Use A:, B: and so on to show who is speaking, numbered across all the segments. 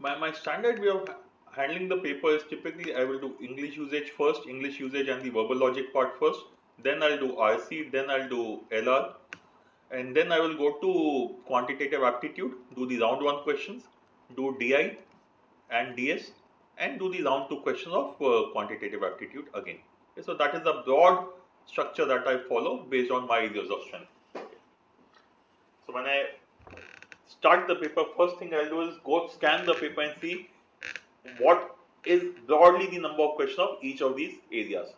A: My standard way of handling the paper is typically I will do English usage first, English usage and the verbal logic part first. Then I'll do RC, then I'll do LR, and then I will go to quantitative aptitude, do the round 1 questions, do DI and DS, and do the round 2 questions of quantitative aptitude again. Okay, so that is the broad structure that I follow based on my areas of strength. So when I start the paper, first thing I'll do is go scan the paper and see what is broadly the number of questions of each of these areas.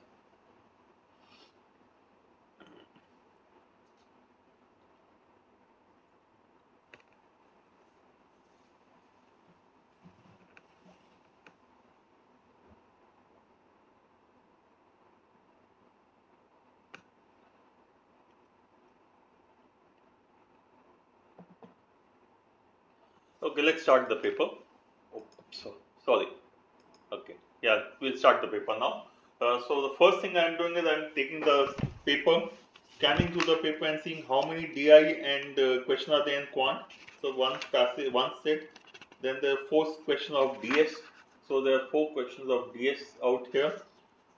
A: Okay, let's start the paper. Oh, sorry. Okay, yeah, we'll start the paper now. So the first thing I'm doing is I'm taking the paper, scanning through the paper and seeing how many DI and question are there in quant. So one passage, one set. Then there are 4 questions of DS. So there are 4 questions of DS out here.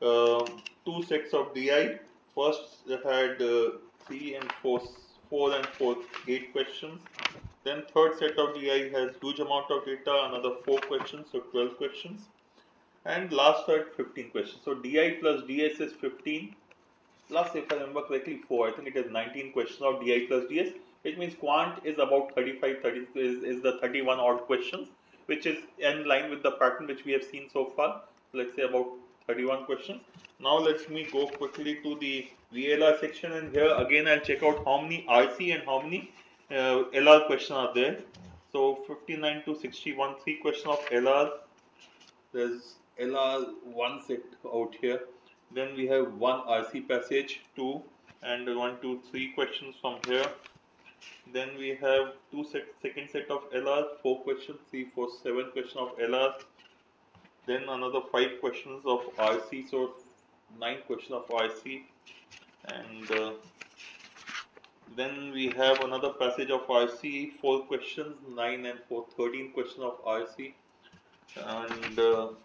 A: 2 sets of DI. First they had 3 and 4, 4 and 4, 8 questions. Then third set of DI has huge amount of data, another 4 questions, so 12 questions. And last set 15 questions. So DI plus DS is 15 plus, if I remember correctly, 4. I think it is 19 questions of DI plus DS, which means quant is about 35, 30 is the 31 odd questions, which is in line with the pattern which we have seen so far. Let's say about 31 questions. Now let me go quickly to the VLR section, and here again I'll check out how many RC and how many LR questions are there. So 59 to 61, 3 questions of LR. There's LR one set out here. Then we have one RC passage, 2, and 1, 2, 3 questions from here. Then we have second set of LR, 4 questions, 3, 4, 7 questions of LR. Then another 5 questions of RC, so 9 questions of RC. And then we have another passage of RC, 4 questions, 9 and 4, 13 questions of RC. And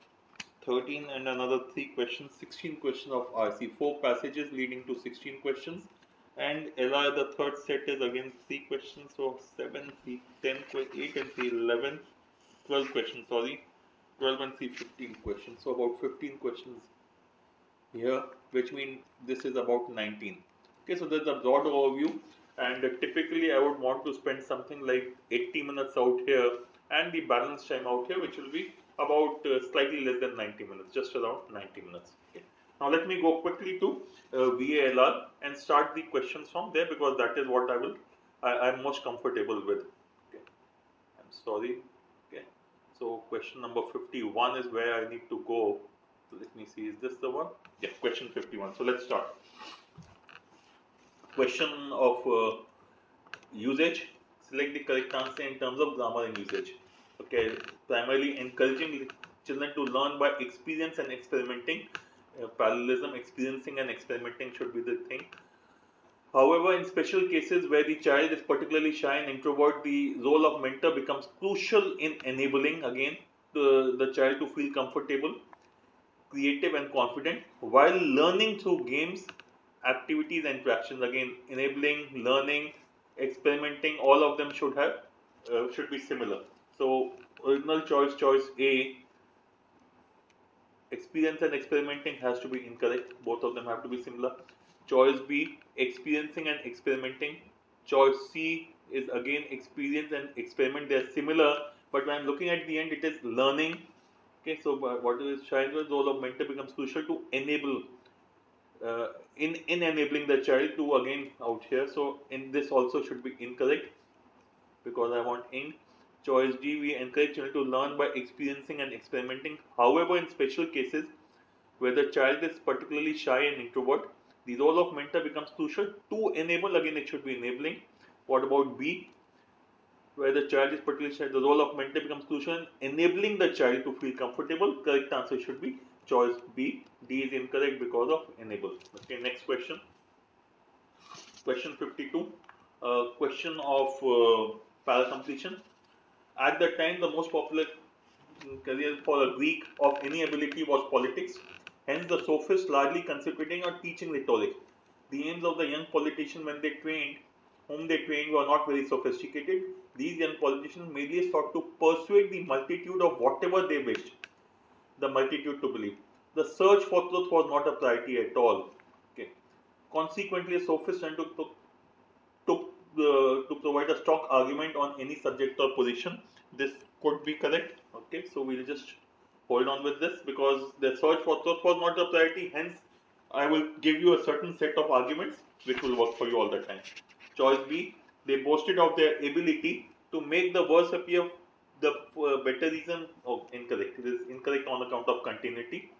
A: 13 and another 3 questions, 16 questions of RC, 4 passages leading to 16 questions. And LR, the third set, is again 3 questions, so 7, 3, 10, 8 and 3, 11, 12 questions, sorry, 12 and 3, 15 questions, so about 15 questions here, which means this is about 19. Okay, so there's a broad overview, and typically I would want to spend something like 80 minutes out here and the balance time out here, which will be about slightly less than 90 minutes, just around 90 minutes. Okay. Now let me go quickly to VALR and start the questions from there, because that is what I'm most comfortable with. Okay. I'm sorry. Okay. So question number 51 is where I need to go. Let me see, is this the one? Yeah, question 51. So let's start. Question of usage. Select the correct answer in terms of grammar and usage. Okay, primarily encouraging children to learn by experience and experimenting. Parallelism, experiencing and experimenting should be the thing. However, in special cases where the child is particularly shy and introvert, the role of mentor becomes crucial in enabling again the child to feel comfortable, creative and confident while learning through games, activities and interactions. Again, enabling, learning, experimenting, all of them should be similar. So original choice A, experience and experimenting, has to be incorrect. Both of them have to be similar. Choice B, experiencing and experimenting. Choice C is again experience and experiment. They are similar, but when I'm looking at the end, it is learning. Okay, so what is child's role of mentor becomes crucial to enable, in enabling the child to, again out here. So in this also should be incorrect, because I want ing. Choice D, we encourage children to learn by experiencing and experimenting. However, in special cases where the child is particularly shy and introvert, the role of mentor becomes crucial to enable. Again, it should be enabling. What about B? Where the child is particularly shy, the role of mentor becomes crucial in enabling the child to feel comfortable. Correct answer should be choice B. D is incorrect because of enable. Okay, next question. Question 52. Question of para completion. At the time, the most popular career for a Greek of any ability was politics. Hence, the sophists largely concentrating on teaching rhetoric. The aims of the young politician when they trained, whom they trained, were not very sophisticated. These young politicians merely sought to persuade the multitude of whatever they wished, the multitude to believe. The search for truth was not a priority at all. Okay. Consequently, a sophist tend to provide a strong argument on any subject or position. This could be correct. Okay, so we'll just hold on with this because the search for truth was not a priority. Hence, I will give you a certain set of arguments which will work for you all the time. Choice B, they boasted of their ability to make the verse appear the better reason. Oh, incorrect. It is incorrect on account of continuity.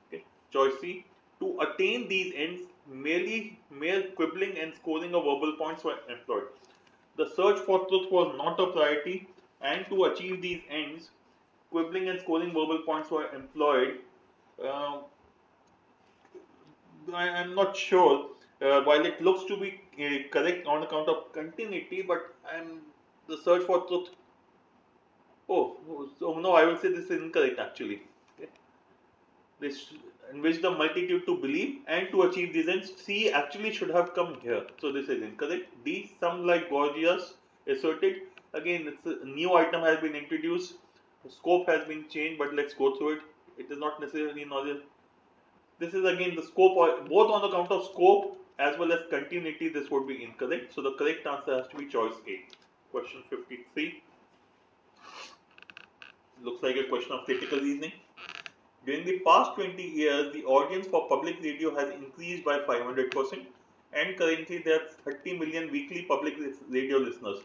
A: Okay. Choice C, to attain these ends, mere quibbling and scoring of verbal points were employed. The search for truth was not a priority, and to achieve these ends, quibbling and scoring verbal points were employed. Uh, I am not sure. While it looks to be correct on account of continuity, but the search for truth. Oh, so no, I will say this is incorrect actually. Okay. This in which the multitude to believe and to achieve these ends. C actually should have come here. So this is incorrect. D, some like Gorgias asserted. Again, it's a new item has been introduced. The scope has been changed, but let's go through it. It is not necessarily knowledge. This is again the scope, both on account of scope as well as continuity. This would be incorrect. So the correct answer has to be choice A. Question 53. Looks like a question of critical reasoning. During the past 20 years, the audience for public radio has increased by 500%, and currently there are 30 million weekly public radio listeners.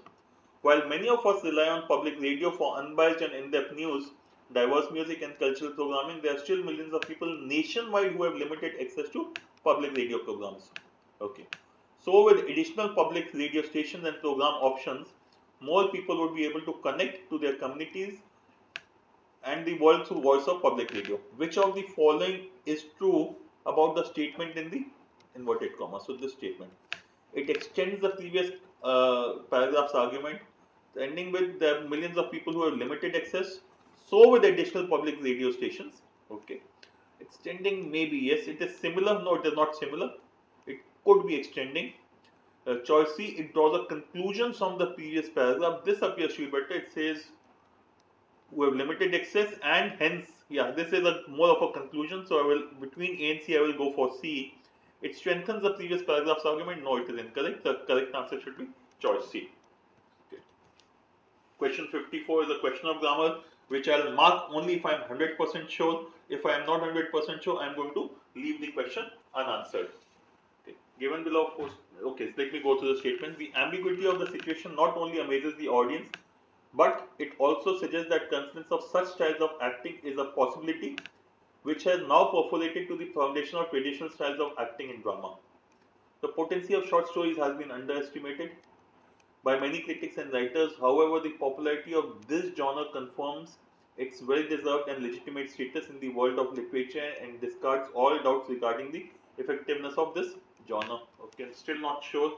A: While many of us rely on public radio for unbiased and in-depth news, diverse music and cultural programming, there are still millions of people nationwide who have limited access to public radio programs. Okay. So with additional public radio stations and program options, more people would be able to connect to their communities and the world through voice of public radio. Which of the following is true about the statement in the inverted comma? So this statement, it extends the previous paragraph's argument, ending with there are millions of people who have limited access. So with additional public radio stations, okay. Extending maybe yes, it is similar. No, it is not similar. It could be extending. Choice C, it draws a conclusion from the previous paragraph. This appears to be better. It says who have limited access and hence, yeah, this is a more of a conclusion. So I will, between A and C, I will go for C. It strengthens the previous paragraph's argument. No, it is incorrect. The correct answer should be choice C. Okay. Question 54 is a question of grammar, which I'll mark only if I'm 100% sure. If I am not 100% sure, I'm going to leave the question unanswered. Okay. Given below, okay, so let me go to the statement. The ambiguity of the situation not only amazes the audience, but it also suggests that concerns of such styles of acting is a possibility which has now percolated to the foundation of traditional styles of acting in drama. The potency of short stories has been underestimated by many critics and writers. However, the popularity of this genre confirms its well-deserved and legitimate status in the world of literature and discards all doubts regarding the effectiveness of this genre. Okay, still not sure.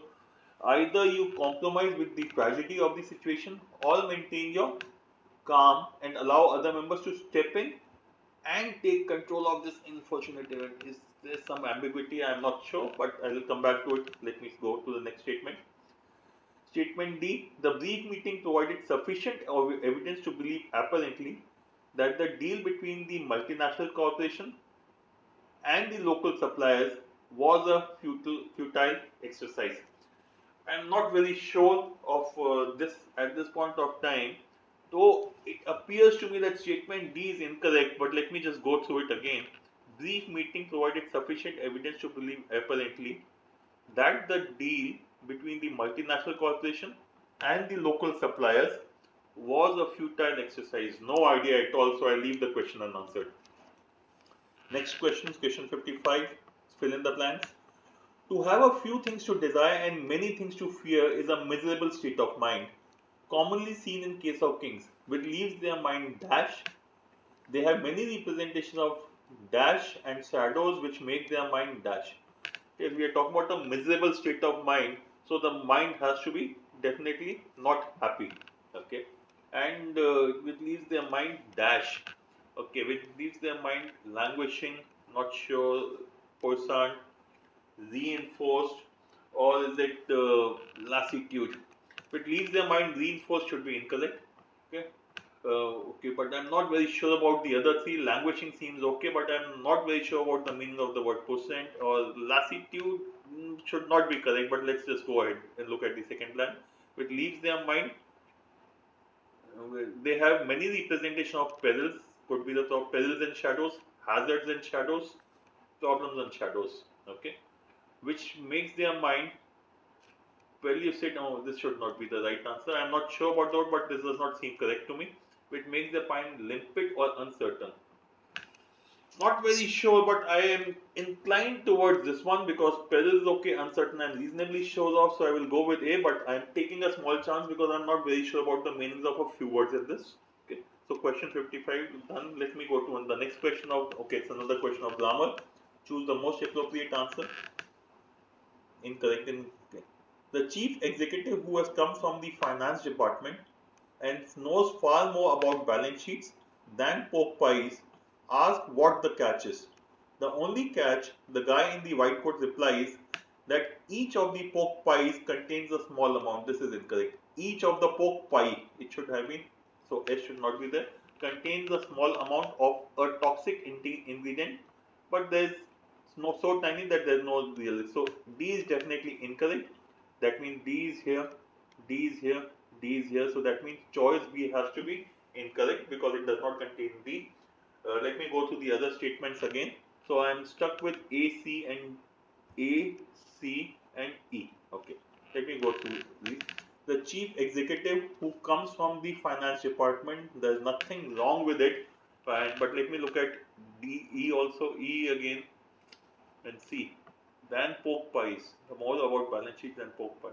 A: Either you compromise with the tragedy of the situation or maintain your calm and allow other members to step in and take control of this unfortunate event. Is there some ambiguity? I am not sure, but I will come back to it. Let me go to the next statement. Statement D, the brief meeting provided sufficient evidence to believe apparently that the deal between the multinational corporation and the local suppliers was a futile exercise. I am not very sure of this at this point of time, though it appears to me that statement D is incorrect, but let me just go through it again. Brief meeting provided sufficient evidence to believe apparently that the deal between the multinational corporation and the local suppliers was a futile exercise. No idea at all, so I leave the question unanswered. Next question, question 55, fill in the blanks. To have a few things to desire and many things to fear is a miserable state of mind, commonly seen in case of kings, which leaves their mind dash. They have many representations of dash and shadows which make their mind dash. If we are talking about a miserable state of mind, so the mind has to be definitely not happy. Okay, and which leaves their mind dash. okay, which leaves their mind languishing, not sure, percent, reinforced, or is it lassitude? If it leaves their mind reinforced should be incorrect. Okay. Okay, but I'm not very sure about the other three. Languishing seems okay, but I'm not very sure about the meaning of the word percent or lassitude. Should not be correct, but let's just go ahead and look at the second line. It leaves their mind. They have many representation of perils. Could be the top perils and shadows, hazards and shadows, problems and shadows. Okay, which makes their mind. Well, you said no, this should not be the right answer. I'm not sure about that, but this does not seem correct to me. Which makes the mind limpid or uncertain. Not very sure, but I am inclined towards this one because peril is okay, uncertain I'm reasonably sure of, so I will go with A, but I'm taking a small chance because I'm not very sure about the meanings of a few words in this. Okay, so question 55 done. Let me go to the next question of, okay, it's another question of grammar. Choose the most appropriate answer. Incorrect. Okay. The chief executive who has come from the finance department and knows far more about balance sheets than pork pies asks what the catch is. The only catch, the guy in the white coat replies that each of the pork pies contains a small amount. This is incorrect. Each of the pork pie, it should have been, so S should not be there, contains a small amount of a toxic ingredient, but there is no so tiny that there is no real. So D is definitely incorrect. That means D is here, D is here, D is here. So that means choice B has to be incorrect because it does not contain D. Let me go to the other statements again. So I am stuck with A, C and A, C and E. Okay. Let me go through these. The chief executive who comes from the finance department, there's nothing wrong with it. But let me look at D, E also, E again and C. Than pork pies. The more about balance sheet than pork pies.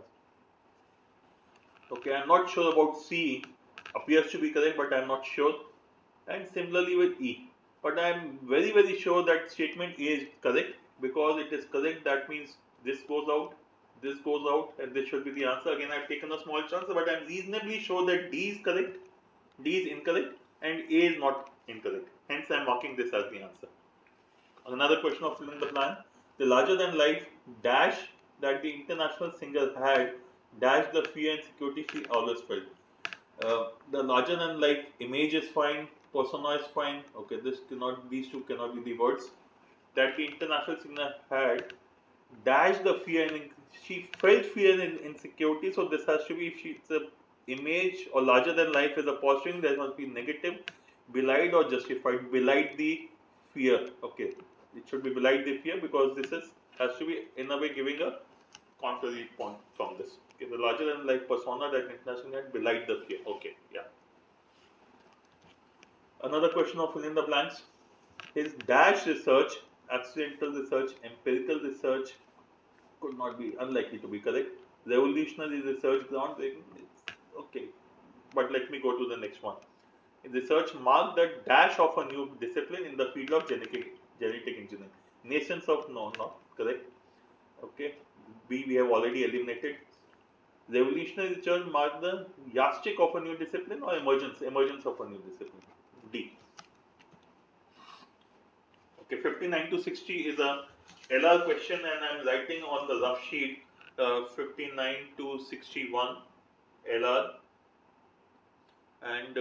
A: Okay, I'm not sure about C. Appears to be correct, but I'm not sure. And similarly with E. But I'm very sure that statement A is correct because it is correct. That means this goes out, and this should be the answer. Again, I've taken a small chance, but I'm reasonably sure that D is correct, D is incorrect, and A is not incorrect. Hence, I'm marking this as the answer. Another question of fill in the blank. The larger than life dash that the international singer had dash the fear and security she always felt. The larger than life image is fine, persona is fine. Okay, this cannot, these two cannot be the words. That the international singer had dash the fear and she felt fear and insecurity. So this has to be, if it's a image or larger than life is a positive, there must be negative, belied or justified. Belied the fear. Okay, it should be belied the fear because this is has to be in a way giving a contrary point from this. Okay, the larger than life persona that international had belied the fear. Okay, yeah. Another question of fill in the blanks. His dash research, accidental research, empirical research could not be, unlikely to be correct. Revolutionary research, groundbreaking. Okay, but let me go to the next one. Research marked the dash of a new discipline in the field of genetic engineering. Nations of, no, not correct. Okay, B we have already eliminated. Revolutionary research marked the yardstick of a new discipline or emergence of a new discipline. D. Okay, 59 to 60 is a LR question, and I'm writing on the rough sheet 59 to 61 LR, and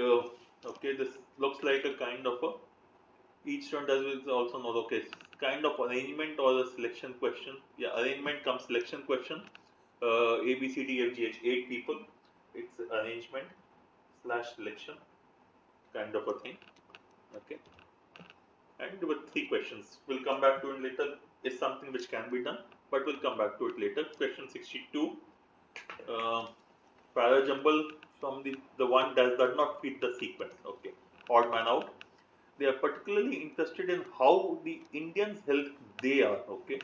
A: okay, this looks like a kind of a, each student does is also not okay, kind of arrangement or a selection question. Yeah, arrangement comes selection question. A B C D F G H, 8 people. It's arrangement slash selection kind of a thing. Okay, and with 3 questions. We'll come back to it later. Is something which can be done, but we'll come back to it later. Question 62. Parajumble from the one that does not fit the sequence. Okay, odd man out. They are particularly interested in how the Indians' health they are. Okay,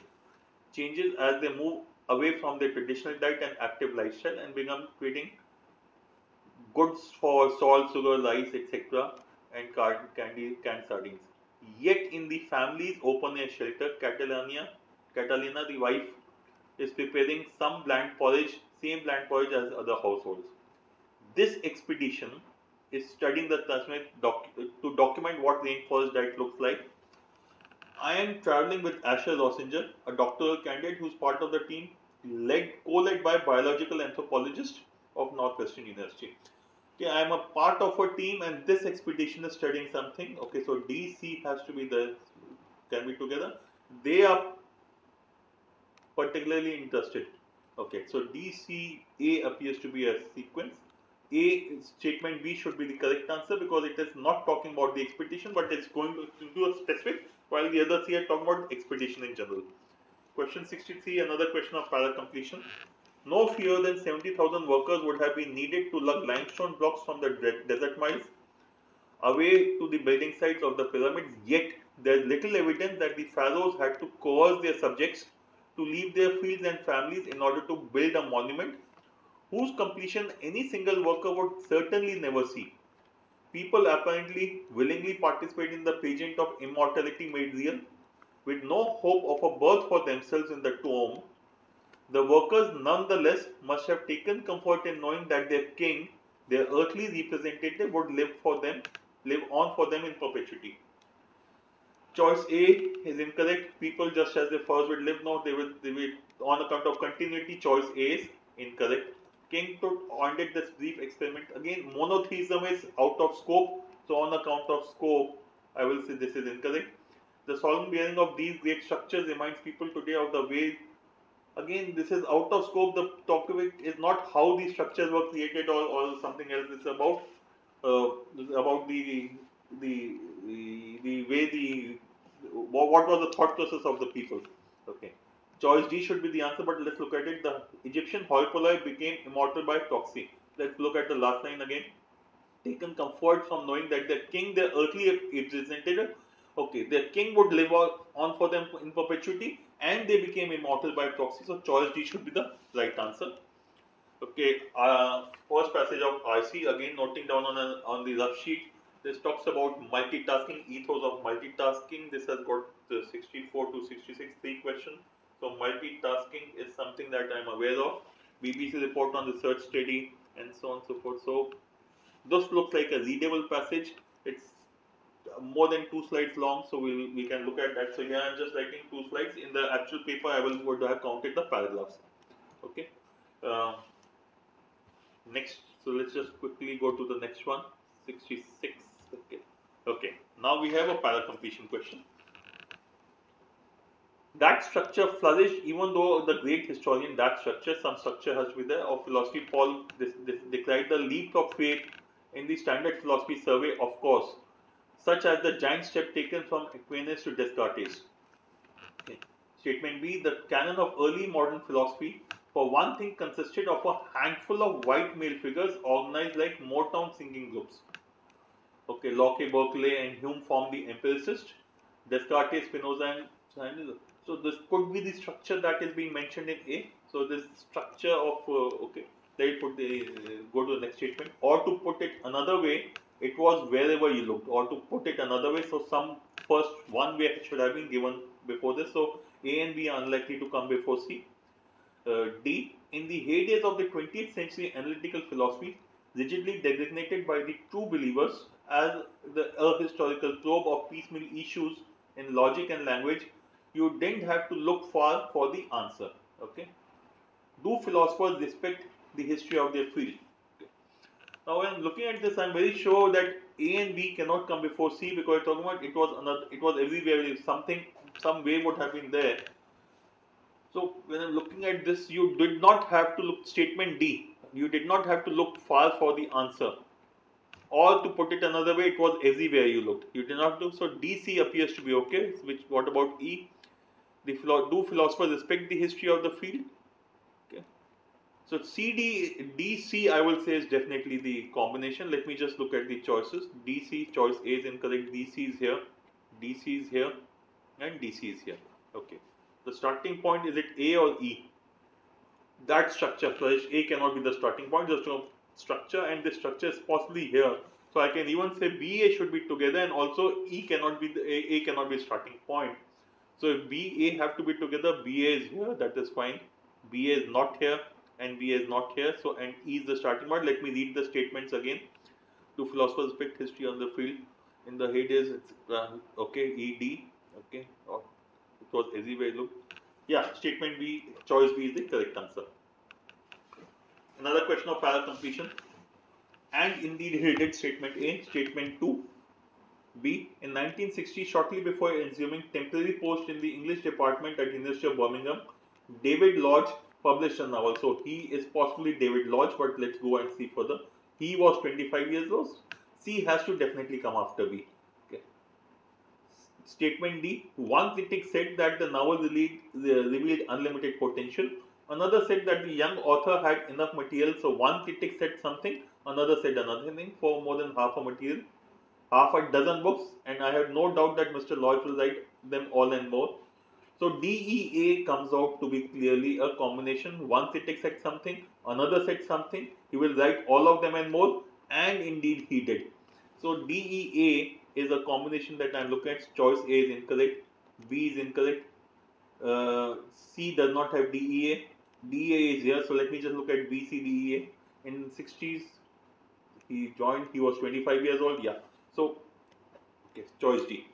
A: changes as they move away from their traditional diet and active lifestyle and become creating goods for salt, sugar, rice, etc. and candy, canned sardines. Yet in the family's open air shelter, Catalina, the wife, is preparing some bland porridge, same bland porridge as other households. This expedition is studying the to document what rainforest diet looks like. I am traveling with Asher Rossinger, a doctoral candidate who's part of the team co-led by biological anthropologist of Northwestern University. Okay, I am a part of a team and this expedition is studying something. Okay, so DC has to be can be together. They are particularly interested. Okay, so DCA appears to be a sequence. A statement B should be the correct answer because it is not talking about the expedition but it's going to do a specific, while the other C are talking about expedition in general. Question 63, another question of para completion. No fewer than 70,000 workers would have been needed to lug limestone blocks from the desert miles away to the building sites of the pyramids, yet there is little evidence that the pharaohs had to coerce their subjects to leave their fields and families in order to build a monument whose completion any single worker would certainly never see. People apparently willingly participate in the pageant of immortality made real, with no hope of a berth for themselves in the tomb. The workers nonetheless must have taken comfort in knowing that their king, their earthly representative, would live on for them in perpetuity. Choice A is incorrect. People just as their fathers would live, no, they will on account of continuity. Choice A is incorrect. King Tut ended this brief experiment. Again, monotheism is out of scope. So on account of scope, I will say this is incorrect. The solemn bearing of these great structures reminds people today of the way. Again, this is out of scope. The topic is not how these structures were created or something else. It's about the way what was the thought process of the people. Okay, choice D should be the answer, but let's look at it. The Egyptian hoi polloi became immortal by proxy. Let's look at the last line again. Taken comfort from knowing that their king, their earthly representative, okay, their king would live on for them in perpetuity, and they became immortal by proxy. So choice D should be the right answer. Okay, first passage of RC, again noting down on the rough sheet. This talks about multitasking, ethos of multitasking. This has got the 64 to 66 three question. So multitasking is something that I am aware of. BBC report on research study and so on and so forth. So this looks like a readable passage. It's more than 2 slides long, so we can look at that. So here I am just writing 2 slides. In the actual paper, I would have counted the paragraphs. Okay. Next, so let's just quickly go to the next one, 66. Okay. Okay. Now we have a para completion question. That structure flourished even though the great historian, some structure has to be there, of philosophy, Paul declared the leap of faith in the standard philosophy survey, of course, such as the giant step taken from Aquinas to Descartes. Okay. Statement B, the canon of early modern philosophy, for one thing, consisted of a handful of white male figures organized like Motown singing groups. Okay, Locke, Berkeley, and Hume formed the empiricist. Descartes, Spinoza, and so this could be the structure that is being mentioned in A. So this structure of okay, let's put go to the next statement. Or to put it another way, it was wherever you looked. Or to put it another way, so some first one way should have been given before this. So A and B are unlikely to come before C. D. In the heydays of the 20th century analytical philosophy, rigidly designated by the true believers as a historical probe of piecemeal issues in logic and language, you didn't have to look far for the answer. Okay. Do philosophers respect the history of their field? Okay. Now, when I'm looking at this, I'm very sure that A and B cannot come before C because talking about it was everywhere. Some way would have been there. So when I'm looking at this, you did not have to look statement D. You did not have to look far for the answer. Or to put it another way, it was everywhere you looked. You did not have to. So DC appears to be okay. What about E? Do philosophers respect the history of the field? Okay. So DC, I will say is definitely the combination. Let me just look at the choices. DC, choice A is incorrect. DC is here. DC is here. And DC is here. Okay. The starting point, is it A or E? That structure, flourish. A cannot be the starting point, just a structure, and this structure is possibly here. So I can even say BA should be together, and also E cannot be A cannot be starting point. So if BA have to be together, BA is here, that is fine. BA is not here, and BA is not here. So and E is the starting point. Let me read the statements again. Two philosophers picked history on the field. In the heydays, it's okay, ED, okay, or it was easy way look. Yeah, statement B, choice B is the correct answer. Another question of para completion. And indeed he did statement A. Statement 2. B. In 1960, shortly before assuming temporary post in the English department at University of Birmingham, David Lodge published a novel. So he is possibly David Lodge, but let's go and see further. He was 25 years old. C has to definitely come after B. Okay. Statement D. One critic said that the novel revealed unlimited potential. Another said that the young author had enough material. So one critic said something, another said another thing for more than half a material. Half a dozen books, and I have no doubt that Mr. Lodge will write them all and more. So DEA comes out to be clearly a combination. One critic said something, another said something. He will write all of them and more, and indeed he did. So DEA is a combination that I am looking at. Choice A is incorrect, B is incorrect, C does not have DEA. DEA is here, so let me just look at BCDEA. In 60s, he joined. He was 25 years old. Yeah. So, okay, choice D.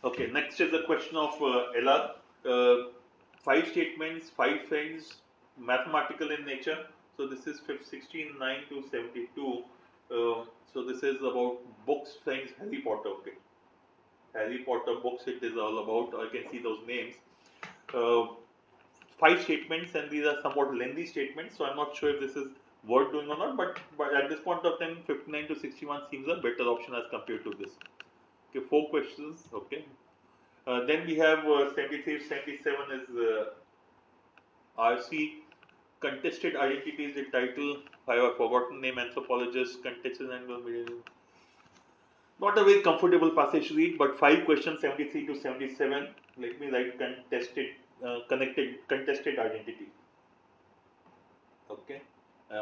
A: Okay, next is the question of LR. 5 statements, 5 friends, mathematical in nature. So this is 16, 9 to 72. So this is about books, friends, Harry Potter. Okay, Harry Potter books. It is all about. I can see those names. 5 statements, and these are somewhat lengthy statements. So I'm not sure if this is worth doing or not, but at this point of time, 59 to 61 seems a better option as compared to this. Okay, 4 questions. Okay, then we have 73, 77 is RC. Contested identity is the title. I have forgotten name. Anthropologist, contested angle. Not a very comfortable passage to read, but 5 questions, 73 to 77. Let me write contested identity. Okay.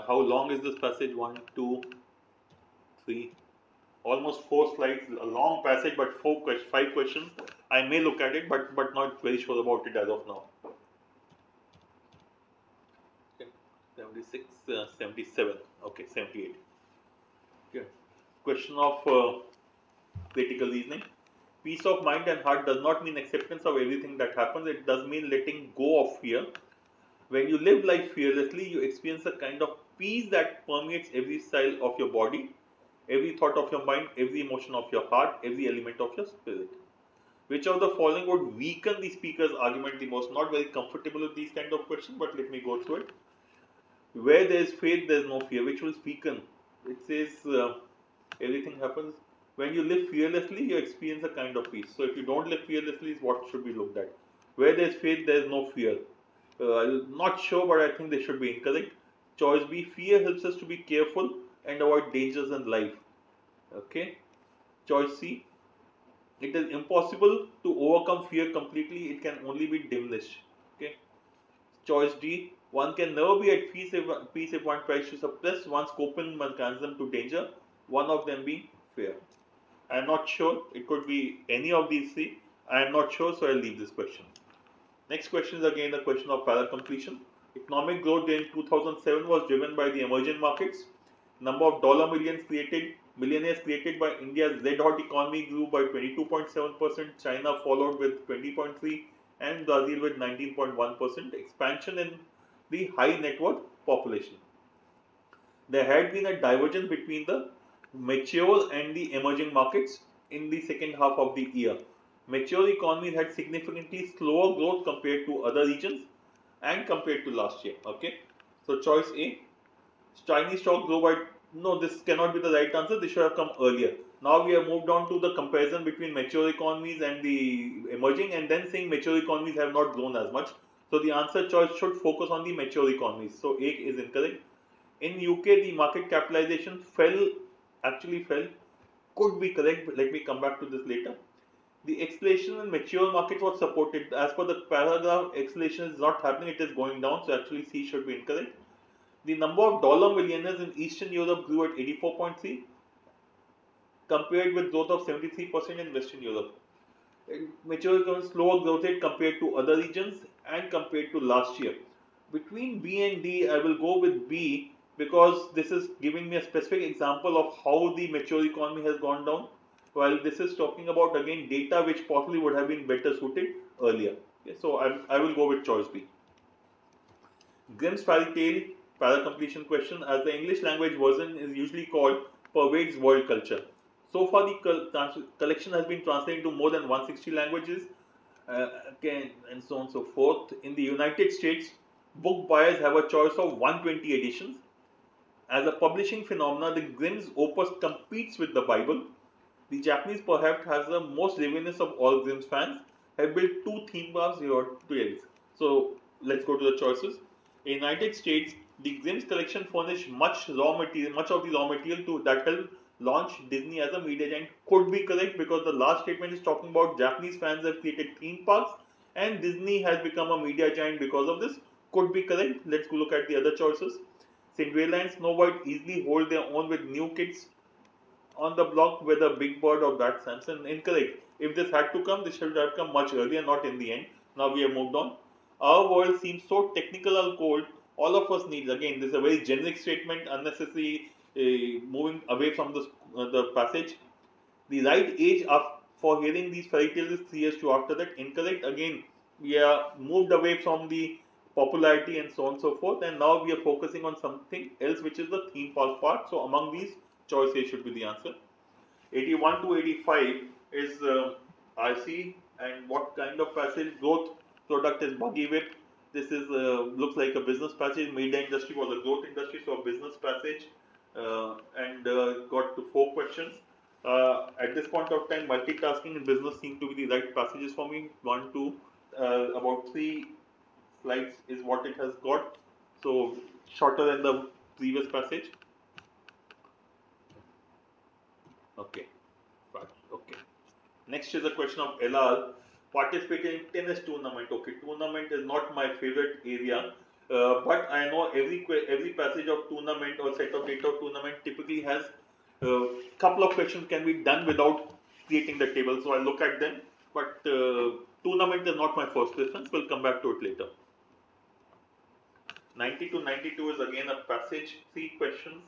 A: How long is this passage? 1, 2, 3, almost 4 slides. A long passage, but 5 questions. I may look at it, but not very sure about it as of now. Okay. 76, 77. Okay, 78. Okay. Question of critical reasoning. Peace of mind and heart does not mean acceptance of everything that happens. It does mean letting go of fear. When you live life fearlessly, you experience a kind of peace that permeates every cell of your body, every thought of your mind, every emotion of your heart, every element of your spirit. Which of the following would weaken the speaker's argument the most? Not very comfortable with these kind of questions, but let me go through it. Where there is faith, there is no fear. Which will weaken? It says everything happens. When you live fearlessly, you experience a kind of peace. So if you don't live fearlessly, is what should be looked at. Where there is faith, there is no fear. I'm not sure, but I think they should be incorrect. Choice B, fear helps us to be careful and avoid dangers in life. Okay. Choice C, it is impossible to overcome fear completely. It can only be diminished. Okay. Choice D, one can never be at peace if one tries to suppress one's coping mechanism to danger. One of them being fear. I am not sure. It could be any of these 3. I am not sure, so I'll leave this question. Next question is again the question of para completion. Economic growth in 2007 was driven by the emerging markets. Number of millionaires created by India's red-hot economy grew by 22.7%. China followed with 20.3%, and Brazil with 19.1%. Expansion in the high net worth population. There had been a divergence between the mature and the emerging markets in the second half of the year. Mature economies had significantly slower growth compared to other regions and compared to last year. Okay, so choice A, Chinese stock grew by, no, this cannot be the right answer. This should have come earlier. Now we have moved on to the comparison between mature economies and the emerging, and then saying mature economies have not grown as much. So the answer choice should focus on the mature economies. So A is incorrect. In UK, the market capitalization actually fell. Could be correct, but let me come back to this later. The acceleration in mature markets was supported. As per the paragraph, acceleration is not happening, it is going down. So actually C should be incorrect. The number of dollar millionaires in Eastern Europe grew at 84.3 compared with growth of 73% in Western Europe. Mature economies slower growth rate compared to other regions and compared to last year. Between B and D, I will go with B. because this is giving me a specific example of how the mature economy has gone down, while this is talking about again data which possibly would have been better suited earlier. Okay, so I will go with choice B. Grimm's fairy tale para completion question, as the English language version is usually called, pervades world culture. So far, the collection has been translated to more than 160 languages, again, and so on and so forth. In the United States, book buyers have a choice of 120 editions. As a publishing phenomenon, the Grimm's opus competes with the Bible. The Japanese perhaps has the most ravenous of all Grimm's fans, have built two theme parks here to. So let's go to the choices. In the United States, the Grimm's collection furnished much of the raw material to that helped launch Disney as a media giant. Could be correct because the last statement is talking about Japanese fans have created theme parks and Disney has become a media giant because of this. Could be correct. Let's go look at the other choices. Cinderella and Snow White easily hold their own with new kids on the block with a big bird of that Samson. Incorrect. If this had to come, this should have come much earlier, not in the end. Now we have moved on. Our world seems so technical and cold. All of us need, again, this is a very generic statement, unnecessary moving away from the passage. The right age for hearing these fairy tales is 3 years to after that. Incorrect. Again, we are moved away from the popularity and so on and so forth, and now we are focusing on something else, which is the theme park part. So among these, choice A should be the answer. 81 to 85 is RC, and what kind of passage? Growth product is buggy whip. This is looks like a business passage. Media industry was a growth industry, so a business passage, and got to 4 questions. At this point of time, multitasking in business seem to be the right passages for me. 1, 2, about 3 slides is what it has got. So shorter than the previous passage. Okay. Okay. Next is a question of LR. Participating in tennis tournament. Okay, tournament is not my favorite area, but I know every passage of tournament or set of data of tournament typically has couple of questions can be done without creating the table. So I look at them, but tournament is not my first preference. We'll come back to it later. 90 to 92 is again a passage. 3 questions.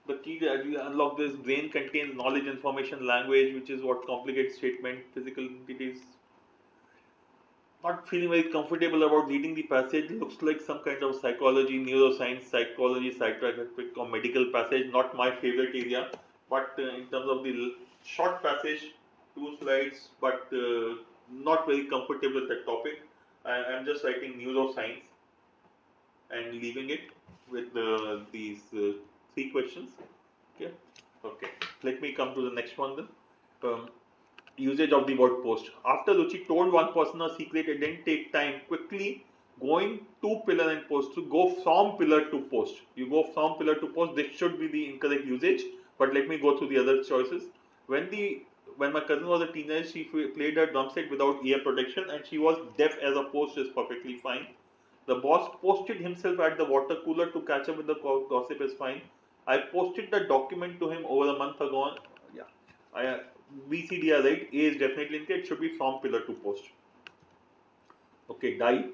A: The key that we unlock this brain contains knowledge, information, language, which is what complicates statement, physical entities. Not feeling very comfortable about reading the passage. Looks like some kind of psychology, neuroscience, psychology, psychiatric or medical passage. Not my favorite area. But in terms of the short passage, 2 slides, but not very comfortable with that topic. I'm just writing neuroscience and leaving it with these 3 questions. Okay. Okay. Let me come to the next one then. Usage of the word post. After Ruchi told one person a secret, it didn't take time. Quickly going to pillar and post. To go from pillar to post. You go from pillar to post. This should be the incorrect usage. But let me go through the other choices. When my cousin was a teenager, she played her drum set without ear protection, and she was deaf as a post is perfectly fine. The boss posted himself at the water cooler to catch up with the gossip is fine. I posted the document to him over a month ago. Yeah, B, C, D are right. A is definitely incorrect. It should be from pillar to post. Okay, die.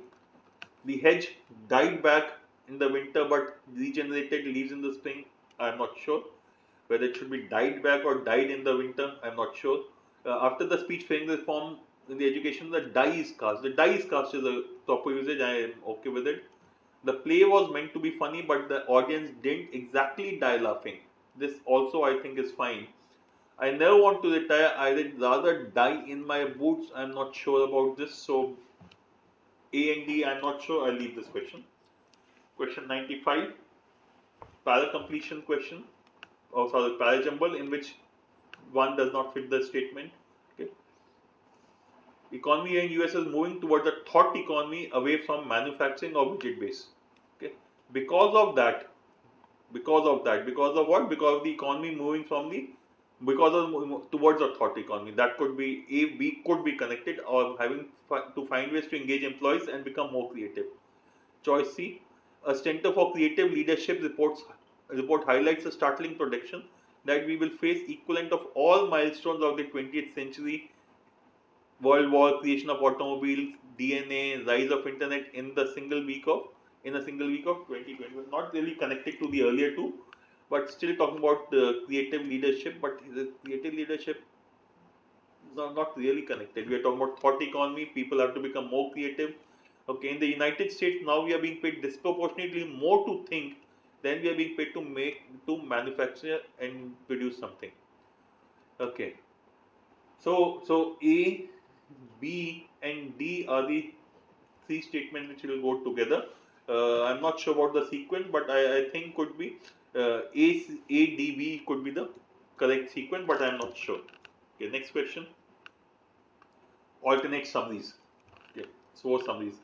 A: The hedge died back in the winter but regenerated leaves in the spring. I am not sure whether it should be died back or died in the winter. I am not sure. After the speech framing reform in the education, the die is cast. The die is cast is a proper usage. I am okay with it. The play was meant to be funny, but the audience didn't exactly die laughing. This also I think is fine. I never want to retire. I would rather die in my boots. I'm not sure about this. So A and D, I'm not sure. I'll leave this question. Question 95. Para completion question. Oh, sorry, para jumble in which one does not fit the statement. Okay. Economy in US is moving towards a thought economy away from manufacturing or widget base. Okay. Because of what? Because of the economy moving from the towards a thought economy. That could be A, B could be connected, or having to find ways to engage employees and become more creative. Choice C. A Center for Creative Leadership report highlights a startling prediction that we will face equivalent of all milestones of the 20th century: World War, creation of automobiles, DNA, rise of internet in the single week of in a single week of 2021. Not really connected to the earlier two, but still talking about the creative leadership. But the creative leadership is not really connected. We are talking about thought economy. People have to become more creative. Okay, in the United States now we are being paid disproportionately more to think than we are being paid to manufacture and produce something. Okay, so A, B, and D are the three statements which will go together. I'm not sure about the sequence, but I think could be D, B could be the correct sequence, but I'm not sure. Okay, next question. Alternate summaries. Okay, so summaries.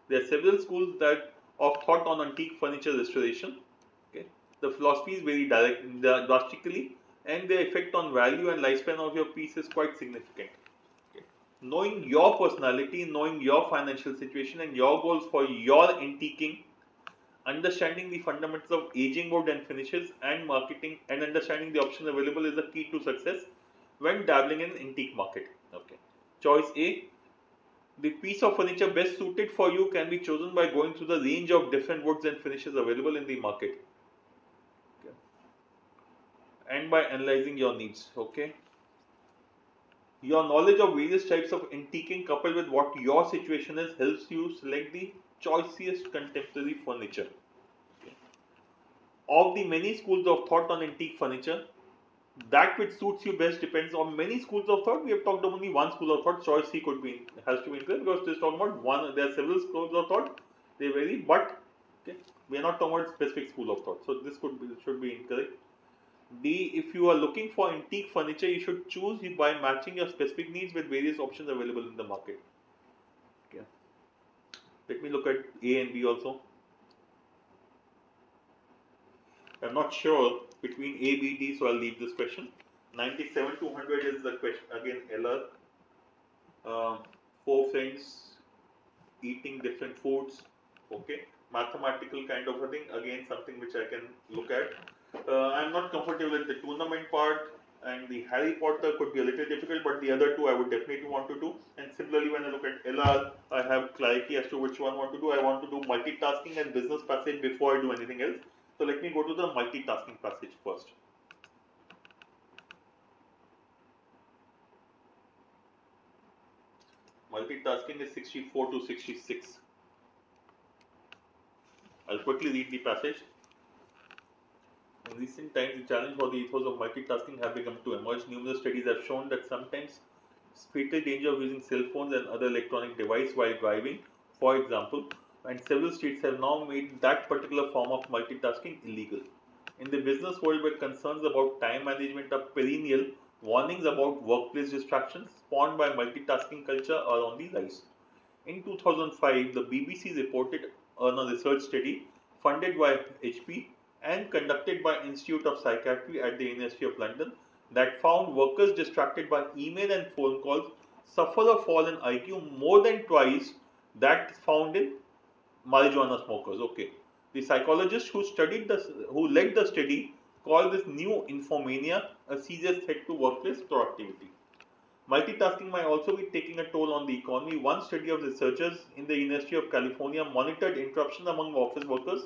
A: There are several schools that of thought on antique furniture restoration. Okay, the philosophies vary drastically, and their effect on value and lifespan of your piece is quite significant. Okay. Knowing your personality, knowing your financial situation, and your goals for your antiquing, understanding the fundamentals of aging wood and finishes and marketing, and understanding the options available is the key to success when dabbling in antique market. Okay. Choice A. The piece of furniture best suited for you can be chosen by going through the range of different woods and finishes available in the market. Okay. And by analyzing your needs. Okay. Your knowledge of various types of antiquing coupled with what your situation is helps you select the choicest contemporary furniture. Okay. Of the many schools of thought on antique furniture, that which suits you best depends on many schools of thought. We have talked about only one school of thought. Choice C could be has to be incorrect because this is talking about one. There are several schools of thought. They vary, but okay, we are not talking about specific school of thought. So this should be incorrect. D. If you are looking for antique furniture, you should choose by matching your specific needs with various options available in the market. Okay. Let me look at A and B also. I'm not sure between A, B, D, so I'll leave this question. 97 to 100 is the question again. LR. Four friends eating different foods. Okay, mathematical kind of a thing. Again, something which I can look at. I'm not comfortable with the tournament part, and the Harry Potter could be a little difficult, but the other two I would definitely want to do. And similarly, when I look at LR, I have clarity as to which one I want to do. I want to do multitasking and business passage before I do anything else. So let me go to the multitasking passage first. Multitasking is 64 to 66. I'll quickly read the passage. In recent times, the challenge for the ethos of multitasking have begun to emerge. Numerous studies have shown that sometimes fatal danger of using cell phones and other electronic devices while driving, for example, and several states have now made that particular form of multitasking illegal. In the business world, where concerns about time management are perennial, warnings about workplace distractions spawned by multitasking culture are on the rise. In 2005, the BBC reported on a research study funded by HP and conducted by Institute of Psychiatry at the University of London that found workers distracted by email and phone calls suffer a fall in IQ more than twice that found in marijuana smokers. Okay, the psychologist who led the study called this new infomania a serious threat to workplace productivity. Multitasking might also be taking a toll on the economy. One study of researchers in the University of California monitored interruption among office workers.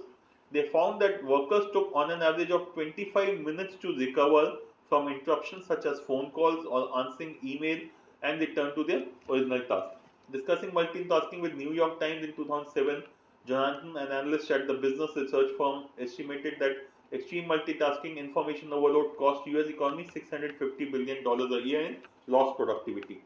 A: They found that workers took on an average of 25 minutes to recover from interruptions such as phone calls or answering email and return to their original task. Discussing multitasking with New York Times in 2007, Jonathan, an analyst at the business research firm, estimated that extreme multitasking information overload cost US economy $650 billion a year in lost productivity.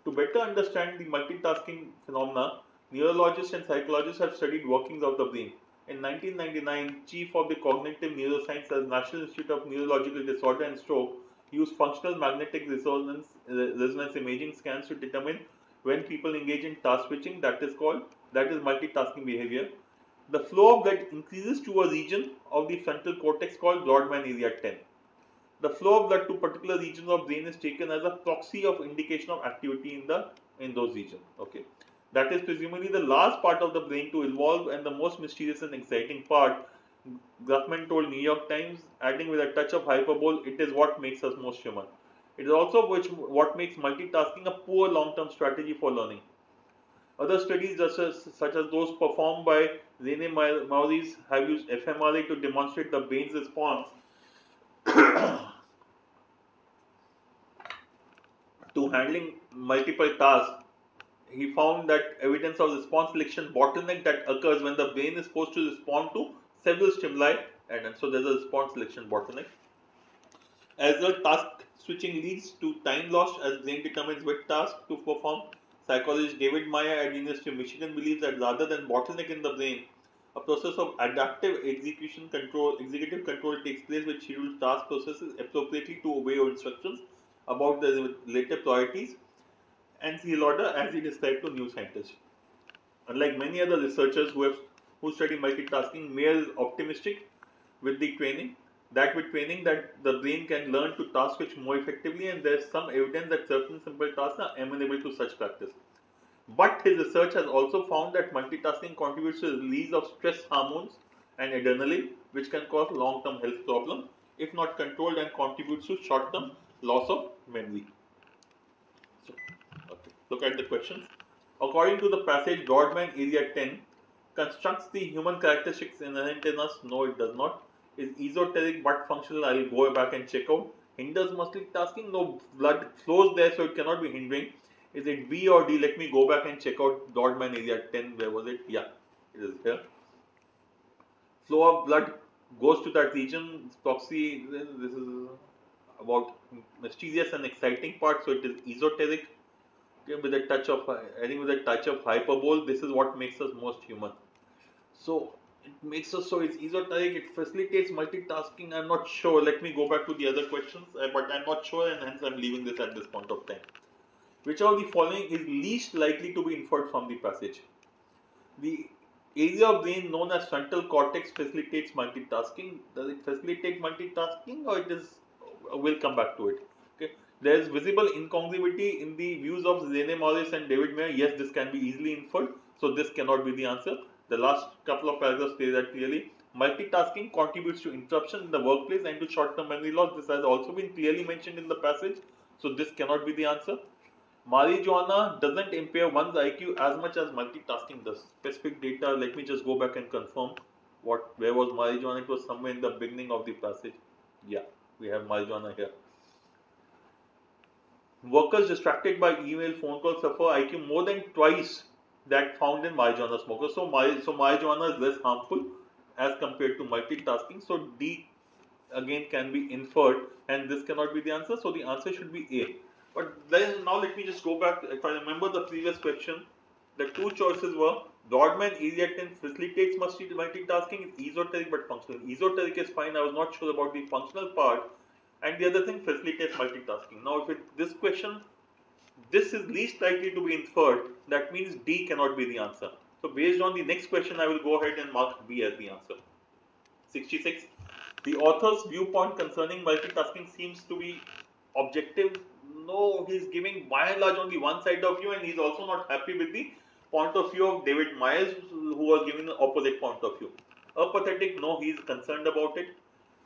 A: To better understand the multitasking phenomena, neurologists and psychologists have studied workings of the brain. In 1999, chief of the cognitive neuroscience at National Institute of Neurological Disorder and Stroke used functional magnetic resonance imaging scans to determine when people engage in task switching, that is multitasking behavior. The flow of blood increases to a region of the frontal cortex called Brodmann area 10. The flow of blood to particular regions of brain is taken as a proxy of indication of activity in those regions. Okay, that is presumably the last part of the brain to evolve and the most mysterious and exciting part. Gruffman told New York Times, adding with a touch of hyperbole, it is what makes us most human. It is also what makes multitasking a poor long-term strategy for learning. Other studies, such as those performed by Rene Maurice, have used fMRI to demonstrate the brain's response to handling multiple tasks. He found that evidence of response selection bottleneck that occurs when the brain is forced to respond to several stimuli, and so there's a response selection bottleneck. As a task switching leads to time loss as brain determines which task to perform. Psychologist David Meyer at the University of Michigan believes that rather than bottleneck in the brain, a process of adaptive executive control takes place which schedules task processes appropriately to obey your instructions about the relative priorities and serial order as he described to new scientists. Unlike many other researchers who study multitasking, Mayer is optimistic with the training that with training that the brain can learn to task switch more effectively, and there is some evidence that certain simple tasks are amenable to such practice. But his research has also found that multitasking contributes to the release of stress hormones and adrenaline, which can cause long-term health problems if not controlled, and contributes to short-term loss of memory. So, okay. Look at the questions. According to the passage, Broadman Area 10 constructs the human characteristics inherent in us. No, it does not. Is esoteric but functional. I will go back and check out. Hinders multitasking. No, blood flows there, so it cannot be hindering. Is it B or D? Let me go back and check out Broadman Area 10. Where was it? Yeah, it is here. Flow of blood goes to that region. Proxy. This is about mysterious and exciting part. So it is esoteric. Okay, with a touch of adding with a touch of hyperbole. This is what makes us most human. So it makes us so it's esoteric. It facilitates multitasking. I'm not sure. Let me go back to the other questions, but I'm not sure, and hence I'm leaving this at this point of time. Which of the following is least likely to be inferred from the passage? The area of brain known as frontal cortex facilitates multitasking. Does it facilitate multitasking, or it is? We'll come back to it. Okay. There is visible incongruity in the views of Rene Morris and David Mayer. Yes, this can be easily inferred. So this cannot be the answer. The last couple of paragraphs say that clearly. Multitasking contributes to interruption in the workplace and to short-term memory loss. This has also been clearly mentioned in the passage. So this cannot be the answer. Marijuana doesn't impair one's IQ as much as multitasking does. Specific data, let me just go back and confirm where was marijuana. It was somewhere in the beginning of the passage. Yeah, we have marijuana here. Workers distracted by email, phone calls suffer IQ more than twice that found in marijuana smokers. So marijuana is less harmful as compared to multitasking. So D again can be inferred, and this cannot be the answer. So the answer should be A. But then now let me just go back. If I remember the previous question, the two choices were Broadman area 10 facilitates multitasking, is esoteric but functional. Esoteric is fine. I was not sure about the functional part. And the other thing facilitates multitasking. Now, if this question, this is least likely to be inferred, that means D cannot be the answer. So based on the next question, I will go ahead and mark B as the answer. 66. The author's viewpoint concerning multitasking seems to be objective. No, he's giving by and large only one side of view, and he's also not happy with the point of view of David Myers, who was giving the opposite point of view. Apathetic, no, he's concerned about it.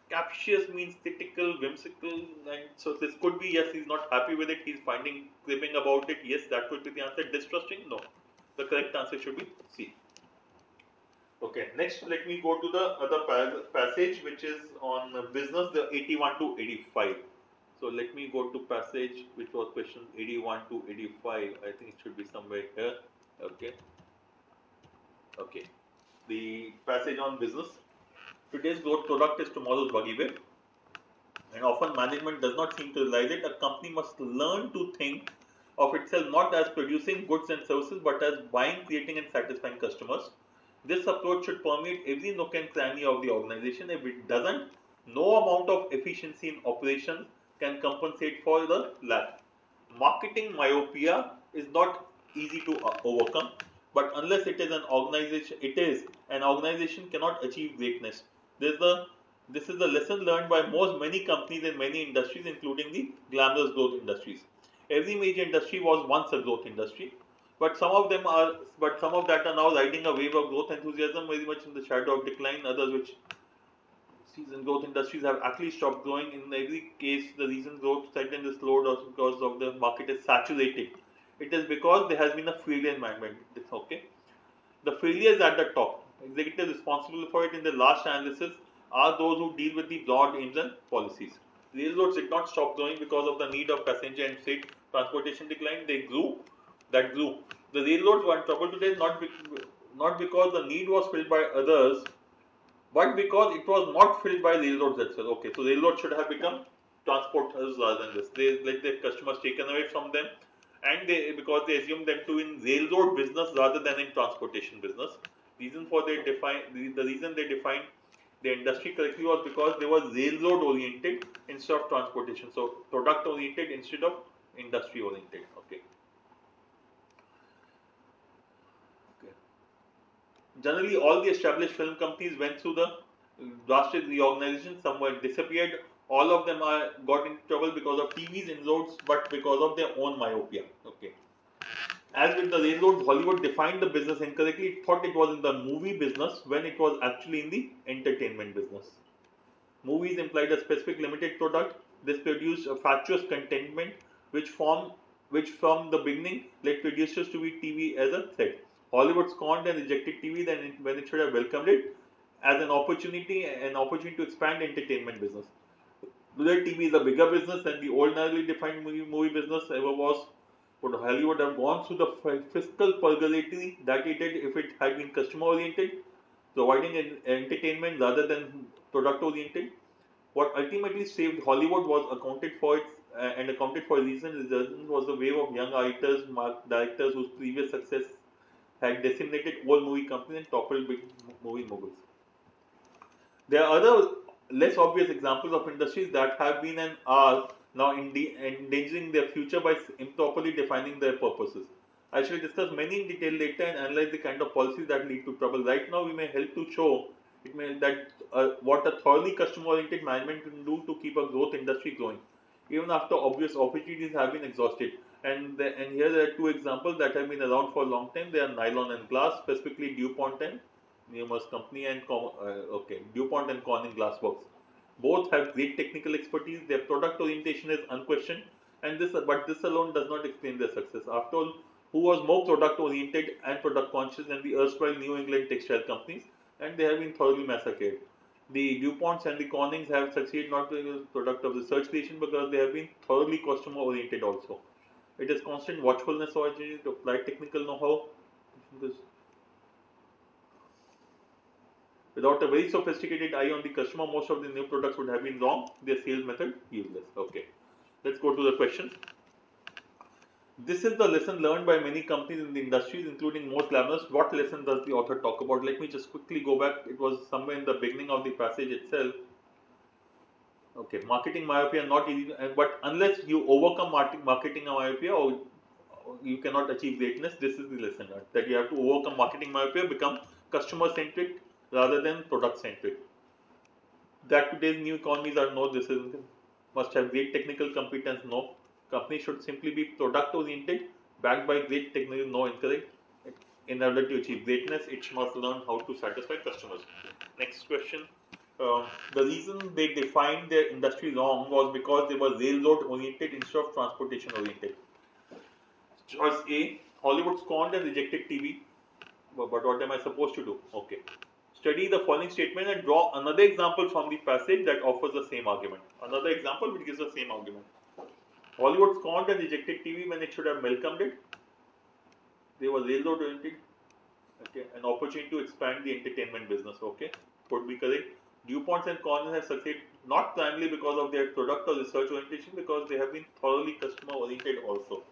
A: Captious means critical, whimsical, and so this could be yes, he's not happy with it, he's finding cribbing about it. Yes, that could be the answer. Distrusting, no. The correct answer should be C. Okay, next let me go to the other passage which is on business, the 81 to 85. So let me go to passage which was question 81 to 85. I think it should be somewhere here. Okay. Okay. The passage on business. Today's growth product is tomorrow's buggy whip. And often management does not seem to realize it. A company must learn to think of itself not as producing goods and services but as buying, creating and satisfying customers. This approach should permeate every nook and cranny of the organization. If it doesn't, no amount of efficiency in operations can compensate for the lack. Marketing myopia is not easy to overcome, but unless it is an organization cannot achieve greatness. This is the lesson learned by many companies in many industries, including the glamorous growth industries. Every major industry was once a growth industry, but some of that are now riding a wave of growth enthusiasm very much in the shadow of decline. Others which season growth industries have actually stopped growing. In every case, the reason growth segment is slowed also because of the market is saturated It is because there has been a failure in management. Okay. The failures at the top, executives responsible for it in the last analysis are those who deal with the broad aims and policies. Railroads did not stop growing because of the need of passenger and freight transportation decline. They grew. That grew. The railroads were in trouble today not because the need was filled by others, but because it was not filled by railroads themselves. Okay, so railroads should have become transporters rather than this. They let their customers taken away from them, and they because they assumed them to in railroad business rather than in transportation business. Reason for they define the reason they defined the industry correctly was because they were railroad oriented instead of transportation. So product oriented instead of industry oriented. Okay. Okay. Generally, all the established film companies went through the drastic reorganization. Some were disappeared. All of them are got in trouble because of TV's inroads, but because of their own myopia. Okay. As with the railroads, Hollywood defined the business incorrectly. It thought it was in the movie business when it was actually in the entertainment business. Movies implied a specific limited product. This produced a fatuous contentment, which from the beginning led producers to view TV as a threat. Hollywood scorned and rejected TV when it should have welcomed it as an opportunity to expand entertainment business. Today, TV is a bigger business than the ordinarily defined movie business ever was. Would Hollywood have gone through the fiscal purgatory that it did if it had been customer oriented, providing entertainment rather than product oriented? What ultimately saved Hollywood was accounted for a reason. The reason was the wave of young writers, directors whose previous success had decimated old movie companies and toppled big movie moguls. There are other less obvious examples of industries that have been and are now endangering their future by improperly defining their purposes. I shall discuss many in detail later and analyze the kind of policies that lead to trouble. Right now, we may help to show what a thoroughly customer-oriented management can do to keep a growth industry growing, even after obvious opportunities have been exhausted. And here there are two examples that have been around for a long time. They are nylon and glass, specifically DuPont and numerous company and DuPont and Corning Glassworks. Both have great technical expertise. Their product orientation is unquestioned, and this alone does not explain their success. After all, who was more product oriented and product conscious than the erstwhile New England textile companies? And they have been thoroughly massacred. The DuPonts and the Cornings have succeeded not as a product of research creation because they have been thoroughly customer oriented also. It is constant watchfulness or to apply technical know-how. Without a very sophisticated eye on the customer, most of the new products would have been wrong, their sales method useless. Okay, let's go to the questions. This is the lesson learned by many companies in the industries, including most learners. What lesson does the author talk about? Let me just quickly go back. It was somewhere in the beginning of the passage itself. Okay, marketing myopia not easy, but unless you overcome marketing myopia, or you cannot achieve greatness. This is the lesson learned, that you have to overcome marketing myopia, become customer centric rather than product centric. That today's new economies are no, this is must have great technical competence. No, company should simply be product oriented, backed by great technical. No, incorrect. In order to achieve greatness, it must learn how to satisfy customers. Next question. The reason they defined their industry wrong was because they were railroad oriented instead of transportation oriented. Choice A, Hollywood scorned and rejected TV. But what am I supposed to do? Okay. Study the following statement and draw another example from the passage that offers the same argument. Another example which gives the same argument. Hollywood scorned and rejected TV when it should have welcomed it. They were railroad oriented. Okay, an opportunity to expand the entertainment business. Okay, could be correct. DuPont and Corning have succeeded not primarily because of their product or research orientation, because they have been thoroughly customer oriented also.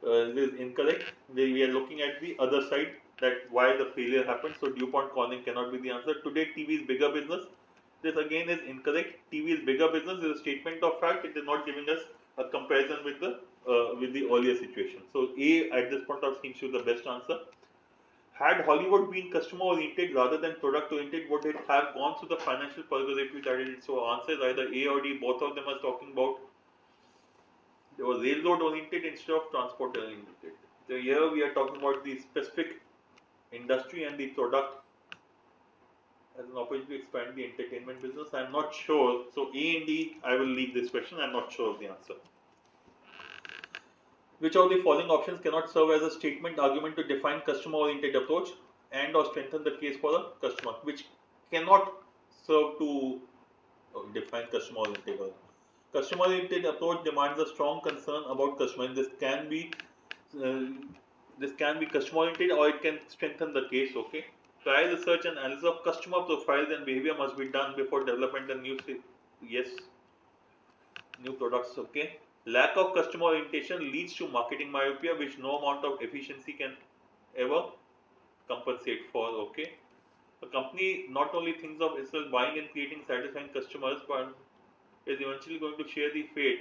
A: This is incorrect. We are looking at the other side, that why the failure happened. So DuPont Corning cannot be the answer. Today TV is bigger business. This again is incorrect. TV is bigger business is a statement of fact. It is not giving us a comparison with the earlier situation. So A at this point of seems to be the best answer. Had Hollywood been customer oriented rather than product oriented, would it have gone through the financial purgatory that it did? So answer is either A or D. Both of them are talking about they were railroad oriented instead of transport oriented. So here we are talking about the specific industry and the product as an opportunity to expand the entertainment business. I am not sure. So A and D, I will leave this question. I am not sure of the answer. Which of the following options cannot serve as a statement argument to define customer-oriented approach and or strengthen the case for the customer? Which cannot serve to define customer-oriented. Customer-oriented approach demands a strong concern about customer. Uh, this can be customer-oriented or it can strengthen the case. Okay. Prior research and analysis of customer profiles and behavior must be done before development and new products. Okay. Lack of customer orientation leads to marketing myopia, which no amount of efficiency can ever compensate for. Okay. A company not only thinks of itself buying and creating satisfying customers, but is eventually going to share the fate.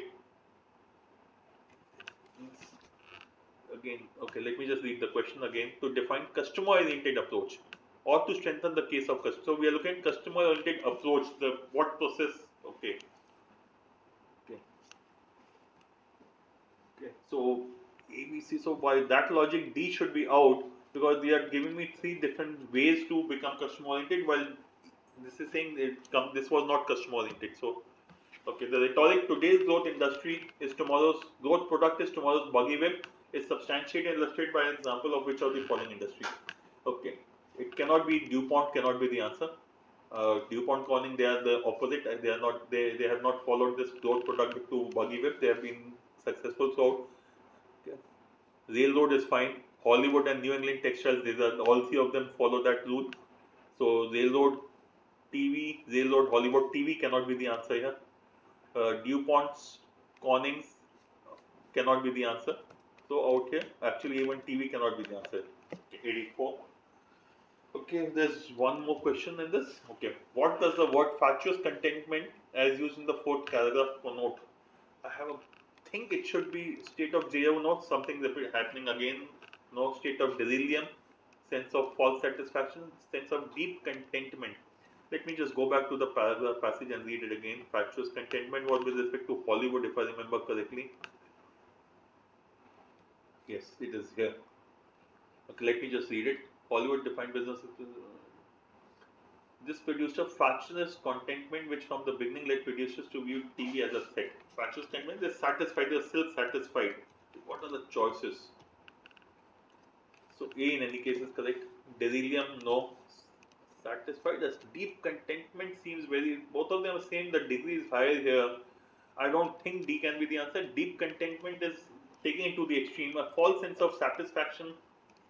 A: Again, okay, let me just read the question again. To define customer-oriented approach or to strengthen the case of customer. So we are looking at customer-oriented approach. The what process? Okay. Okay. Okay. So ABC. So by that logic, D should be out because they are giving me three different ways to become customer-oriented. While this is saying this was not customer-oriented. So okay, the rhetoric today's growth industry is tomorrow's growth product is tomorrow's buggy whip is substantiated and illustrated by an example of which of the following industry. Okay, it cannot be DuPont, cannot be the answer. DuPont calling they are the opposite. They are not. They have not followed this growth product to buggy whip. They have been successful. So okay. Railroad is fine. Hollywood and New England textiles. These are all three of them follow that rule. So railroad, TV, railroad, Hollywood, TV cannot be the answer here. DuPont's Cornings cannot be the answer. So out here, actually even TV cannot be the answer. Okay, 84. Okay, there's one more question in this. Okay, what does the word fatuous contentment as used in the fourth paragraph connote? I have a think it should be state of zero, not something that is happening again. No state of delirium, sense of false satisfaction, sense of deep contentment. Let me just go back to the paragraph passage and read it again. Fatuous contentment was with respect to Hollywood, if I remember correctly. Yes, it is here. Okay, let me just read it. Hollywood defined business. This produced a fatuous contentment, which from the beginning led producers to view TV as a threat. Fatuous contentment, they're satisfied, they're still satisfied. What are the choices? So A in any case is correct. Delirium, no. Satisfied as deep contentment seems very, both of them are saying the degree is higher here. I don't think D can be the answer. Deep contentment is taking it to the extreme. A false sense of satisfaction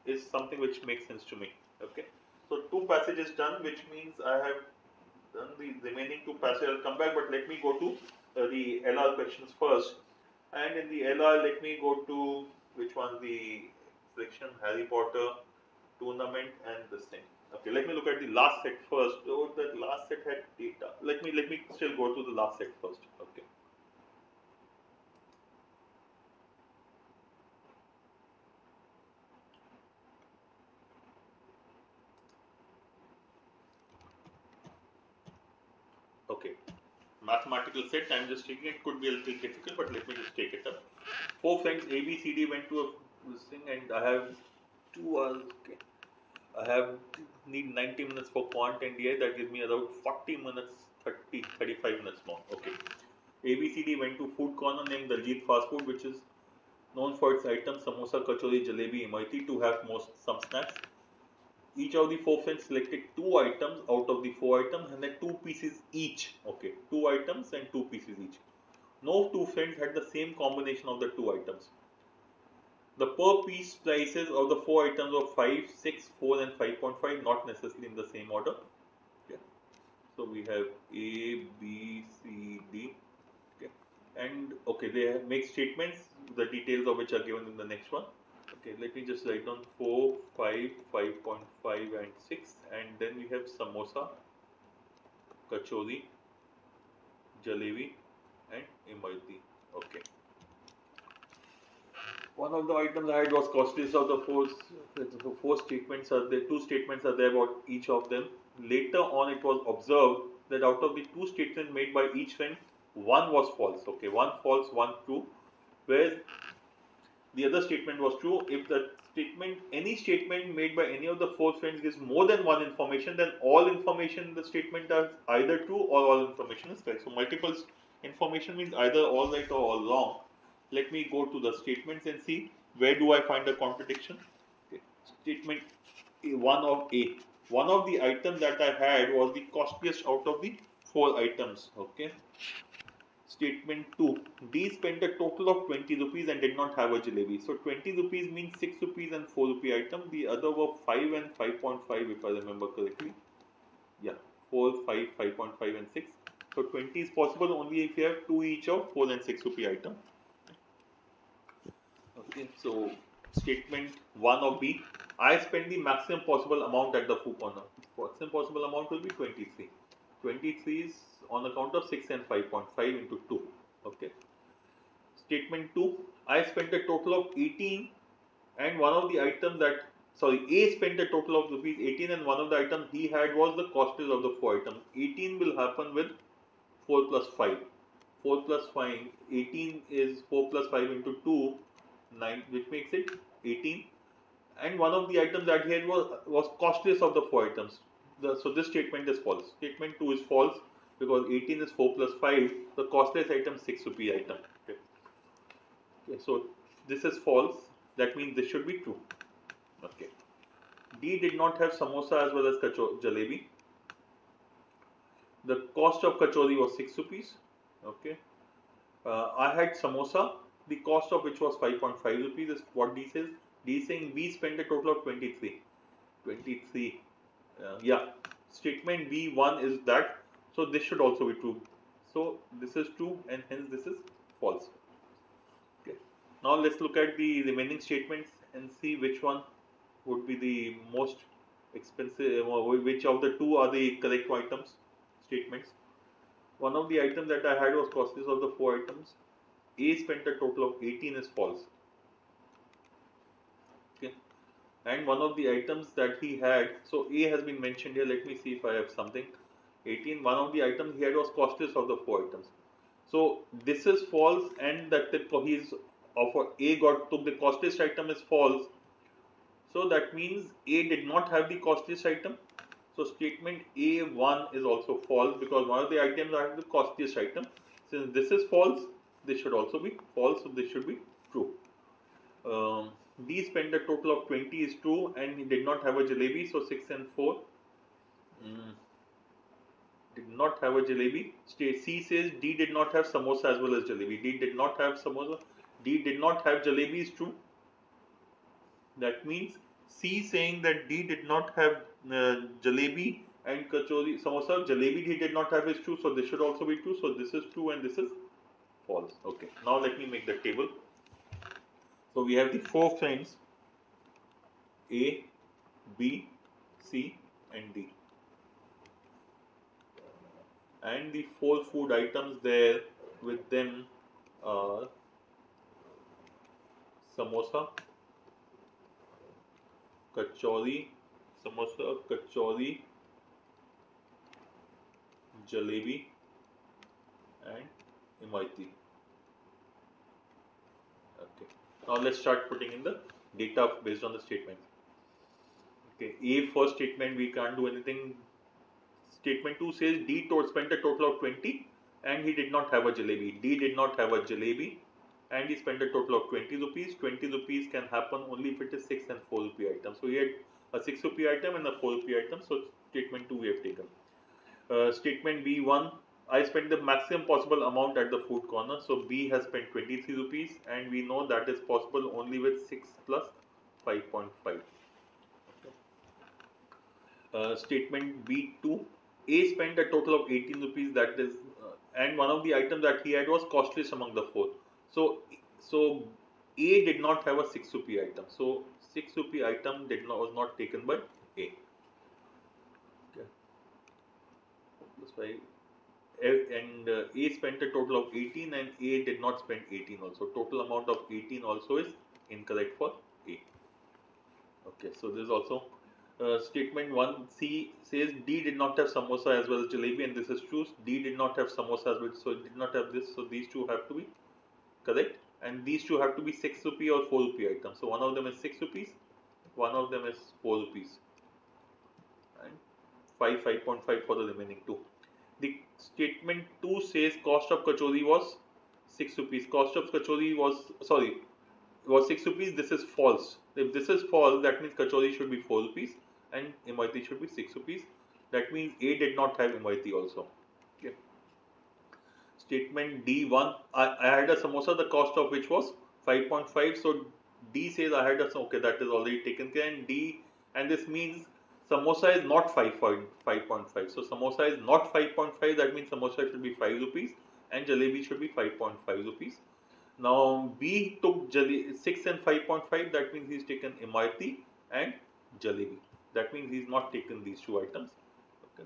A: is something which makes sense to me. Okay. So two passages done, which means I have done the remaining two passages. I'll come back, but let me go to the LR questions first. And in the LR, let me go to which one? The section Harry Potter tournament and this thing. Okay, let me look at the last set first. Oh, that last set had data. Let me still go to the last set first. Okay. Okay. Mathematical set. I'm just taking it. Could be a little difficult, but let me just take it up. Four friends A, B, C, D went to this thing, and I have 2 hours. Okay. I have need 90 minutes for quant and DI. That gives me about 40 minutes, 35 minutes more. Okay. ABCD went to food corner named the Lead Fast Food, which is known for its items samosa, kachori, jalebi, imrati to have some snacks. Each of the four friends selected 2 items out of the 4 items and then 2 pieces each. Okay, 2 items and 2 pieces each. No 2 friends had the same combination of the 2 items. The per piece prices of the 4 items of 5, 6, 4 and 5.5, not necessarily in the same order. Okay. So we have A, B, C, D. Okay. And okay, they make statements, the details of which are given in the next one. Okay, let me just write down 4, 5, 5.5 and 6, and then we have samosa, kachori, jalebi and imrati. Okay. One of the items I had was costly. So the four statements are there. 2 statements are there about each of them. Later on, it was observed that out of the 2 statements made by each friend, one was false. Okay, one false, one true. Whereas the other statement was true. If the any statement made by any of the 4 friends gives more than one information, then all information in the statement is either true or all information is correct. So multiple information means either all right or all wrong. let me go to the statements and see where do I find the contradiction. Okay. Statement one of A. One of the items that I had was the costliest out of the 4 items. Okay. Statement 2. D spent a total of 20 rupees and did not have a jalebi. So 20 rupees means 6 rupees and 4 rupee item. The other were 5 and 5.5 if I remember correctly. Yeah, 4, 5, 5.5 and 6. So 20 is possible only if you have 2 each of 4 and 6 rupee item. Okay, so statement 1 of B. I spent the maximum possible amount at the food corner. Maximum possible amount will be 23. 23 is on account of 6 and 5.5 into 2. Okay. Statement 2. I spent a total of 18 and one of the items that, sorry, A spent a total of rupees 18 and one of the items he had was the costliest of the 4 items. 18 will happen with 4 plus 5. 4 plus 5, 18 is 4 plus 5 into 2, 9, which makes it 18. And one of the items that he had was costliest of the 4 items. So this statement is false. Statement 2 is false because 18 is 4 plus 5. The costliest item 6 rupee item. Okay. Okay, so this is false. That means this should be true. Okay. D did not have samosa as well as jalebi. The cost of kachori was 6 rupees. Okay. I had samosa. The cost of which was 5.5 rupees is what D says. D is saying we spent a total of 23. 23. Yeah. Statement B1 is that. So this should also be true. So this is true and hence this is false. Okay. Now let's look at the remaining statements and see which one would be the most expensive, which of the two are the correct items, statements. One of the items that I had was costliest of the 4 items. A spent a total of 18 is false. Okay. And one of the items that he had, so A has been mentioned here, let me see if I have something. 18, one of the items he had was costliest of the 4 items. So this is false and that he's offer A took the costliest item is false. So that means A did not have the costliest item. So statement A1 is also false because one of the items are the costliest item. Since this is false, this should also be false. So this should be true. D spent a total of 20 is true and he did not have a jalebi. So 6 and 4 did not have a jalebi. C says D did not have samosa as well as jalebi. D did not have samosa. D did not have jalebi is true. That means C saying that D did not have jalebi and kachori, samosa, jalebi he did not have is true. So this should also be true. So this is true and this is false. Okay. Now let me make the table. So we have the 4 friends A, B, C and D. And the 4 food items there with them are samosa, kachori, samosa, kachori, jalebi and imrati. Okay. Now let's start putting in the data based on the statement. Okay. A first statement we can't do anything. Statement 2 says D spent a total of 20 and he did not have a jalebi. D did not have a jalebi and he spent a total of 20 rupees. 20 rupees can happen only if it is 6 and 4 rupee item. So he had a 6 rupee item and a 4 rupee item. So statement 2 we have taken. Statement B1, I spent the maximum possible amount at the food corner. So B has spent 23 rupees and we know that is possible only with 6 plus 5.5. Statement B2, A spent a total of 18 rupees, that is, and one of the items that he had was costliest among the 4. So A did not have a 6 rupee item. So 6 rupee item was not taken by A. Okay. That's why. And A spent a total of 18 and A did not spend 18 also. Total amount of 18 also is incorrect for A. Okay, so this is also statement 1 C says D did not have samosa as well as jalebi and this is true. D did not have samosa as well, so it did not have this. So these two have to be correct and these two have to be 6 rupee or 4 rupee items. So one of them is 6 rupees, one of them is 4 rupees and 5.5 for the remaining two. The statement 2 says cost of kachori was 6 rupees. Cost of kachori was, sorry, was 6 rupees. This is false. If this is false, that means kachori should be 4 rupees and imrati should be 6 rupees. That means A did not have imrati also. Okay. Statement D1, I had a samosa, the cost of which was 5.5. So D says I had a, okay, that is already taken care. And D, and this means samosa is not 5.5. So samosa is not 5.5. That means samosa should be 5 rupees and jalebi should be 5.5 rupees. Now B took 6 and 5.5. That means he's taken imrati and jalebi. That means he's not taken these two items. Okay.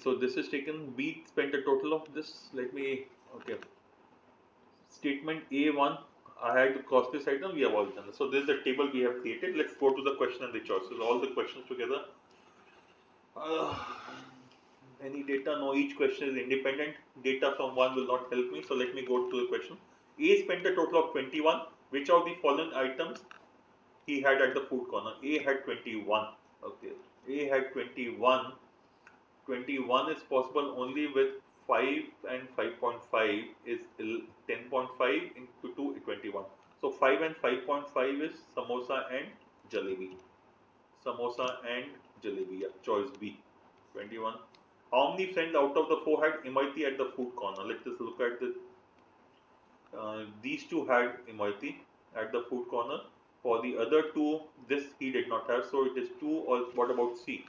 A: So this is taken. B spent a total of this. Let me, okay. Statement A1, I had to cost this item, we have all done. So this is the table we have created. Let's go to the question and the choices. All the questions together. Any data? No, each question is independent. Data from one will not help me. So let me go to the question. A spent a total of 21. Which of the following items he had at the food corner? A had 21. Okay. A had 21. 21 is possible only with 5 and 5.5 is 10.5 into 2 is 21. So 5 and 5.5 is samosa and jalebi. Samosa and jalebi. Yeah, choice B. 21. How many friends out of the 4 had imrati at the food corner? Let us look at this. These two had imrati at the food corner. For the other two, this he did not have. So it is 2. Or what about C?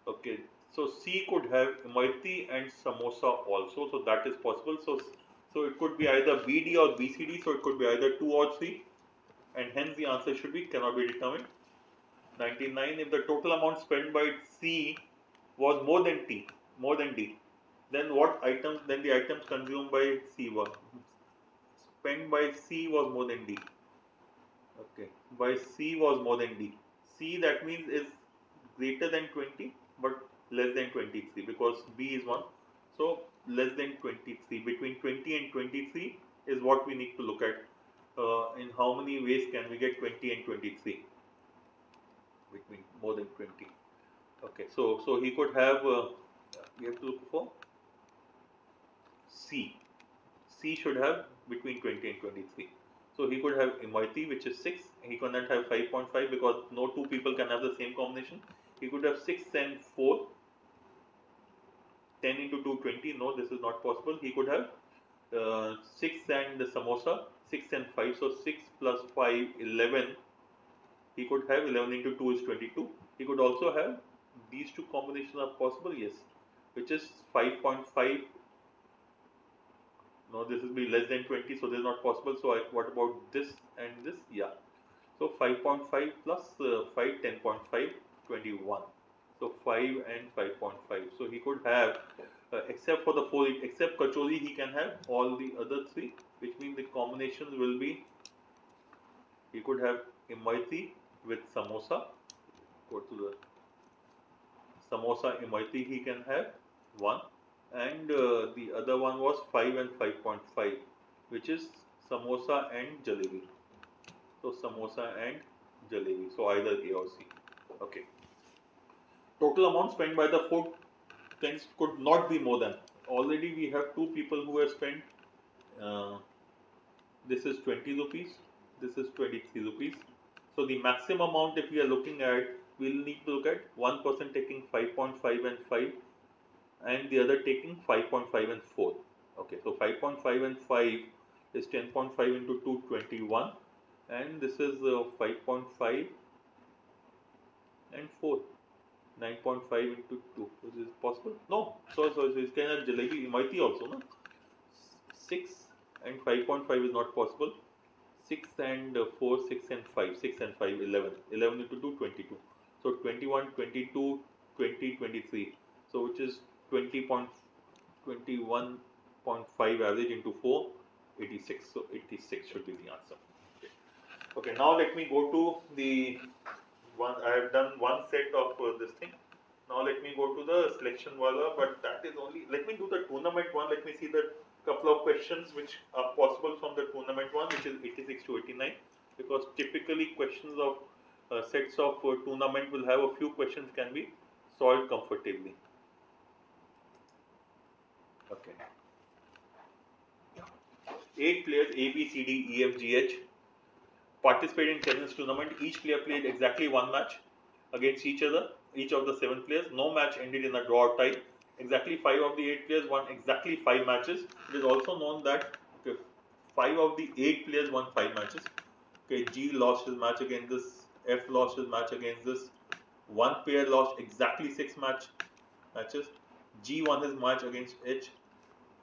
A: Okay. So C could have imrati and samosa also, so that is possible. So it could be either BD or BCD, so it could be either 2 or 3, and hence the answer should be cannot be determined. 99. If the total amount spent by C was more than D, then what items? Then the items consumed by C were spent by C was more than D. Okay, by C was more than D. C, that means is greater than 20, but less than 23, because B is 1. So less than 23. Between 20 and 23 is what we need to look at. In how many ways can we get 20 and 23? Between more than 20. Okay, so he could have, we have to look for C. C should have between 20 and 23. So he could have imrati, which is 6. He could not have 5.5 because no two people can have the same combination. He could have 6 and 4. 10 into 2, 20. No, this is not possible. He could have 6 and samosa, 6 and 5. So 6 plus 5, 11. He could have 11 into 2 is 22. He could also have these two combinations are possible, yes, which is 5.5. No, this will be less than 20, so this is not possible. So what about this and this? Yeah. So 5.5 plus 5, 10.5, 21. So 5 and 5.5. So he could have, except for the 4, except kachori, he can have all the other 3, which means the combinations will be, he could have imrati with samosa. Go to the samosa imrati, he can have 1. And the other one was 5 and 5.5, which is samosa and jalebi. So samosa and jalebi. So either A or C. Okay. Total amount spent by the food friends could not be more than. Already we have 2 people who have spent. This is 20 rupees. This is 23 rupees. So the maximum amount, if we are looking at, we'll need to look at one person taking 5.5 and 5, and the other taking 5.5 and 4. Okay, so 5.5 and 5 is 10.5 into 2, 21, and this is 5.5 and 4, 9.5 into 2. Is this possible? No. So it's kind of jalebi imrati also, no? 6 and 5.5 is not possible. 6 and 4, 6 and 5, 6 and 5, 11. 11 into 2, 22. So 21, 22, 20, 23. So which is 20.21.5 average into 4, 86. So 86 should be the answer. Okay, now let me go to the one. I have done one set of this thing. Now let me go to the selection wala, but that is only, let me do the tournament one. Let me see the couple of questions which are possible from the tournament one, which is 86 to 89, because typically questions of sets of tournament will have a few questions can be solved comfortably. Okay. Yeah. 8 players A, B, C, D, E, F, G, H participated in tennis tournament. Each player played exactly one match against each other. Each of the 7 players. No match ended in a draw or tie. Exactly 5 of the 8 players won exactly 5 matches. It is also known that 5 of the 8 players won 5 matches. Okay, G lost his match against this. F lost his match against this. One player lost exactly 6 matches. G won his match against H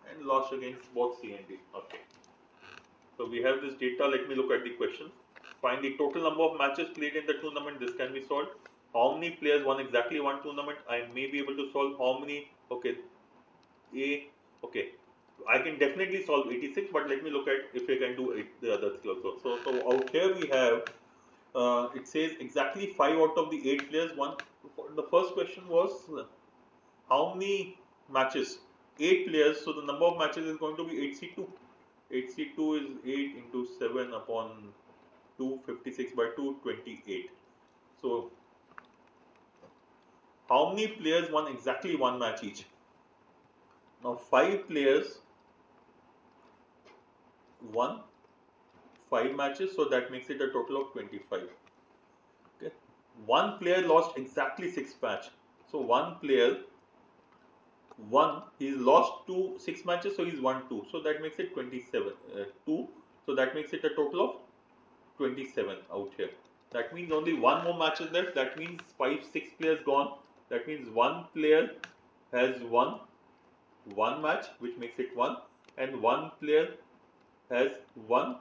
A: and lost against both C and D. Okay. So we have this data. Let me look at the question. Find the total number of matches played in the tournament. This can be solved. How many players won exactly one tournament? I may be able to solve how many. Okay, A. Okay, I can definitely solve 86, but let me look at if I can do the other three also. So out here we have. It says exactly 5 out of the 8 players won. The first question was how many matches? 8 players. So the number of matches is going to be 8C2. 8C2 is 8 into 7 upon 256 by 2, 28. So, how many players won exactly one match each? Now, 5 players won 5 matches, so that makes it a total of 25. Okay. One player lost exactly 6 matches. So, one player won, he's lost 6 matches, so he's won 2. So, that makes it 27. 2. So, that makes it a total of 27 out here. That means only one more match is left. That means 6 players gone. That means one player has won one match, which makes it 1, and one player has won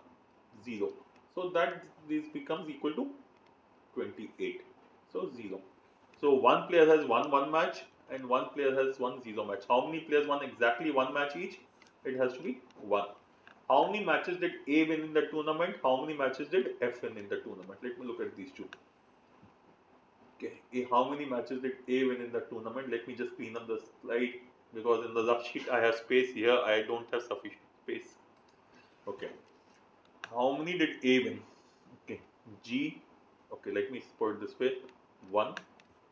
A: 0. So that this becomes equal to 28. So 0. So one player has won one match and one player has won 0 match. How many players won exactly one match each? It has to be 1. How many matches did A win in the tournament? How many matches did F win in the tournament? Let me look at these two. Okay, how many matches did A win in the tournament? Let me just clean up the slide because in the rough sheet I have space. Here I don't have sufficient space. Okay, how many did A win? Okay, G. Okay, let me put it this way: 1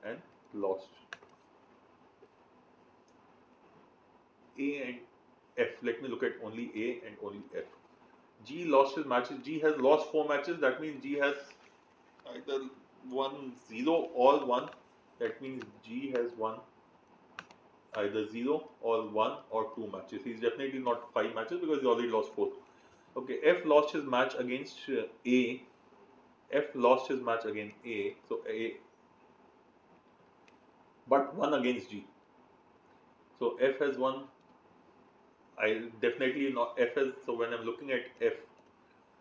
A: and lost. A and F. Let me look at only A and only F. G lost his matches. G has lost 4 matches. That means G has either won 0 or 1. That means G has won either 0 or 1 or 2 matches. He's definitely not 5 matches because he already lost 4. Okay, F lost his match against A. F lost his match against A. So A, but won against G. So F has won. I definitely not F has. So when I'm looking at F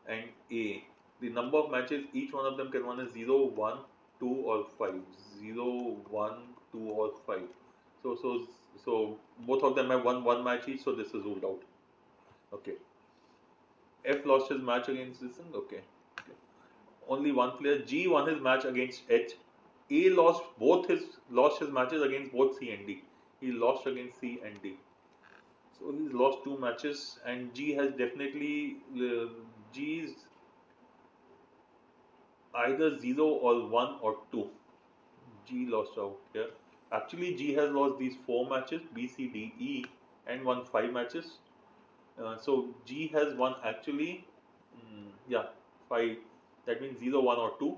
A: and A, the number of matches each one of them can win is 0, 1, 2 or 5. 0, 1, 2 or 5. So both of them have won one match each. So this is ruled out. Okay. F lost his match against this one. Okay. Only one player. G won his match against H. A lost his matches against both C and D. He lost against C and D. So he's lost 2 matches, and G has definitely G's either 0 or 1 or 2. G lost out here. Actually, G has lost these 4 matches: B, C, D, E, and won 5 matches. So G has won actually, 5. That means 0, 1 or 2.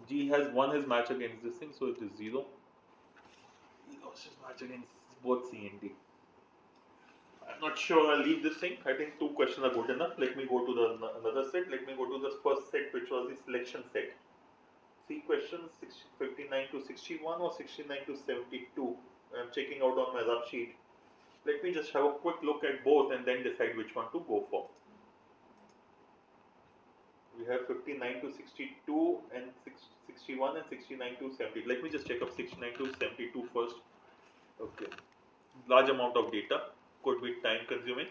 A: G has won his match against this thing, so it is 0. He lost his match against both C and D. I'm not sure I'll leave this thing. I think 2 questions are good enough. Let me go to another set. Let me go to the first set, which was the selection set. See questions 59 to 61 or 69 to 72. I'm checking out on my rough sheet. Let me just have a quick look at both and then decide which one to go for. We have 59 to 62 and 61 and 69 to 70. Let me just check up 69 to 72 first. Okay. Large amount of data. Could be time consuming.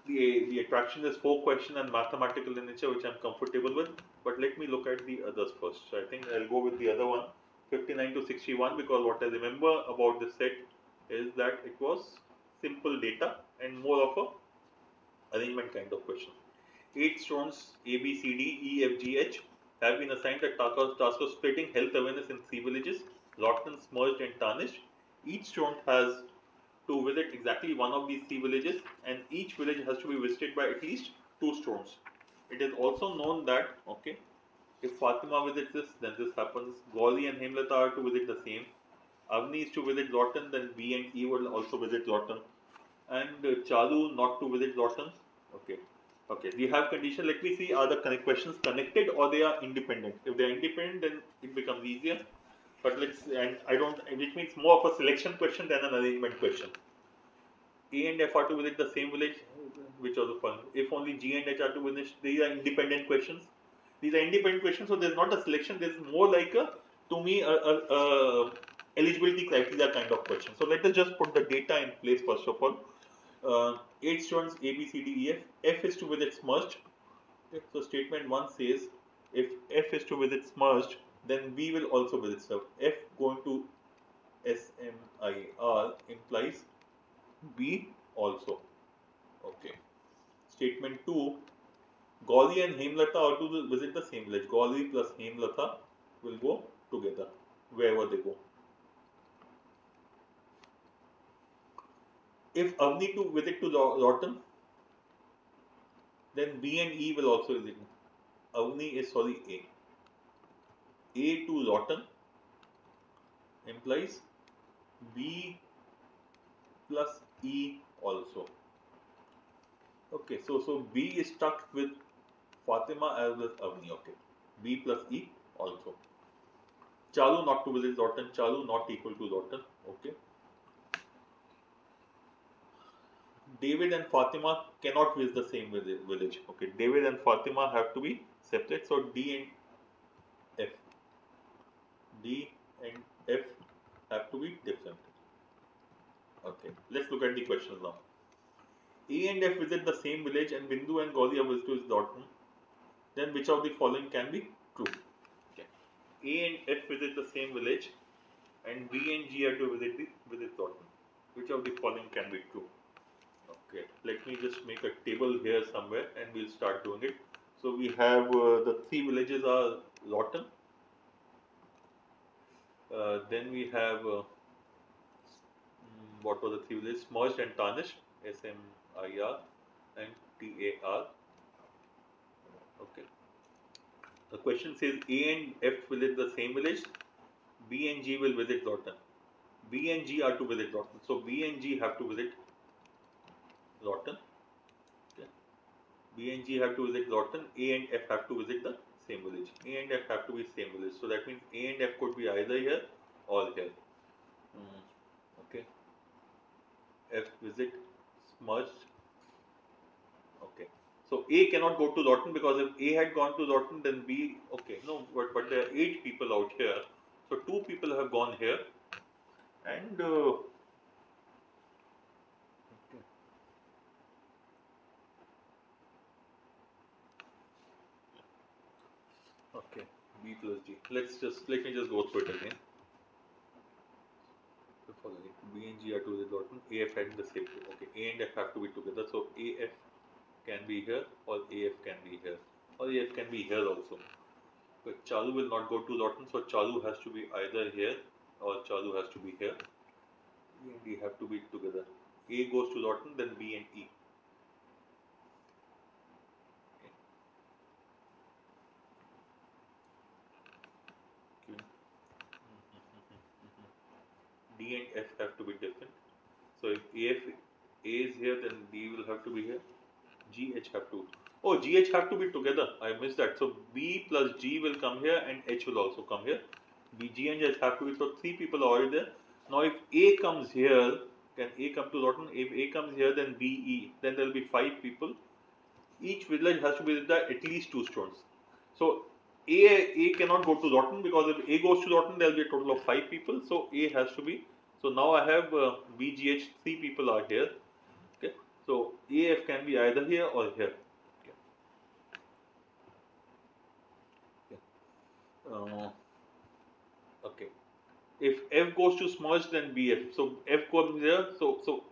A: The attraction is 4 question and mathematical in nature, which I'm comfortable with. But let me look at the others first. So I think I'll go with the other one, 59 to 61, because what I remember about this set is that it was simple data and more of a arrangement kind of question. 8 stones A, B, C, D, E, F, G, H have been assigned the task of spreading health awareness in 3 villages: rotten, smudged and tarnished. Each stone has to visit exactly one of these 3 villages, and each village has to be visited by at least 2 stones. It is also known that, okay, if Fatima visits this, then this happens. Gauri and Hemlata are to visit the same. Avni is to visit Lawton, then B and E will also visit Lawton. And Chalu not to visit Lawton. Okay. Okay, we have condition. Let me see, are the questions connected or they are independent? If they are independent, then it becomes easier. But and I don't, which means more of a selection question than an arrangement question. A and F are to visit the same village, which are the fun. If only G and H are to visit, these are independent questions. These are independent questions, so there's not a selection. There's more like a, to me, a eligibility criteria kind of question. So let us just put the data in place first of all. 8 students A, B, C, D, E, F. F is to visit merged. Okay. So statement 1 says if F is to visit merged, then B will also visit sub. F going to SMIR implies B also. Okay. Statement 2, Gauri and Hemlata are to visit the same village. Gauri plus Hemlata will go together wherever they go. If Avni to visit to Lawton, then B and E will also visit. Avni is, sorry, A. A to Lawton implies B plus E also. Okay, so B is stuck with Fatima as well as Avni. Okay, B plus E also. Chalu not to visit Lawton. Chalu not equal to Lawton. Okay. David and Fatima cannot visit the same village. Okay, David and Fatima have to be separate. So D and F. D and F have to be different. Okay, let's look at the questions now. A and F visit the same village and Bindu and Gauri are visited to Lawton. Then which of the following can be true? Okay. A and F visit the same village and B and G are to visit Lawton. Which of the following can be true? Okay, let me just make a table here somewhere and we'll start doing it. So we have the 3 villages are Lawton. Then we have what were the 3 villages? Merged and tarnished, SMIR and TAR. Okay. The question says A and F visit the same village, B and G will visit Lawton. B and G are to visit Lawton. So B and G have to visit Lawton. Okay. B and G have to visit Lawton. A and F have to visit the same village. A and F have to be same village. So that means A and F could be either here or here. Okay. F visit merged. Okay. So A cannot go to Lawton because if A had gone to Lawton, then B. Okay. No, but there are 8 people out here. So 2 people have gone here, and okay, B plus G. Let me just go through it again. B and G are to the Lawton. AF and the same. Okay, A and F have to be together. So AF can be here, or AF can be here, or AF can be here also. But Chalu will not go to Lawton, so Chalu has to be either here or Chalu has to be here. B and D have to be together. A goes to Lawton, then B and E. D and F have to be different. So if A is here, then D will have to be here. GH have to. Oh, GH have to be together. I missed that. So B plus G will come here and H will also come here. G and H have to be. So 3 people are already there. Now if A comes here, can A come to Lawton? If A comes here, then B, E. Then there will be 5 people. Each village has to be with at least 2 stones. So A cannot go to Lawton because if A goes to Lawton, there will be a total of 5 people. So A has to be. So now I have BGH, 3 people are here. Okay. So AF can be either here or here. Okay. Okay. If F goes to smudge, then BF. So F comes here. So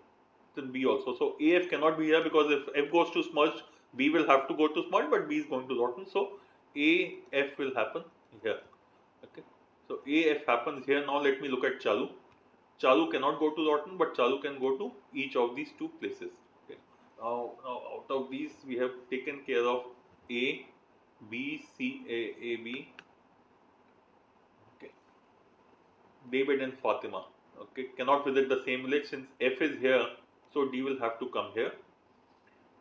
A: then B also. So AF cannot be here because if F goes to smudge, B will have to go to smudge, but B is going to Lawton. So AF will happen here. Okay. So AF happens here. Now let me look at Chalu. Chalu cannot go to Lawton, but Chalu can go to each of these two places. Okay. Now out of these we have taken care of A, B, C, A, B. Okay. David and Fatima. Okay, cannot visit the same village since F is here, so D will have to come here.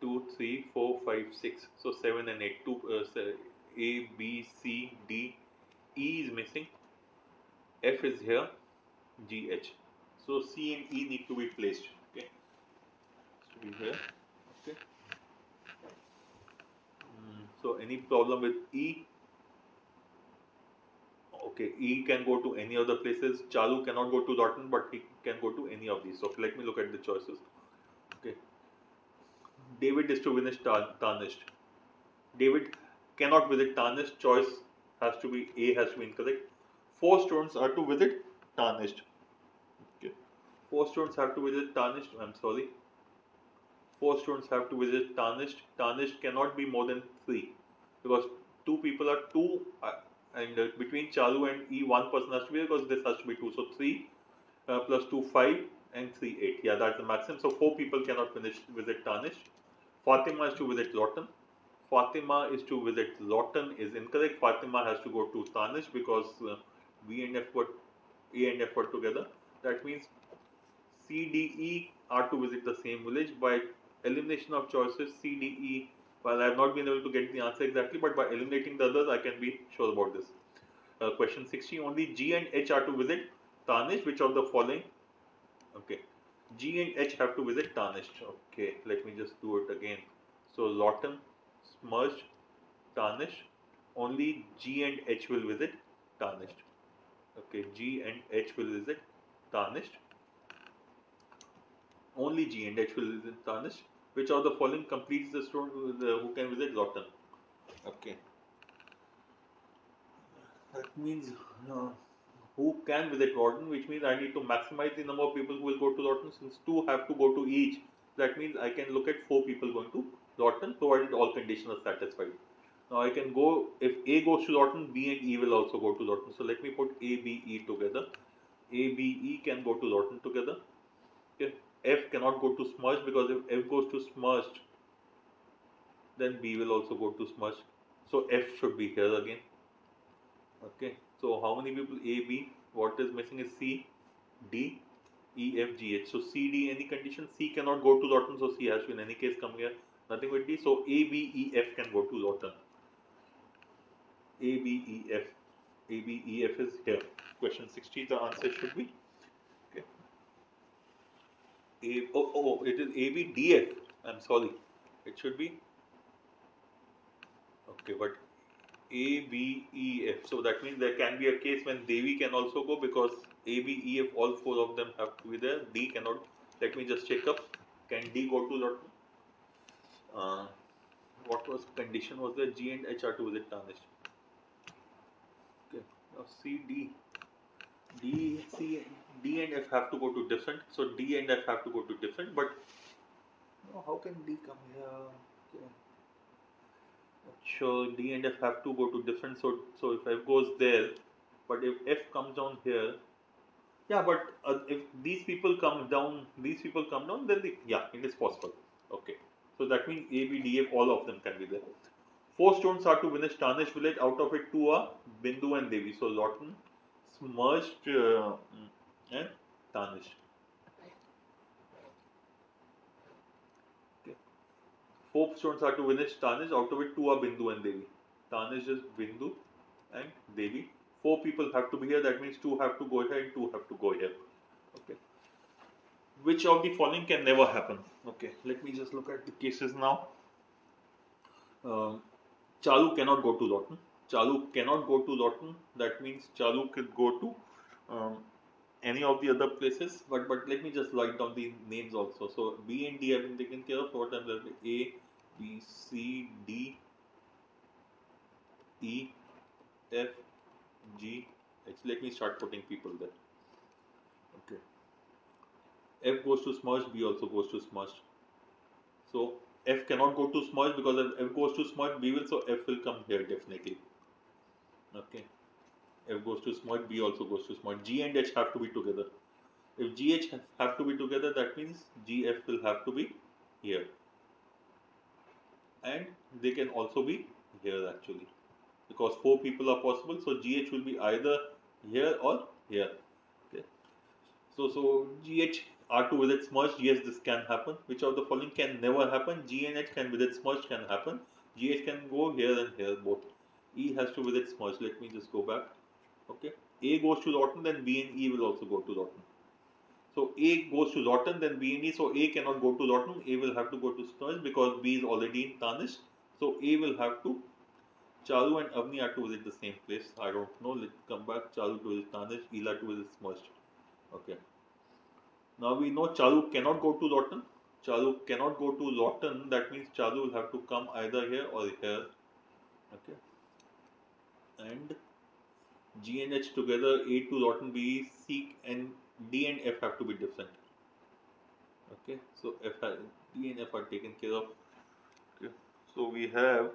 A: 2, 3, 4, 5, 6. So 7 and 8. A, B, C, D, E is missing. F is here. G, H. So C and E need to be placed. Okay, to be here. Okay. So any problem with E? Okay, E can go to any other places. Chalu cannot go to Lawton, but he can go to any of these. So let me look at the choices. Okay. David is to visit Tarnished. David cannot visit Tarnished. Choice has to be A, has to be incorrect. 4 students are to visit Tarnished. Okay. 4 students have to visit Tarnished. I'm sorry. 4 students have to visit Tarnished. Tarnished cannot be more than 3 because 2 people are 2 and between Chalu and E 1 person has to be because this has to be 2. So 3 plus 2 5 and 3 8. Yeah, that's the maximum. So 4 people cannot visit Tarnished. Fatima is to visit Lawton. Fatima is to visit Lawton is incorrect. Fatima has to go to Tarnished because B and F were A and F were together. That means C, D, E are to visit the same village. By elimination of choices, C, D, E, well, I have not been able to get the answer exactly, but by eliminating the others, I can be sure about this. Question 60, only G and H are to visit Tarnished. Which of the following? Okay, G and H have to visit Tarnished. Okay, let me just do it again. So Lawton, Smudged, Tarnished. Only G and H will visit Tarnished. Okay, G and H will visit Tarnished. Only G and H will visit Tarnished. Which of the following completes the student who can visit Lawton? Okay, that means who can visit Lawton, which means I need to maximize the number of people who will go to Lawton since 2 have to go to each. That means I can look at 4 people going to Lawton provided all conditions are satisfied. Now I can go, if A goes to Lawton, B and E will also go to Lawton. So let me put A, B, E together. A, B, E can go to Lawton together. Okay. F cannot go to Smudged because if F goes to Smudged, then B will also go to Smudged. So F should be here again. Okay. So how many people? A, B. What is missing is C, D, E, F, G, H. So C, D, any condition. C cannot go to Lawton, so C has to in any case come here. Nothing with D. So A, B, E, F can go to Lawton. A, B, E, F. A, B, E, F is here. Question 60, the answer should be. Okay. It is A, B, D, F. I'm sorry. It should be. Okay, but A, B, E, F. So that means there can be a case when Devi can also go because A, B, E, F, all 4 of them have to be there. D cannot. Let me just check up. Can D go to Lawton? What was condition was there? G and H are to visit Tarnished. Okay. Now C, D. D, C, D and F have to go to different. So D and F have to go to different. But how can D come here? Okay. Sure, D and F have to go to different. So if F goes there, but if F comes down here, yeah. But if these people come down, then yeah, it is possible. Okay. So that means A, B, D, F, all of them can be there. 4 stones are to finish Tarnished village. Out of it, 2 are Bindu and Devi. So Lawton, Smudged, and Tarnished. Okay. 4 stones are to finish Tarnished. Out of it, 2 are Bindu and Devi. Tarnished is Bindu and Devi. 4 people have to be here. That means 2 have to go here and 2 have to go here. Okay. Which of the following can never happen? Okay. Let me just look at the cases now. Chalu cannot go to Lawton. Chalu cannot go to Lawton. That means Chalu could go to any of the other places. But let me just write down the names also. So B and D have been taken care of. What will be A, B, C, D, E, F, G, H. Let me start putting people there. Okay. F goes to Smudged. B also goes to Smudged. So F cannot go to Smudged because if F goes to Smudged, B will. So F will come here definitely. Okay. F goes to Smudged, B also goes to Smudged. G and H have to be together. If GH have to be together, that means GF will have to be here, and they can also be here actually, because 4 people are possible. So GH will be either here or here. Okay. So GH R2 with its merged, yes, this can happen. Which of the following can never happen? G and H can with its merged can happen. GH can go here and here both. E has to with its merged. Let me just go back. Okay. A goes to rotten, then B and E will also go to rotten. So A goes to rotten, then B and E. So A cannot go to rotten. A will have to go to merged because B is already in tarnished. So A will have to. Charu and Avni are to visit the same place. I don't know. Let's come back. Charu to visit tarnished. Ela to visit merged. Okay. Now we know Charu cannot go to rotten. Charu cannot go to rotten. That means Charu will have to come either here or here. Okay. And G and H together, A to rotten, B, C and D and F have to be different. Okay. So D and F are taken care of. Okay. So we have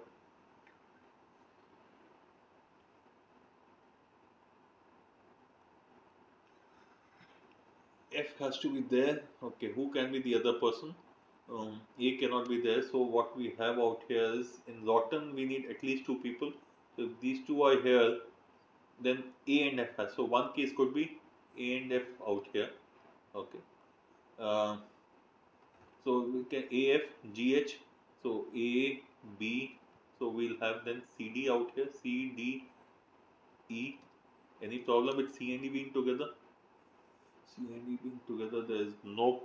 A: F has to be there. Okay. Who can be the other person? A cannot be there. So what we have out here is in rotten we need at least 2 people. So if these 2 are here, then A and F has. So one case could be A and F out here. Okay. Uh, so we can AF, GH. So A, B. So we'll have then CD out here. C, D, E. Any problem with C and D being together? C and D being together, there is no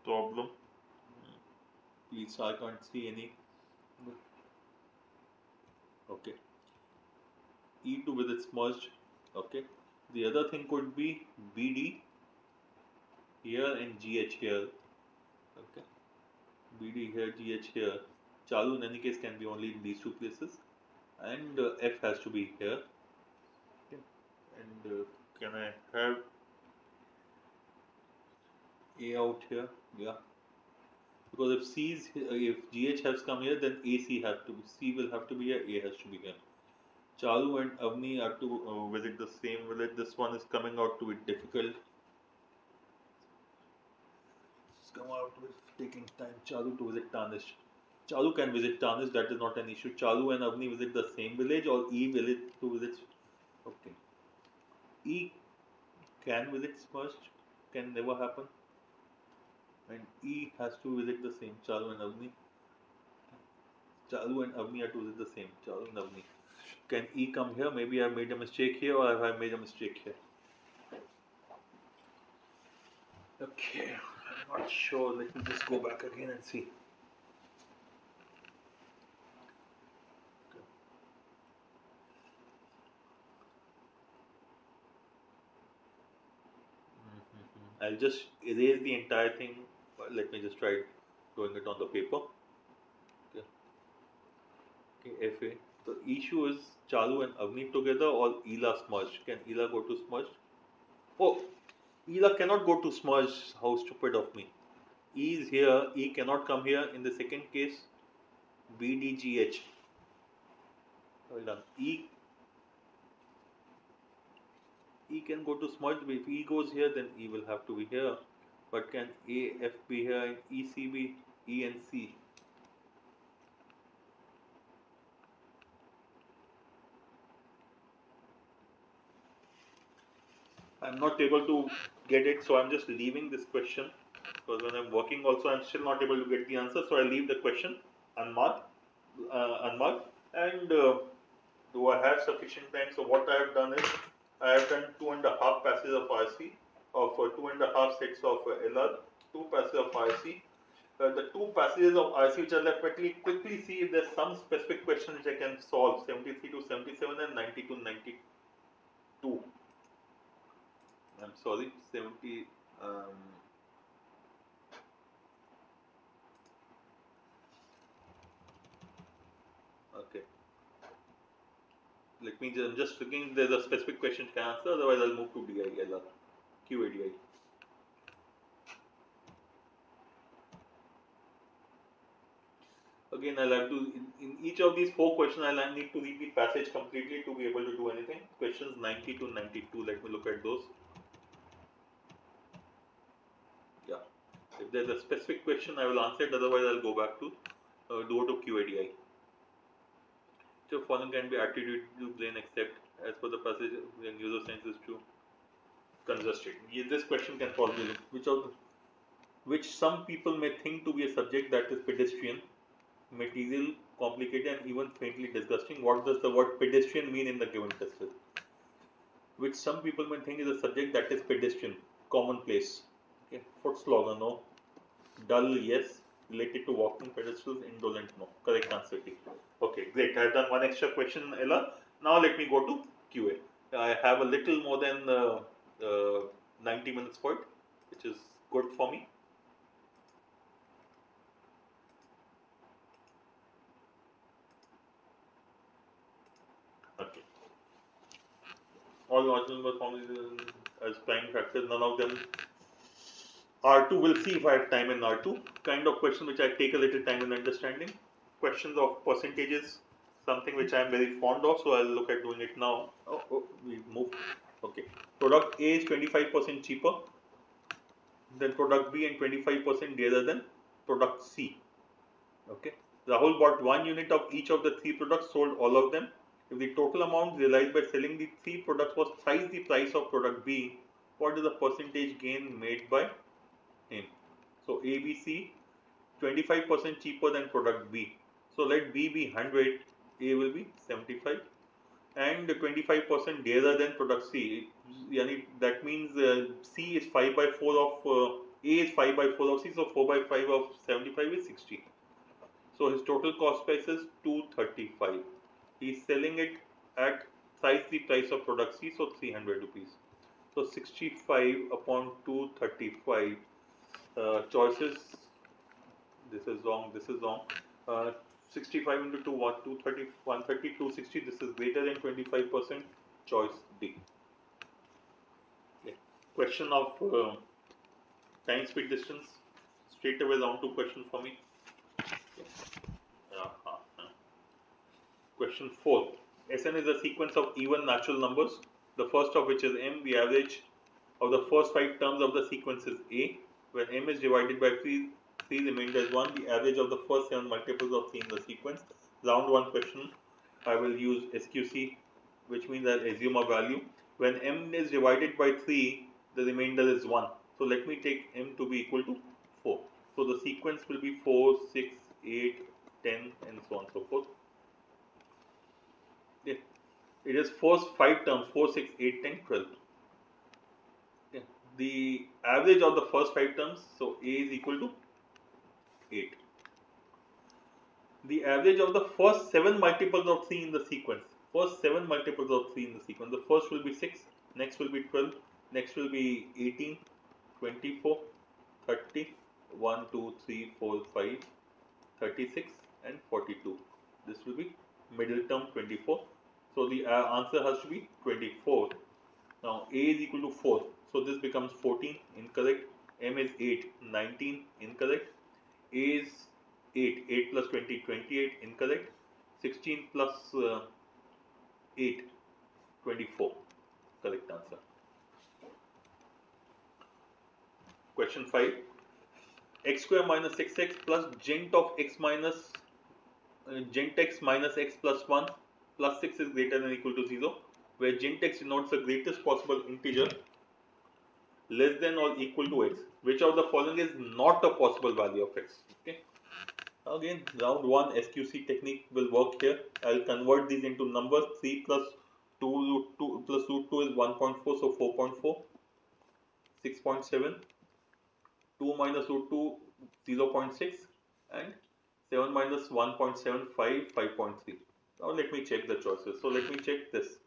A: problem. Please, I can't see any. Okay. E2 with its merged. Okay. The other thing could be BD here and GH here. Okay. BD here, GH here. Chalu in any case can be only in these 2 places. And F has to be here. Okay. And can I have A out here? Yeah. Because if C is if GH has come here, then AC have to be, C will have to be here, A has to be here. Chalu and Avni have to visit the same village. This one is coming out to be difficult. It's come out with taking time. Chalu to visit Tanish. Chalu can visit Tanish, that is not an issue. Chalu and Avni visit the same village, or E visit to visit. Okay. E can visit first, can never happen. And E has to visit the same. Chalu and Avni. Chalu and Avni are to visit the same. Chalu and Avni. Can E come here? Maybe I've made a mistake here, or have I made a mistake here? Okay, I'm not sure. Let me just go back again and see. I'll just erase the entire thing. Let me just try doing it on the paper. Okay. Okay, FA. The issue is Chalu and Avni together or Ela smudged. Can Ela go to smudged? Oh, Ela cannot go to smudged. How stupid of me. E is here. E cannot come here. In the second case, BDGH. Well done. E can go to smudge, but if E goes here, then E will have to be here. But can A, F be here and E, C be E and C? I'm not able to get it, so I'm just leaving this question, because when I'm working also I'm still not able to get the answer, so I leave the question unmarked, and do I have sufficient time? So what I have done is I have done 2.5 passes of RC of 2.5 sets of LR, 2 passes of RC. The 2 passages of RC which are left, let me quickly see if there's some specific question which I can solve. 73 to 77 and 90 to 92. I'm sorry, 70. Okay. Let me I'm just looking if there's a specific question to answer, otherwise I'll move to DI, QADI. Again, I'll have to, in each of these 4 questions, I'll need to read the passage completely to be able to do anything. Questions 90 to 92, let me look at those. If there's a specific question, I will answer it. Otherwise, I'll go back to QADI. So following can be attributed to brain except as per the passage in user science is true. Congested. This question can fall below. Which some people may think to be a subject that is pedestrian, material, complicated, and even faintly disgusting. What does the word pedestrian mean in the given test? Which some people may think is a subject that is pedestrian, commonplace. Okay, foot slogger, no. Dull, yes. Related to walking pedestals, indolent, no. Correct answer D. Okay, great. I have done one extra question, Ella. Now let me go to QA. I have a little more than 90 minutes for it, which is good for me. Okay. All original number formed as prime factors, none of them. R2, we'll see if I have time in R2. Kind of question which I take a little time in understanding. Questions of percentages, something which I am very fond of, so I'll look at doing it now. We move. Okay. Product A is 25% cheaper than product B and 25% dearer than product C. Okay. Rahul bought 1 unit of each of the 3 products, sold all of them. If the total amount realized by selling the 3 products was thrice the price of product B, what is the percentage gain made by him? So ABC 25% cheaper than product B. So let B be 100, A will be 75, and 25% dearer than product C. That means C is 5 by 4 of A is 5 by 4 of C, so 4 by 5 of 75 is 60. So his total cost price is 235. He is selling it at thrice the price of product C, so 300 rupees. So 65 upon 235. Choices. This is wrong. This is wrong. 65 into 2, what? 230, 130, 260. This is greater than 25%. Choice D. Okay. Question of time, speed, distance. Straight away round to question for me. Okay. Question 4. Sn is a sequence of even natural numbers. The first of which is m. The average of the first 5 terms of the sequence is a. When m is divided by 3, remainder is 1. The average of the first 7 multiples of 3 in the sequence. Round 1 question. I will use SQC, which means I assume a value. When m is divided by 3, the remainder is 1. So let me take m to be equal to 4. So the sequence will be 4, 6, 8, 10, and so on and so forth. Yeah. It is first 5 terms, 4, 6, 8, 10, 12. Yeah. The average of the first 5 terms, so a is equal to 8. The average of the first 7 multiples of 3 in the sequence. First 7 multiples of 3 in the sequence. The first will be 6, next will be 12, next will be 18, 24, 30, 1, 2, 3, 4, 5, 36, and 42. This will be middle term 24. So the answer has to be 24. Now a is equal to 4. So this becomes 14, incorrect. M is 8, 19, incorrect. A is 8, 8 plus 20, 28, incorrect. 16 plus 8, 24, correct answer. Question 5. X square minus 6x plus gent of x minus gent x minus x plus 1 plus 6 is greater than or equal to 0, where gent x denotes the greatest possible integer less than or equal to x. Which of the following is not a possible value of x? Okay. Again, round 1 SQC technique will work here. I will convert these into numbers. 3 plus 2 root 2 plus root 2 is 1.4, so 4.4, 6.7, 2 minus root 2, 0.6, and 7 minus 1.75, 5.3. Now let me check the choices. So let me check this.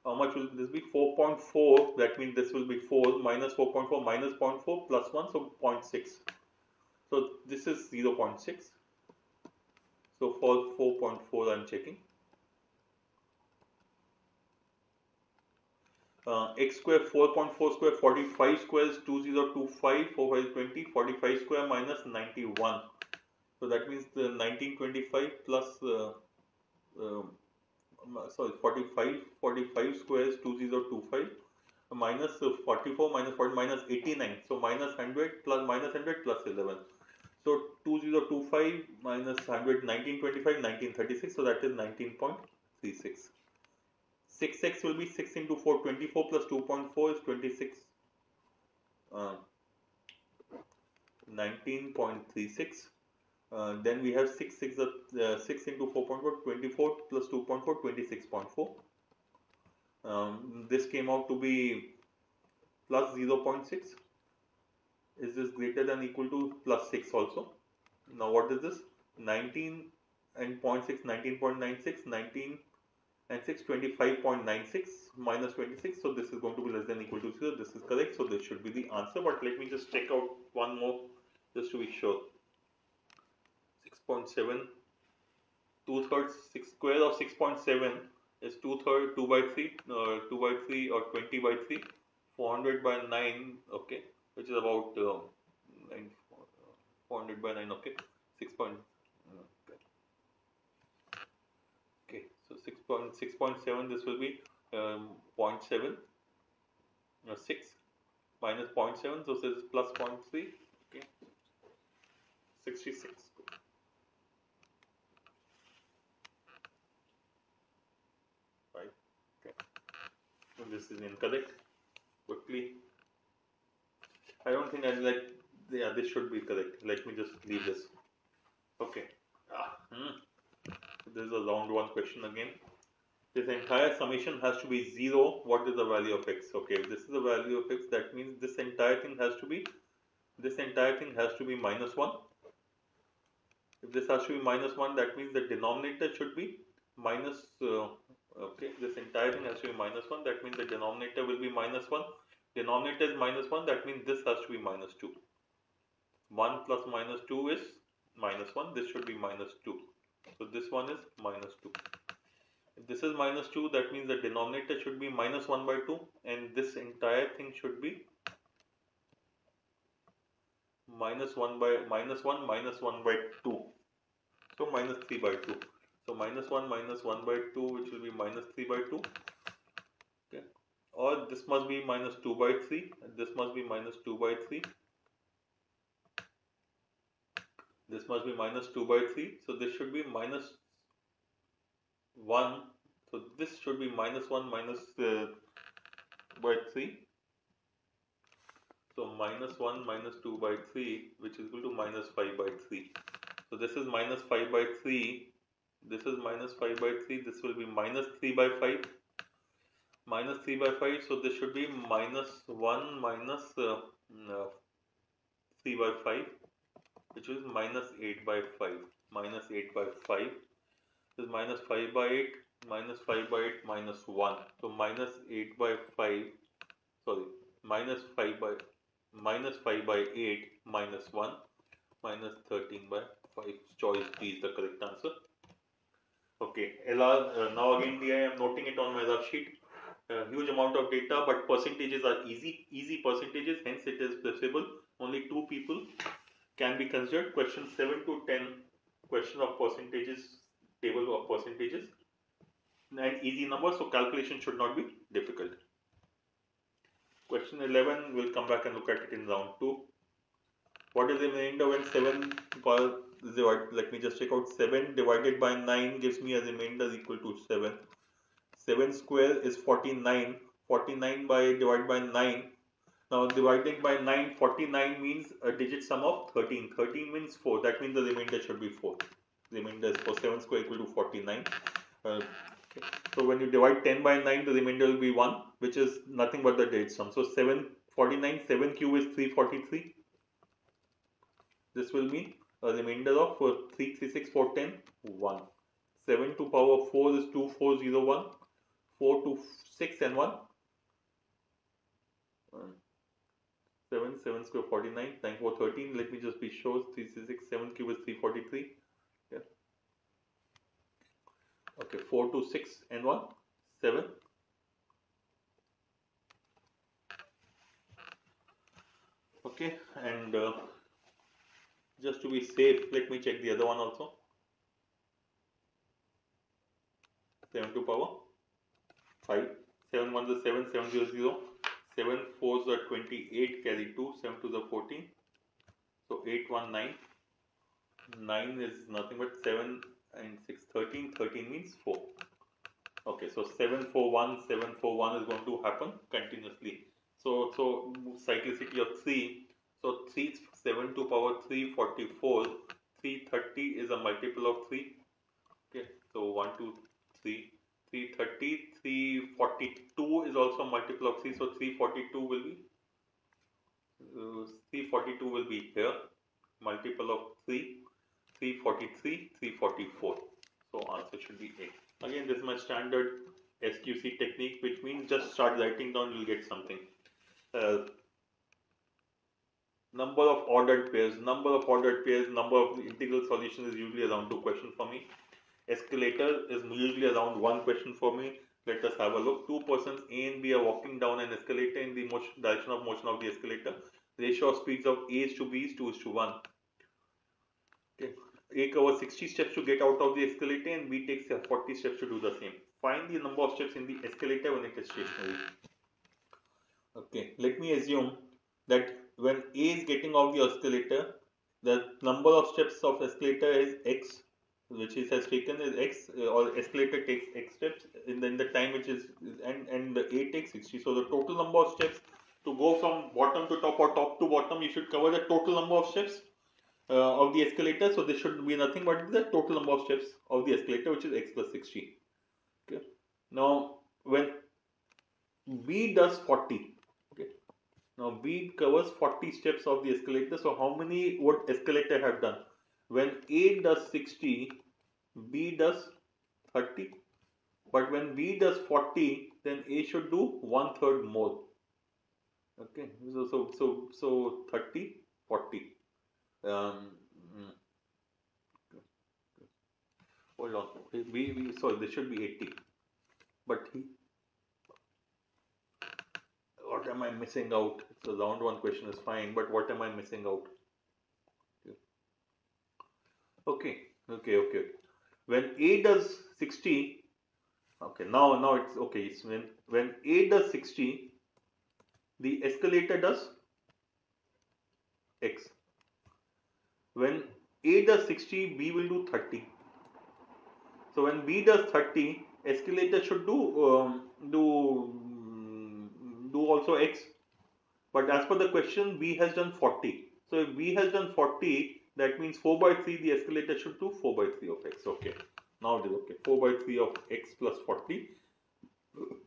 A: How much will this be? 4.4, that means this will be 4, minus 4.4, minus 0.4, plus 1, so 0.6. So this is 0.6. So for 4.4 I am checking. X square 4.4 square 45 square is 2025, 4 5 20, 45 square minus 91. So that means the 1925 plus 45 square is 2025 minus 44 minus 40 minus 89. So minus 100 plus minus 100 plus 11. So 2025 minus 100, 1925, 1936. So that is 19.36. 6x will be 6 into 4, 24 plus 2.4 is 26. 19.36. Then we have 6 into 4.4, 24 plus 2.4, 26.4. This came out to be plus 0.6. Is this greater than equal to plus 6 also? Now what is this? 19 and 0.6, 19.96, 19 and 6, 25.96 minus 26. So this is going to be less than equal to 0. This is correct. So this should be the answer. But let me just check out one more just to be sure. 6.7, 2/3, 6 square of 6.7 is 2/3, 2 by 3, 2 by 3 or 20 by 3, 400 by 9, okay, which is about 400 by 9, okay, 6. Okay, so 6.7, this will be 0.7, 6 minus 0.7, so this is plus 0.3, okay, 66. Right, okay, so this is incorrect. Quickly, I don't think yeah, this should be correct. Let me just leave this. Okay. This is a round one question again. This entire summation has to be 0. What is the value of x? Okay, if this is the value of x, that means this entire thing has to be minus 1. If this has to be minus 1, that means the denominator should be minus, okay, this entire thing has to be minus 1, that means the denominator will be minus 1. Denominator is minus 1, that means this has to be minus 2. 1 plus minus 2 is minus 1, this should be minus 2. So this one is minus 2. If this is minus 2, that means the denominator should be minus 1 by 2, and this entire thing should be minus 1 by minus 1 by 2. So minus 3 by 2. So minus 1 by 2, which will be minus 3 by 2. Okay. Or this must be minus 2 by 3, and this must be minus 2 by 3. This must be minus 2 by 3. So this should be minus 1. So this should be minus 1 minus by 3. So minus 1 minus 2 by 3, which is equal to minus 5 by 3. So this is minus 5 by 3. This is minus 5 by 3. This will be minus 3 by 5. Minus 3 by 5. So this should be minus 1 minus 3 by 5, which is minus 8 by 5. Minus 8 by 5. This is minus 5 by 8. Minus 5 by 8 minus 1. So minus 8 by 5. Sorry. Minus 5 by 8 minus 1 minus 13 by 5. Choice D is the correct answer. Okay, LR, now again I am noting it on my rough sheet. Huge amount of data, but percentages are easy percentages, hence it is possible. Only 2 people can be considered. Question 7 to 10, question of percentages, table of percentages, and easy numbers, so calculation should not be difficult. Question 11, we'll come back and look at it in round 2. What is the remainder when 7 divided? Let me just check out. 7 divided by 9 gives me a remainder equal to 7. 7 square is 49. 49 by divided by 9. Now dividing by 9, 49 means a digit sum of 13. 13 means 4. That means the remainder should be 4. Remainder is 4. 7 square equal to 49. Okay. So when you divide 10 by 9, the remainder will be 1, which is nothing but the digit sum. So 749, 7 cube is 343. This will mean a remainder of 3, 3, 6, 4, 10, 1. 7 to power 4 is 2, 4, 0, 1. 4 to 6 and 1. 7, 7 square 49, 9, 4, 13. Let me just be sure. 3, 6, 7 cube is 343. Yeah. Okay, 4 to 6 and 1, 7. Okay, and just to be safe, let me check the other one also. 7 to power 5. 7 1 is 7, 7 0 0. 7 4s are 28, carry 2, 7 2s are 14. So 8 1 9. 9 is nothing but 7 and 6 13. 13 means 4. Okay, so 7 4 1, 7 4 1 is going to happen continuously. So cyclicity of 3. So 3 7 to power 3 44. 330 is a multiple of 3. Okay, so 1 2 3. 330, 342 is also a multiple of 3. So 342 will be 342 will be here, multiple of 3, 343, 344. So answer should be A. Again, this is my standard SQC technique, which means just start writing down, you'll get something. Number of ordered pairs, number of integral solutions is usually around 2 questions for me. Escalator is usually around 1 question for me. Let us have a look. Two persons A and B are walking down an escalator in the direction of motion of the escalator. Ratio of speeds of A's to B's 2:1. Okay. A covers 60 steps to get out of the escalator and B takes 40 steps to do the same. Find the number of steps in the escalator when it is stationary. Okay, let me assume that when A is getting off the escalator, the number of steps of escalator is x, which it has taken is x, or escalator takes x steps in the time which is, and the A takes 60. So the total number of steps to go from bottom to top or top to bottom, you should cover the total number of steps of the escalator. So this should be nothing but the total number of steps of the escalator, which is x plus 60. Okay. Now when B does 40, okay. Now B covers 40 steps of the escalator. So how many would escalator have done? When A does 60, B does 30. But when B does 40, then A should do 1/3 more. Okay. So 30, 40. Hold on. Sorry, this should be 80. But what am I missing out? So round 1 question is fine, but what am I missing out? Okay. When A does 60, okay, now it's okay. It's when A does 60, the escalator does x. When A does 60, B will do 30. So when B does 30, escalator should do also x. But as per the question, B has done 40. So if B has done 40, that means 4/3, the escalator should do 4/3 of x. Okay. Now it is okay. 4/3 of x plus 40.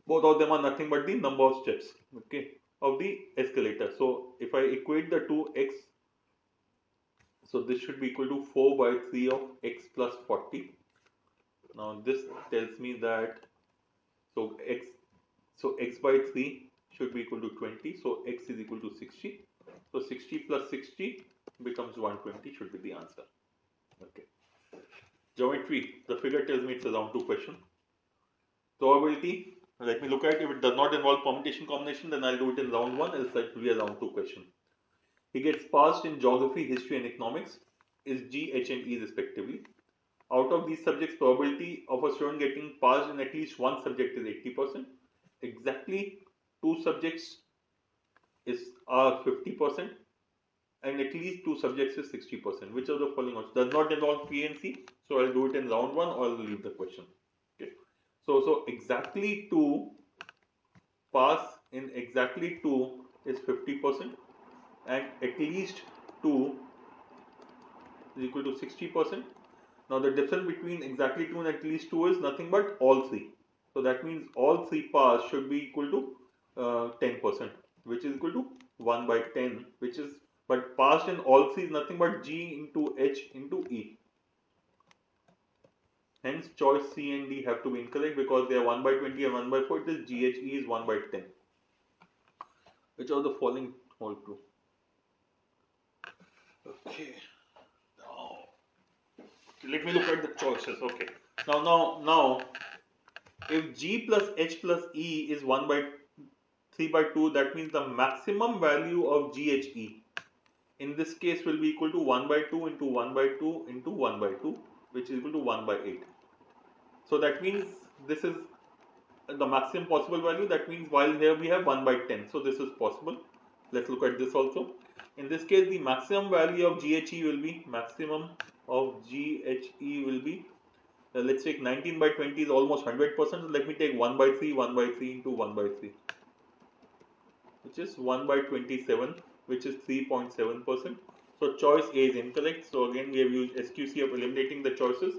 A: Both of them are nothing but the number of steps, okay, of the escalator. So if I equate the two, x, so this should be equal to 4/3 of x plus 40. Now this tells me that so x by 3 should be equal to 20. So x is equal to 60. So 60 plus 60 becomes 120 should be the answer. Okay. Geometry. The figure tells me it's around 2 question. Probability. Let me look at it. If it does not involve permutation combination, then I'll do it in round 1. Else it will be a round 2 question. He gets passed in geography, history, and economics. Is G, H, and E respectively. Out of these subjects, probability of a student getting passed in at least one subject is 80%. Exactly 2 subjects are 50%, and at least 2 subjects is 60%. Which of the following does not involve P and C? So I'll do it in round 1, or I'll leave the question. Okay. So exactly 2 pass in exactly 2 is 50%, and at least 2 is equal to 60%. Now the difference between exactly 2 and at least 2 is nothing but all 3. So that means all 3 pass should be equal to 10%, which is equal to 1 by 10, which is, but passed in all 3 is nothing but G into H into E. Hence choice C and D have to be incorrect because they are 1 by 20 and 1 by 4. It is GHE is 1 by 10. Which of the following hold true? Okay. Now let me look at the choices. Okay. Now if G plus H plus E is 1 by 3 by 2, that means the maximum value of GHE in this case will be equal to 1 by 2 into 1 by 2 into 1 by 2, which is equal to 1 by 8. So that means this is the maximum possible value, that means while here we have 1 by 10, so this is possible. Let's look at this also. In this case, the maximum value of GHE will be, maximum of GHE will be, let's take 19 by 20 is almost 100%, so let me take 1 by 3, 1 by 3 into 1 by 3, which is 1 by 27, which is 3.7%. So choice A is incorrect. So again we have used SQC of eliminating the choices.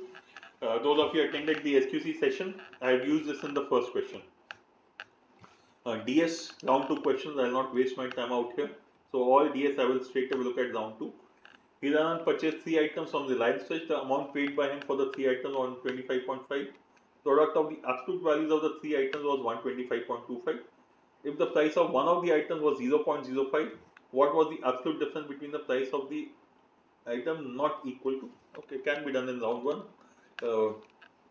A: Those of you attended the SQC session, I have used this in the first question. DS round 2 questions, I will not waste my time out here. So all DS I will straight away look at round 2. Hiranand purchased 3 items from the line stretch. The amount paid by him for the 3 items was 25.5. Product of the absolute values of the 3 items was 125.25. If the price of one of the items was 0.05, what was the absolute difference between the price of the item not equal to? Okay, can be done in round 1. So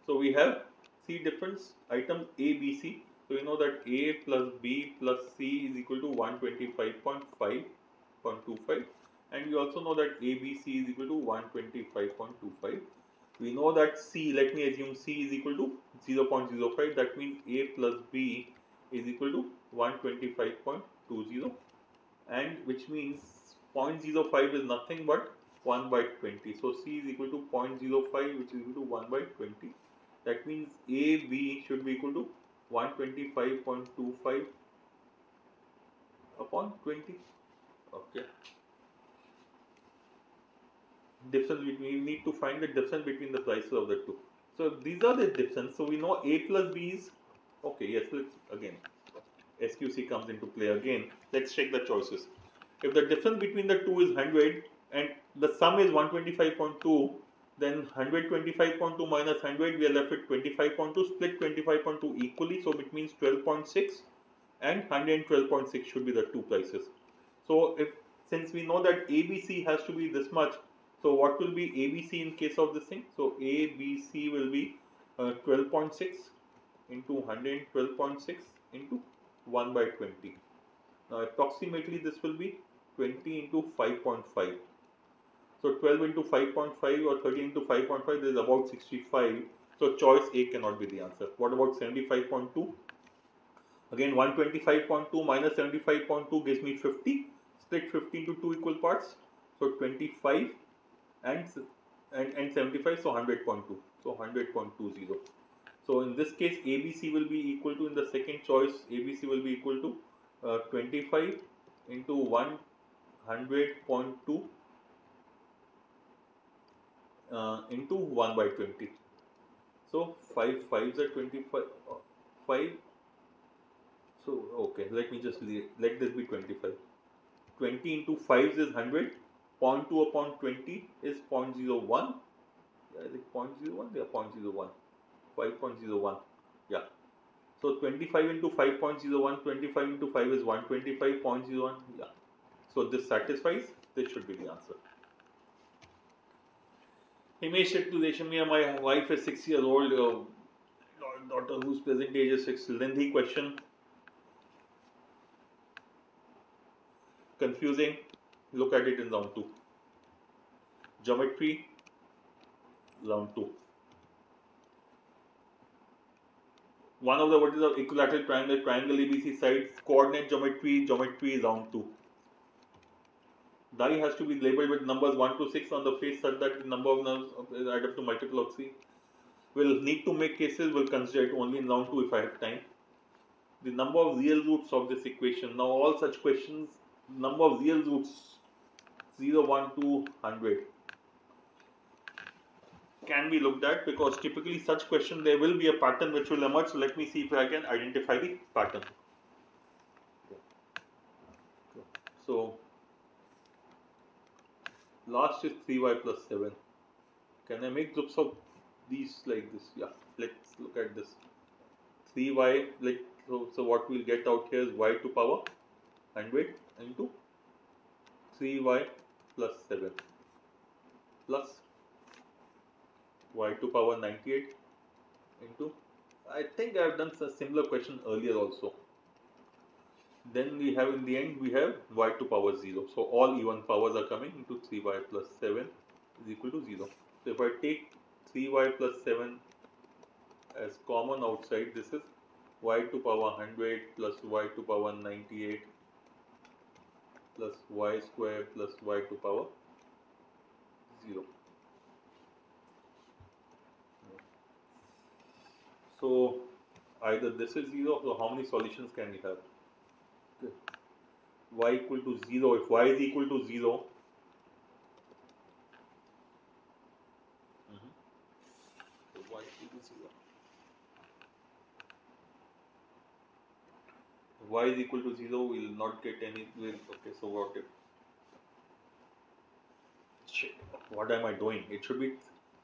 A: we have C difference, items A, B, C. So we know that A plus B plus C is equal to 125.5.25, and we also know that A, B, C is equal to 125.25. We know that C, let me assume C is equal to 0.05, that means A plus B is equal to 125.20, and which means 0.05 is nothing but 1 by 20. So C is equal to 0.05, which is equal to 1 by 20. That means AB should be equal to 125.25 upon 20. Okay. Difference between, we need to find the difference between the prices of the two. So these are the difference. So we know A plus B is, okay, yes, let's again, SQC comes into play again. Let's check the choices. If the difference between the two is 100 and the sum is 125.2, then 125.2 minus 100, we are left with 25.2. Split 25.2 equally, so it means 12.6, and 112.6 should be the two prices. So if, since we know that ABC has to be this much, so what will be ABC in case of this thing? So ABC will be 12.6 into 112.6 into 1 by 20. Now approximately this will be 20 into 5.5. So 12 into 5.5 or 30 into 5.5, this is about 65. So choice A cannot be the answer. What about 75.2? Again 125.2 minus 75.2 gives me 50. Split 50 into 2 equal parts. So 25 and 75, so 100.2. So 100.20. So in this case ABC will be equal to, in the second choice, ABC will be equal to 25 into 100.2 into 1 by 20. So 5 5s are 25, 5. So okay, let me just let this be 25. 20 into 5s is 100. 0.2 upon 20 is 0.01. Yeah, is it 0.01? Yeah, 0.01. 5.01. Yeah. So 25 into 5.01, 25 into 5 is 125.01. Yeah. So this satisfies. This should be the answer. Himesh said to Reshamia, my wife is 6 years old, daughter whose present age is 6. Lengthy question. Confusing. Look at it in round 2. Geometry, round 2. One of the vertices of equilateral triangle, triangle ABC sides, coordinate geometry, geometry, round 2. Die has to be labeled with numbers 1 to 6 on the face such that the number of numbers add up to multiple of 3. We'll need to make cases, we'll consider it only in round 2 if I have time. The number of real roots of this equation. Now all such questions, number of real roots 0, 1, 2, 100 can be looked at, because typically such question there will be a pattern which will emerge. So let me see if I can identify the pattern. So last is 3y plus 7. Can I make groups of these like this? Yeah, let's look at this. 3y, like, so what we'll get out here is y to power 100 into 3y plus 7 plus y to power 98 into, I think I have done a similar question earlier also. Then we have, in the end, we have y to power 0. So all even powers are coming into 3y plus 7 is equal to 0. So if I take 3y plus 7 as common outside, this is y to power 100 plus y to power 98 plus y square plus y to power 0. So either this is 0, so how many solutions can we have? Okay. Y equal to 0, if y is equal to 0, so y equal to 0. If y is equal to 0, we will not get any, okay, so what if, shit, what am I doing? It should be,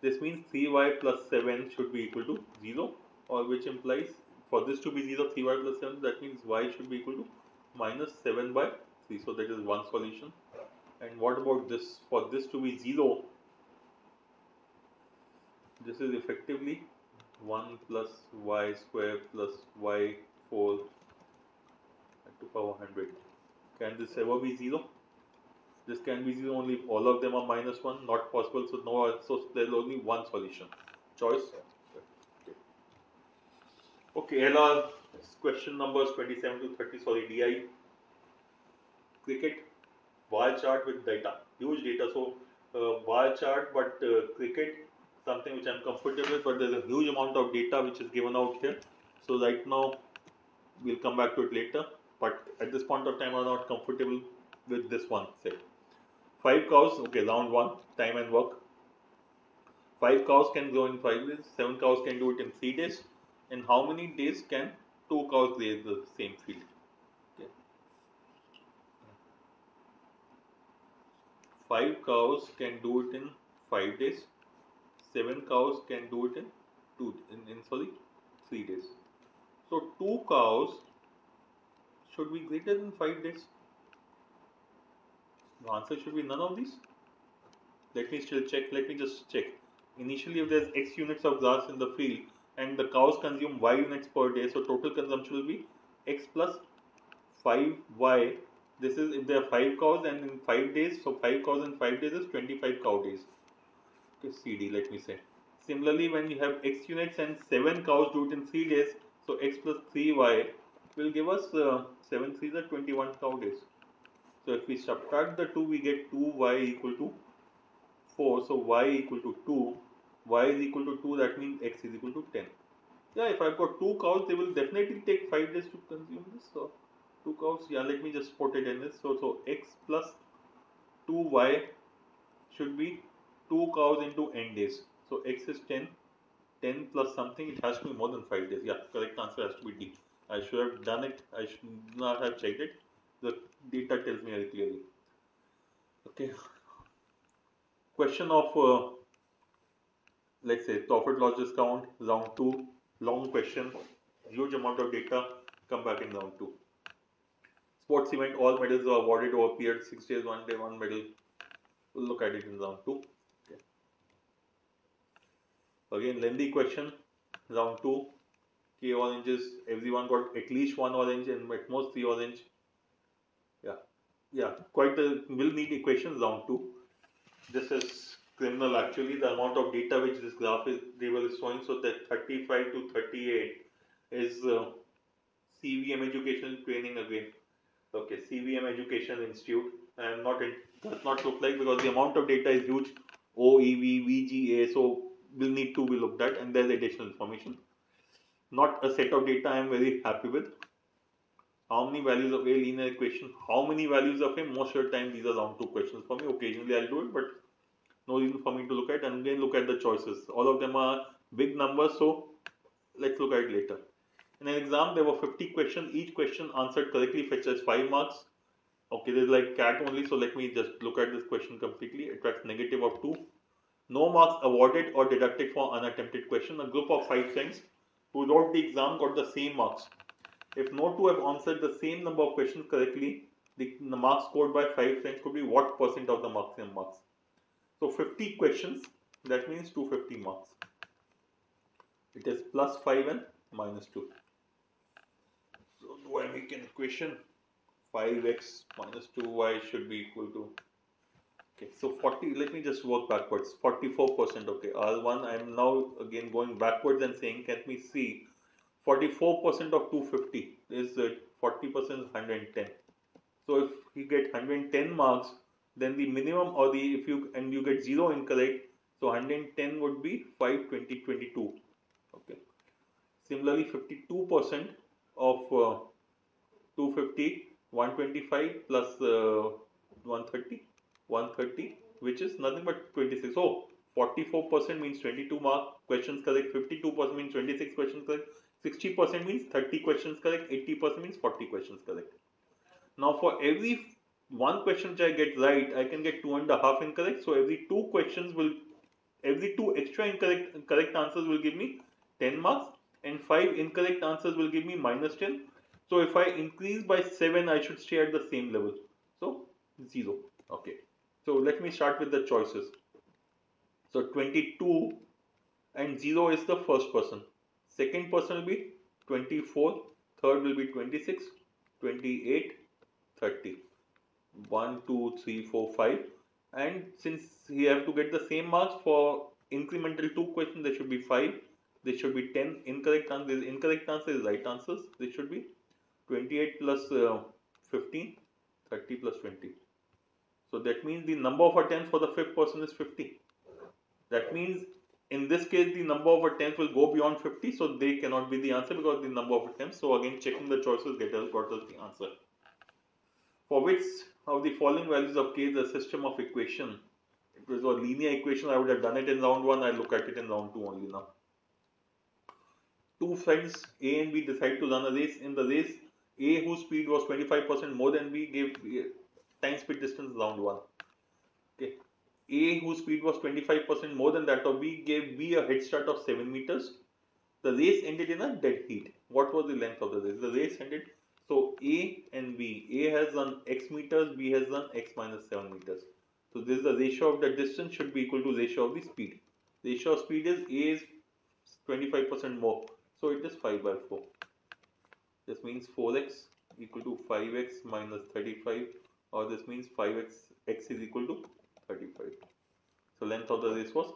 A: this means 3y plus 7 should be equal to 0, or which implies for this to be 0, 3y plus 7, that means y should be equal to minus 7 by 3. So that is one solution. And what about this? For this to be 0, this is effectively 1 plus y square plus y4 to power 100. Can this ever be 0? This can be 0 only if all of them are minus 1. Not possible. So no. So there is only one solution. Choice. Okay. LR question numbers 27 to 30. Sorry, DI. Cricket bar chart with data, huge data. So bar chart, but cricket something which I'm comfortable with. But there's a huge amount of data which is given out here. So right now we'll come back to it later. But at this point of time, I'm not comfortable with this one. Say 5 cows. Okay, round 1, time and work. 5 cows can grow in 5 days. 7 cows can do it in 3 days. In how many days can 2 cows graze the same field? Okay. 5 cows can do it in 5 days. 7 cows can do it in 3 days. So 2 cows should be greater than 5 days. The answer should be none of these. Let me still check. Let me just check. Initially, if there's x units of grass in the field and the cows consume y units per day, so total consumption will be x plus 5y. This is if there are 5 cows and in 5 days, so 5 cows in 5 days is 25 cow days. Okay, CD, let me say. Similarly, when you have x units and 7 cows do it in 3 days, so x plus 3y will give us 7 3s are 21 cow days. So if we subtract the 2, we get 2y equal to 4. So y equal to 2. Y is equal to 2, that means x is equal to 10. Yeah, if I've got 2 cows, they will definitely take 5 days to consume this. So 2 cows, yeah, let me just put it in this. So x plus 2y should be 2 cows into n days. So x is 10. 10 plus something, it has to be more than 5 days. Yeah, correct answer has to be D. I should have done it. I should not have checked it. The data tells me very clearly. Okay. Question of, let's say, profit loss discount, round 2, long question, huge amount of data, come back in round 2. Sports event, all medals are awarded over a period 6 days, 1 day, 1 medal. We'll look at it in round 2. Okay. Again, lengthy question, round 2. K oranges, everyone got at least 1 orange and at most 3 orange. Yeah, quite a, will need equations round 2. This is criminal actually, the amount of data which this graph is table is showing. So that 35 to 38 is CVM educational training again. Okay, CVM Education Institute. I am not in, does not look like, because the amount of data is huge. OEV, VGA, so will need to be looked at, and there's additional information. Not a set of data I am very happy with. How many values of A linear equation? How many values of A? Most of the time these are round 2 questions for me. Occasionally I'll do it, but no reason for me to look at. And again, look at the choices. All of them are big numbers, so let's look at it later. In an exam, there were 50 questions. Each question answered correctly fetches 5 marks. Okay, there's like cat only, so let me just look at this question completely. It attracts negative of 2. No marks awarded or deducted for unattempted question. A group of 5 friends who wrote the exam got the same marks. If no two have answered the same number of questions correctly, the marks scored by 5 friends could be what percent of the maximum marks? So 50 questions, that means 250 marks. It is plus 5 and minus 2. So do I make an equation? 5x minus 2y should be equal to, okay, so 40, let me just work backwards, 44%, okay, R1, I am now again going backwards and saying, can we see 44% of 250 is 40% is 110. So if you get 110 marks, then the minimum or the if you and you get 0 incorrect, so 110 would be 5, 20, 22. Okay. Similarly, 52% of 250, 125 plus 130, 130, which is nothing but 26. So 44% means 22 mark questions correct, 52% means 26 questions correct, 60% means 30 questions correct, 80% means 40 questions correct. Now for every one question which I get right, I can get 2.5 incorrect. So every every two extra correct answers will give me 10 marks, and 5 incorrect answers will give me minus 10. So if I increase by 7, I should stay at the same level. So 0. Okay. So let me start with the choices. So 22 and 0 is the first person. Second person will be 24. Third will be 26, 28, 30. 1, 2, 3, 4, 5. And since he have to get the same marks for incremental 2 questions, there should be 5. There should be 10 incorrect answers. Incorrect answers, right answers. There should be 28 plus 15, 30 plus 20. So that means the number of attempts for the fifth person is 50. That means in this case the number of attempts will go beyond 50, so they cannot be the answer because the number of attempts. So again, checking the choices got us the answer. For which of the following values of k is a system of equation? It was a linear equation. I would have done it in round 1. I look at it in round 2 only now. Two friends A and B decide to run a race. In the race, A, whose speed was 25% more than B, gave time speed distance round 1. Okay. A, whose speed was 25% more than that of B, gave B a head start of 7 meters. The race ended in a dead heat. What was the length of the race? The race ended. So A and B. A has run x meters, B has run x minus 7 meters. So this is the ratio of the distance should be equal to ratio of the speed. Ratio of speed is A is 25% more. So it is 5 by 4. This means 4x equal to 5x minus 35, or this means 5x x is equal to 35. So length of the race was,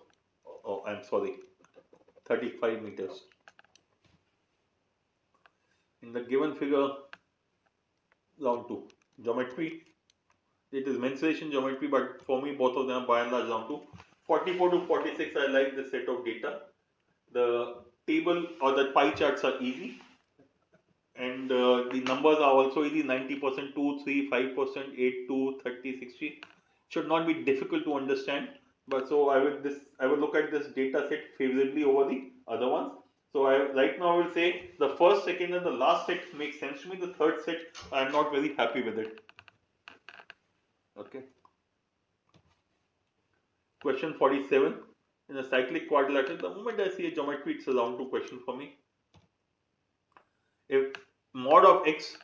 A: oh I'm sorry, 35 meters. In the given figure, round 2, geometry, it is mensuration geometry, but for me both of them are by and large round 2. 44 to 46, I like the set of data. The table or the pie charts are easy, and the numbers are also easy. 90%, 2, 3, 5%, 8, 2, 30, 60. Should not be difficult to understand, but so I would look at this data set favorably over the other ones. So right now I will say the first, second and the last set makes sense to me. The third set I am not very happy with it. Okay. Question 47. In a cyclic quadrilateral, the moment I see a geometry, it's a round 2 question for me. If mod of x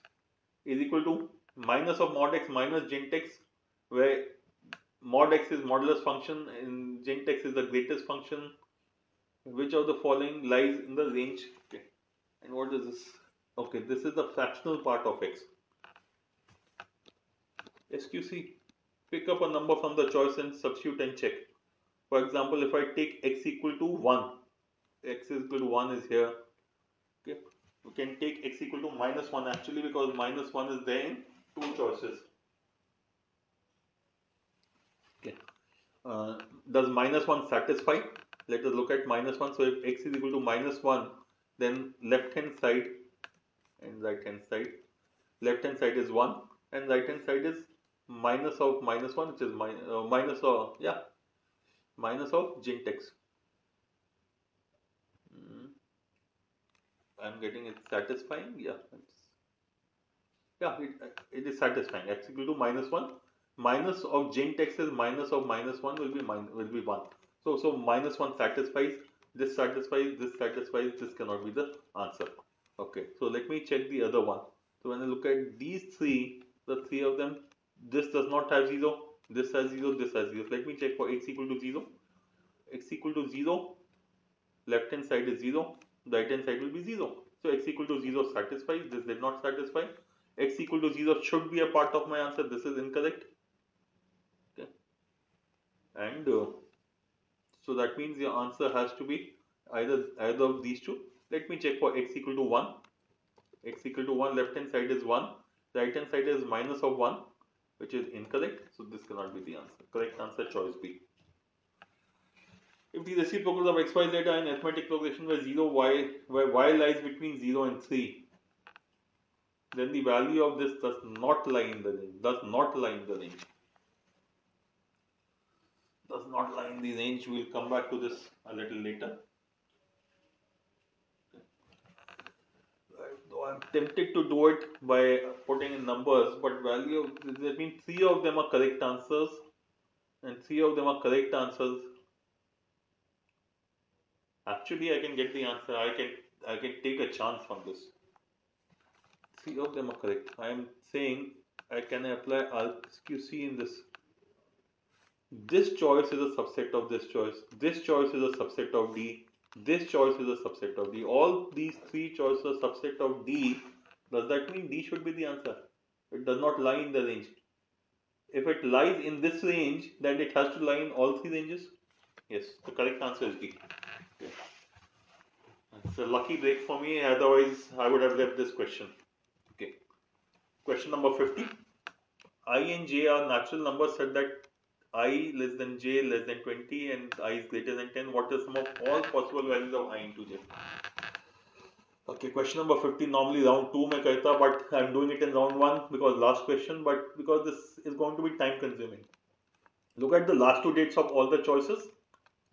A: is equal to minus of mod x minus gent x, where mod x is modulus function and gent x is the greatest function, which of the following lies in the range? Okay. And what is this? Okay, this is the fractional part of x. SQC, pick up a number from the choice and substitute and check. For example, if I take x equal to 1, x is equal to 1 is here. Okay, we can take x equal to minus 1 actually, because minus 1 is there in two choices. Okay, does minus 1 satisfy? Let us look at minus 1. So if x is equal to minus 1, then left hand side and right hand side. Left hand side is 1 and right hand side is minus of minus 1, which is minus of, yeah, minus of gent x. I'm getting it satisfying. Yeah, it is satisfying. X equal to minus 1. Minus of gent x is minus of minus 1 will be 1. So minus 1 satisfies. This satisfies. This satisfies. This cannot be the answer. Okay. So let me check the other one. So when I look at these three, the three of them, this does not have 0. This has 0. This has 0. Let me check for x equal to 0. X equal to 0. Left hand side is 0. The right hand side will be 0. So x equal to 0 satisfies. This did not satisfy. X equal to 0 should be a part of my answer. This is incorrect. Okay. And so that means your answer has to be either of these two. Let me check for x equal to 1. X equal to 1, left hand side is 1, right hand side is minus of 1, which is incorrect. So this cannot be the answer. Correct answer, choice B. If the reciprocals of x, y, z are in arithmetic progression where y lies between 0 and 3, then the value of this does not lie in the range. Does not lie in the range. Does not lie in the range. We'll come back to this a little later. Though I'm tempted to do it by putting in numbers, but that means 3 of them are correct answers, and 3 of them are correct answers. Actually, I can get the answer. I can take a chance on this. 3 of them are correct. I am saying I can apply RQC in this. This choice is a subset of this choice. This choice is a subset of D. This choice is a subset of D. All these 3 choices are subset of D. Does that mean D should be the answer? It does not lie in the range. If it lies in this range, then it has to lie in all 3 ranges. Yes, the correct answer is D. Okay. It's a lucky break for me, otherwise I would have left this question. Okay. Question number 50. I and j are natural numbers such that I less than j less than 20 and I is greater than 10. What is the sum of all possible values of I into j? Okay, question number 50. Normally round 2 mein karta, but I am doing it in round 1 because last question, but because this is going to be time consuming. Look at the last 2 dates of all the choices,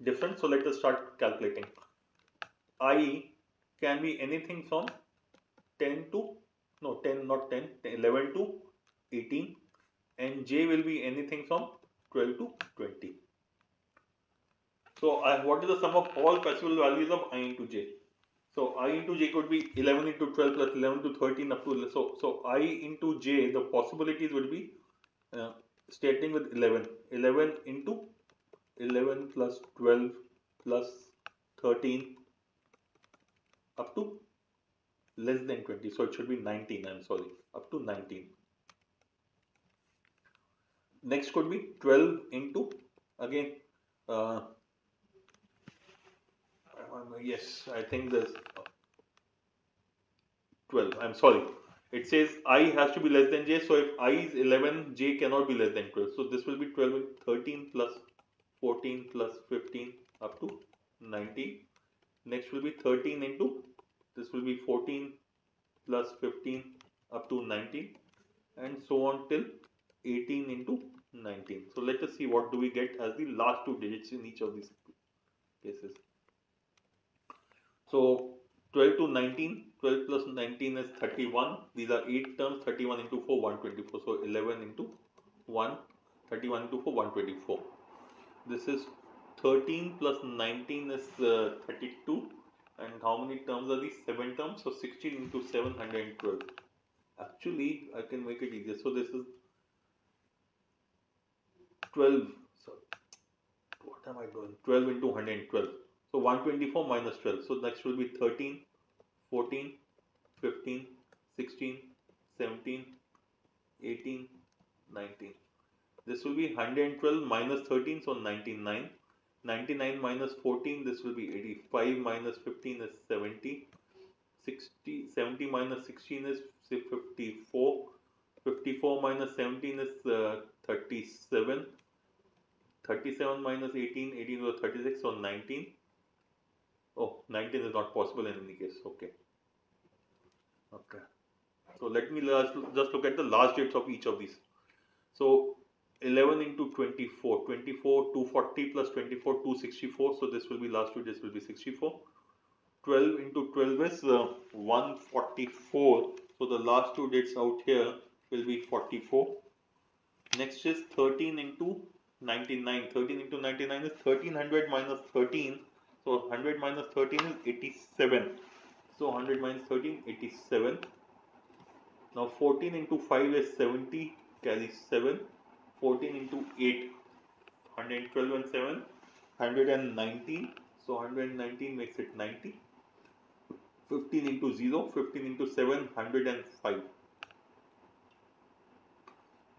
A: different. So let us start calculating. I can be anything from 10 to, no 10 not 10, 11 to 18, and j will be anything from 12 to 20. So what is the sum of all possible values of I into j? So I into j could be 11 into 12 plus 11 to 13 up to, so I into j, the possibilities would be starting with 11. 11 into 11 plus 12 plus 13 up to less than 20. So it should be 19, I'm sorry, up to 19. Next could be 12 into, again, yes, I think there's 12. I'm sorry. It says I has to be less than j. So if I is 11, j cannot be less than 12. So this will be 12 and 13 plus 14 plus 15 up to 19. Next will be 13 into, this will be 14 plus 15 up to 19, and so on till 18 into 19. So let us see what do we get as the last 2 digits in each of these cases. So 12 to 19, 12 plus 19 is 31. These are 8 terms, 31 into 4, 124. So 11 into 1, 31 into 4, 124. This is 13 plus 19 is 32. And how many terms are these? 7 terms. So 16 into 7, 112. Actually, I can make it easier. So this is 12. So what am I doing? 12 into 112. So 124 minus 12. So next will be 13, 14, 15, 16, 17, 18, 19. This will be 112 minus 13, so 99. 99 minus 14, this will be 85 minus 15 is 70. 70 minus 16 is say 54. 54 minus 17 is 37. 37 minus 18, 18 was 36, so 19. Oh, 19 is not possible in any case. Okay. Okay. So let me just look at the last dates of each of these. So 11 into 24, 24, 240 plus 24, 264. So this will be last 2 days will be 64. 12 into 12 is 144. So the last 2 dates out here will be 44. Next is 13 into 99. 13 into 99 is 1300 minus 13. So 100 minus 13 is 87. So 100 minus 13, 87. Now 14 into 5 is 70, carries 7. 14 into 8, 112 and 7, 119. So 119 makes it 90. 15 into 0, 15 into 7, 105.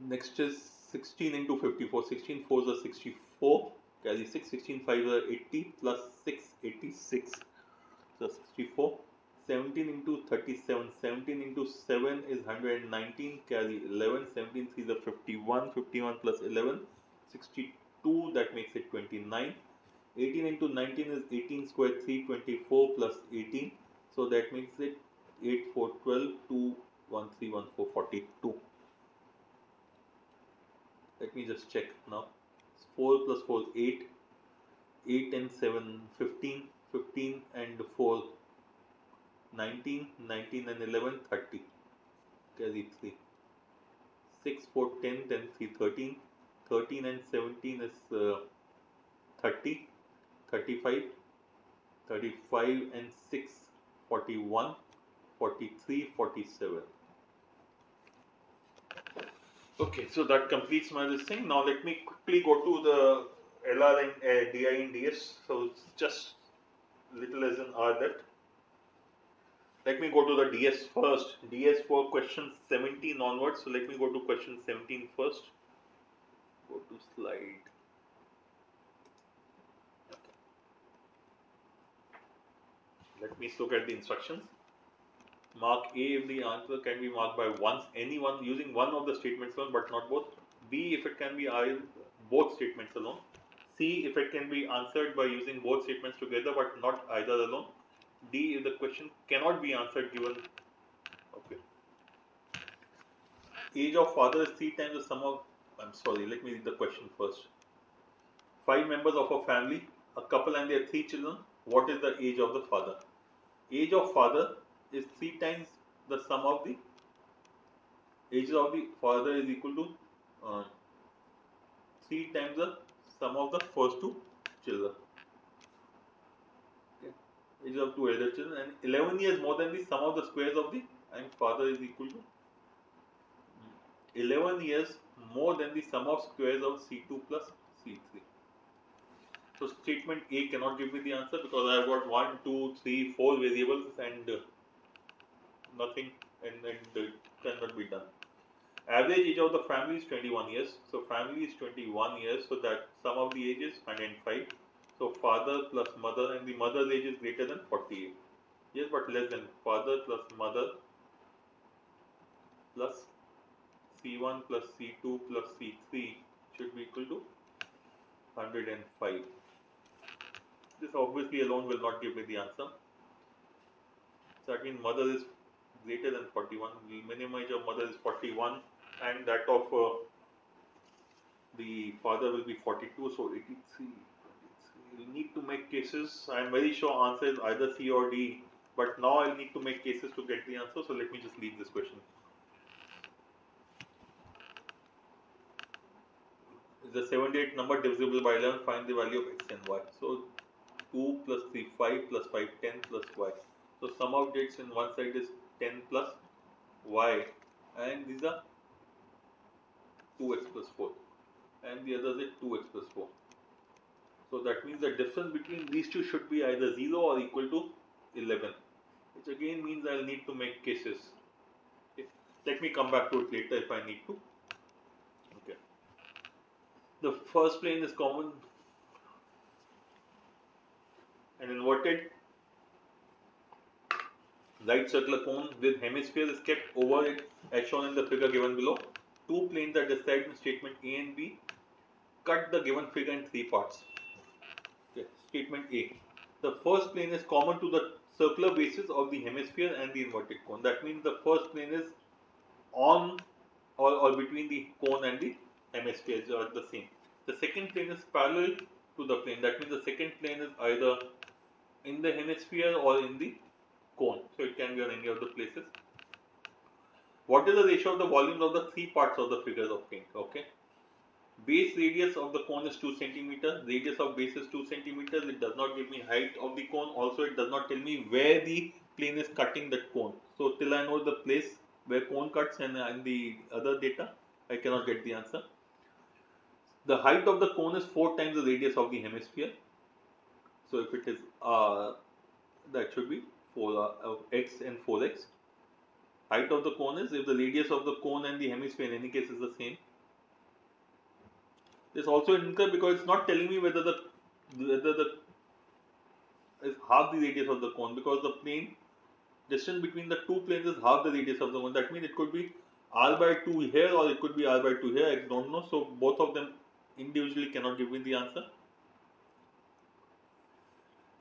A: Next is 16 into 54. 16 4s are 64, carry 6. 16 5s are 80 plus 6, 86. So 64. 17 into 37, 17 into 7 is 119, carry 11, 17 3 is 51, 51 plus 11, 62, that makes it 29. 18 into 19 is 18 square, 324 plus 18, so that makes it 8, 4, 12, 2, 1, 3, 1, 4, 42. Let me just check now. 4 plus 4, 8, 8 and 7, 15, 15 and 4, 19, 19 and 11, 30, carry 3. 6, 4, 10, then 3, 13, 13 and 17 is 30, 35, 35 and 6, 41, 43, 47. Okay, so that completes my this thing. Now let me quickly go to the LR and DI and DS. So it's just little as an R left. Let me go to the DS first. DS for question 17 onwards. So let me go to question 17 first. Go to slide. Let me look at the instructions. Mark A if the answer can be marked by once, anyone using one of the statements alone but not both. B if it can be both statements alone. C if it can be answered by using both statements together but not either alone. D if the question cannot be answered given. Okay. Age of father is 3 times the sum of. I'm sorry, let me read the question first. 5 members of a family, a couple and their 3 children. What is the age of the father? Age of father is 3 times the sum of the ages of the father is equal to 3 times the sum of the first 2 children. Okay. Age of 2 elder children, and 11 years more than the sum of the squares of the and father is equal to 11 years more than the sum of squares of C2 plus C3. So statement A cannot give me the answer because I have got 1, 2, 3, 4 variables and nothing and cannot be done. Average age of the family is 21 years. So family is 21 years. So that sum of the age is 105. So father plus mother, and the mother's age is greater than 48. Yes, but less than. Father plus mother plus C1 plus C2 plus C3 should be equal to 105. This obviously alone will not give me the answer. So that means mother is greater than 41. The minimum age of mother is 41 and that of the father will be 42. So 83. We need to make cases. I am very sure answer is either C or D. But now I'll need to make cases to get the answer. So let me just leave this question. Is the 78 number divisible by 11? Find the value of x and y. So 2 plus 3, 5 plus 5, 10 plus y. So sum of dates in one side is 10 plus y, and these are 2x plus 4, and the other is 2x plus 4. So that means the difference between these two should be either 0 or equal to 11, which again means I'll need to make cases. Okay. Let me come back to it later if I need to. Okay. The first plane is common. An inverted right circular cone with hemisphere is kept over it as shown in the figure given below. Two planes are described in statement A and B. Cut the given figure in 3 parts. Okay. Statement A. The first plane is common to the circular bases of the hemisphere and the inverted cone. That means the first plane is on or between the cone and the hemisphere are the same. The second plane is parallel to the plane. That means the second plane is either in the hemisphere or in the cone. So it can be on any of the places. What is the ratio of the volumes of the 3 parts of the figures obtained? Okay. Base radius of the cone is 2 cm. Radius of base is 2 cm. It does not give me height of the cone. Also, it does not tell me where the plane is cutting that cone. So till I know the place where cone cuts and the other data, I cannot get the answer. The height of the cone is 4 times the radius of the hemisphere. So if it is that should be 4x and 4x. Height of the cone is if the radius of the cone and the hemisphere in any case is the same. This also incorrect because it's not telling me whether the is half the radius of the cone, because the plane distance between the two planes is half the radius of the cone. That means it could be r by 2 here or it could be r by 2 here. I don't know. So both of them individually cannot give me the answer.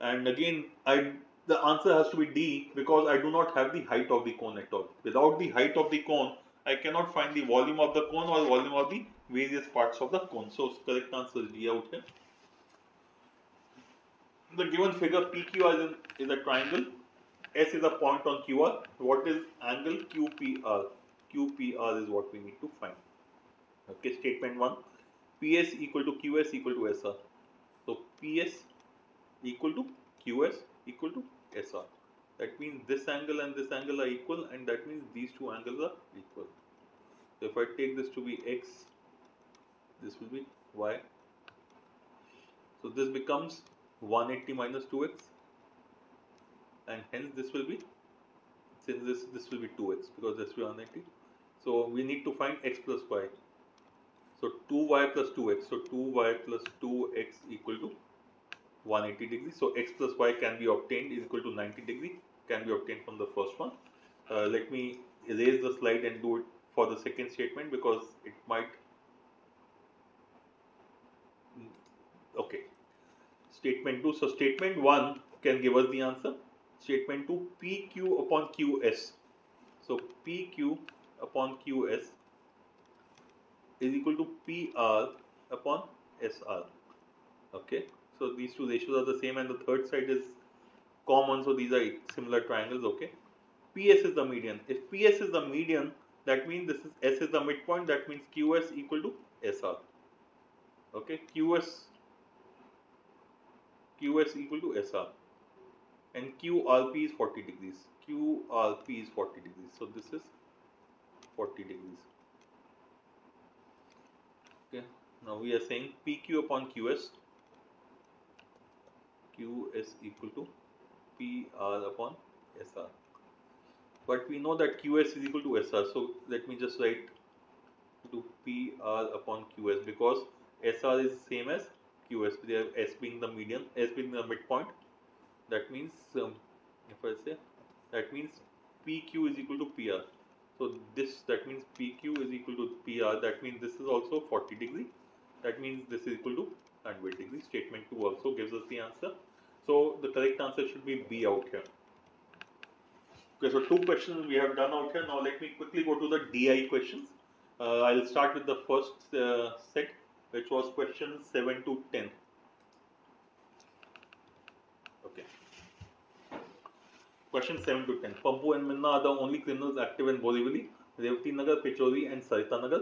A: And again, the answer has to be D because I do not have the height of the cone at all. Without the height of the cone, I cannot find the volume of the cone or volume of the various parts of the cone. So correct answer is D out here. The given figure PQR is a triangle. S is a point on QR. What is angle QPR? QPR is what we need to find. Okay, statement 1. PS equal to QS equal to SR. So PS equal to QS equal to SR. That means this angle and this angle are equal, and that means these two angles are equal. So if I take this to be X, this will be Y. So this becomes 180 minus 2X, and hence this will be, since this will be 2X because this will be 180. So we need to find X plus Y. So 2Y plus 2X. So 2Y plus 2X equal to 180 degrees. So X plus Y can be obtained is equal to 90 degree, can be obtained from the first one. Let me erase the slide and do it for the second statement because it might. Okay. Statement 2. So statement 1 can give us the answer. Statement 2, PQ upon QS. So PQ upon QS is equal to PR upon SR. Okay. So these two ratios are the same and the third side is common. So these are similar triangles. Okay. PS is the median. If PS is the median, that means this is S is the midpoint. That means QS equal to SR. Okay. QS equal to SR. And QRP is 40 degrees. QRP is 40 degrees. So this is 40 degrees. Okay. Now we are saying PQ upon QS. QS equal to PR upon SR. But we know that QS is equal to SR. So let me just write to PR upon QS because SR is same as QS. We have S being the median, S being the midpoint. That means if I say, that means PQ is equal to PR. So that means PQ is equal to PR. That means this is also 40 degree. That means this is equal to 100 degree. Statement 2 also gives us the answer. So the correct answer should be B out here. Okay, so 2 questions we have done out here. Now let me quickly go to the DI questions. I'll start with the first set, which was questions 7 to 10. Okay. Question 7 to 10. Pampu and Minna are the only criminals active in Borivali, Revati Nagar, Pechori and Sarita Nagar.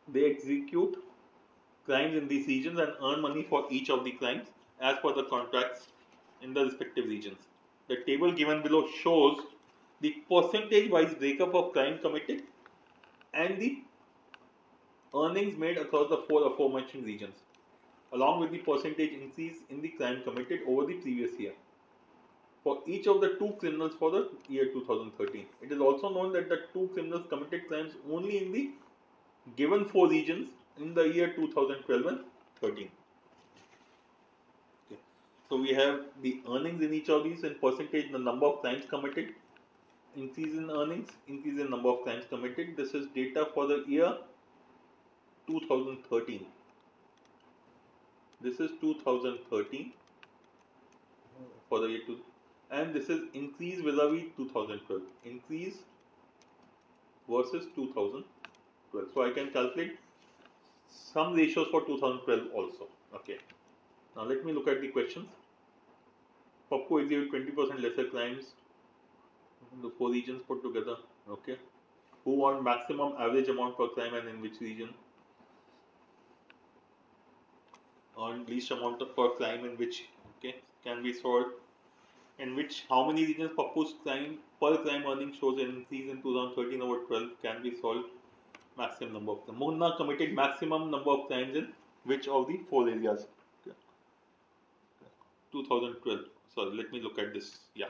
A: They execute crimes in these regions and earn money for each of the crimes as per the contracts in the respective regions. The table given below shows the percentage wise breakup of crime committed and the earnings made across the 4 aforementioned regions, along with the percentage increase in the crime committed over the previous year for each of the 2 criminals for the year 2013. It is also known that the 2 criminals committed crimes only in the given 4 regions in the year 2012 and 13. Okay. So we have the earnings in each of these in percentage, the number of crimes committed, increase in earnings, increase in number of crimes committed. This is data for the year 2013. This is 2013 for the year 2, and this is increase vis-a-vis 2012. Increase versus 2012. So I can calculate some ratios for 2012 also. Okay. Now let me look at the questions. Pappu execute 20% lesser crimes in the 4 regions put together. Okay. Who want maximum average amount per crime and in which region? On least amount of per crime in which, okay, can be solved. In which, how many regions Pappu's crime per crime earning shows an increase in 2013 over 12 can be solved. Maximum number of them. Munna committed maximum number of crimes in which of the 4 areas? Okay. 2012. Sorry, let me look at this. Yeah.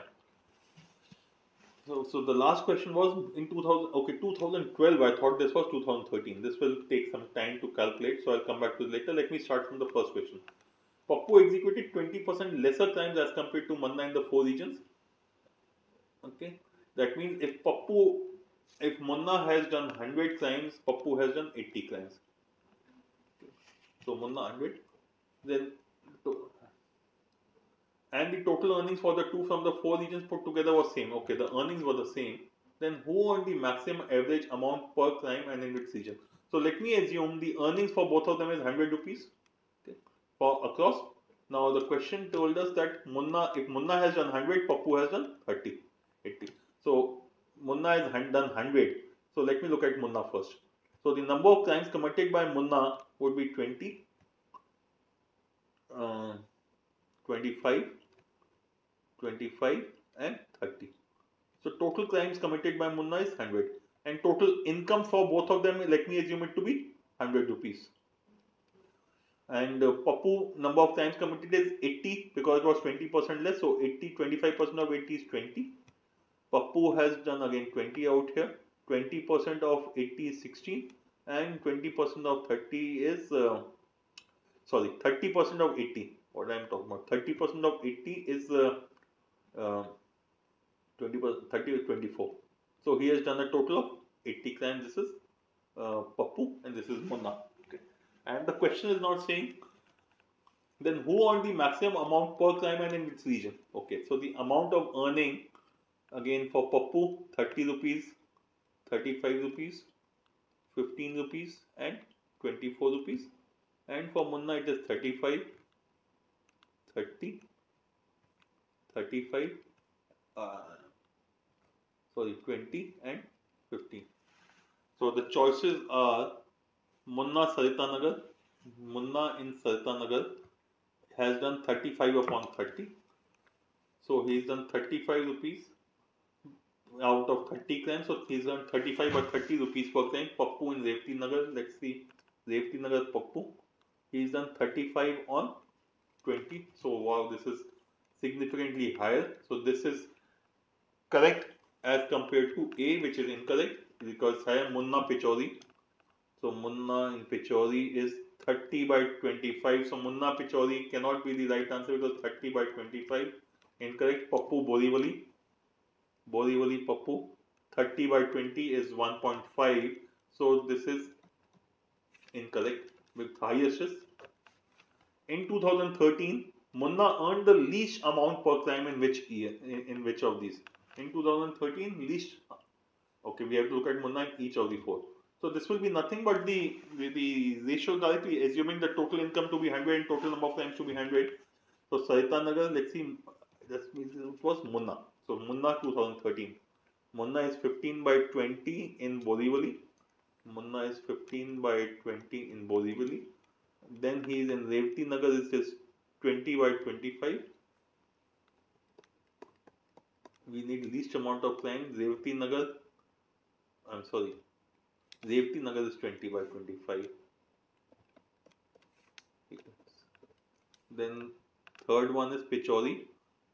A: So the last question was in 2000. Okay, 2012. I thought this was 2013. This will take some time to calculate, so I'll come back to it later. Let me start from the first question. Pappu executed 20% lesser crimes as compared to Manna in the 4 regions. Okay. That means if Munna has done 100 crimes, Pappu has done 80 crimes. So Munna 100, then and the total earnings for the two from the four regions put together was same. Okay, the earnings were the same. Then who earned the maximum average amount per crime and in which region? So let me assume the earnings for both of them is 100 rupees. Okay, for across. Now the question told us that if Munna has done 100, Pappu has done 30, 80. So Munna has done 100. So let me look at Munna first. So the number of crimes committed by Munna would be 20, 25, 25 and 30. So total crimes committed by Munna is 100 and total income for both of them, let me assume it to be 100 rupees. And Pappu number of crimes committed is 80 because it was 20% less, so 80, 25% of 80 is 20. Pappu has done again 20 out here, 20% of 80 is 16 and 20% of 30 is, 30% of 80, what I am talking about, 30% of 80 is 20%, 30 is 24. So he has done a total of 80 crimes. This is Pappu and this is Munna. Okay. And the question is not saying then who earned the maximum amount per crime and in which region. Okay, so the amount of earning again for Pappu 30 rupees, 35 rupees, 15 rupees and 24 rupees, and for Munna it is 35, 30, 35, 20 and 15. So the choices are Munna Saritanagar. Munna in Saritanagar has done 35 upon 30. So he's done 35 rupees out of 30 crimes. So he's done 35 or 30 rupees per crime. Pappu in Revati Nagar. Let's see. Revati Nagar Pappu. He's done 35 on 20. So wow, this is significantly higher. So this is correct as compared to A, which is incorrect because hai Munna Pichori. So Munna in Pichori is 30 by 25. So Munna Pichori cannot be the right answer because 30 by 25 incorrect. Pappu Borivali. Borivali Pappu 30 by 20 is 1.5. So this is incorrect with highest is. In 2013, Munna earned the least amount per crime in which year? In which of these? In 2013, least. Okay, we have to look at Munna in each of the four. So this will be nothing but the ratio directly, assuming the total income to be 100 and total number of crimes to be 100. So Saritanagar, let's see, that means it was Munna. So Munna 2013. Munna is 15 by 20 in Borivali. Munna is 15 by 20 in Borivali. Then he is in Revati Nagar, this is 20 by 25. We need least amount of crimes. Revati Nagar, Revati Nagar is 20 by 25. Then third one is Pichori.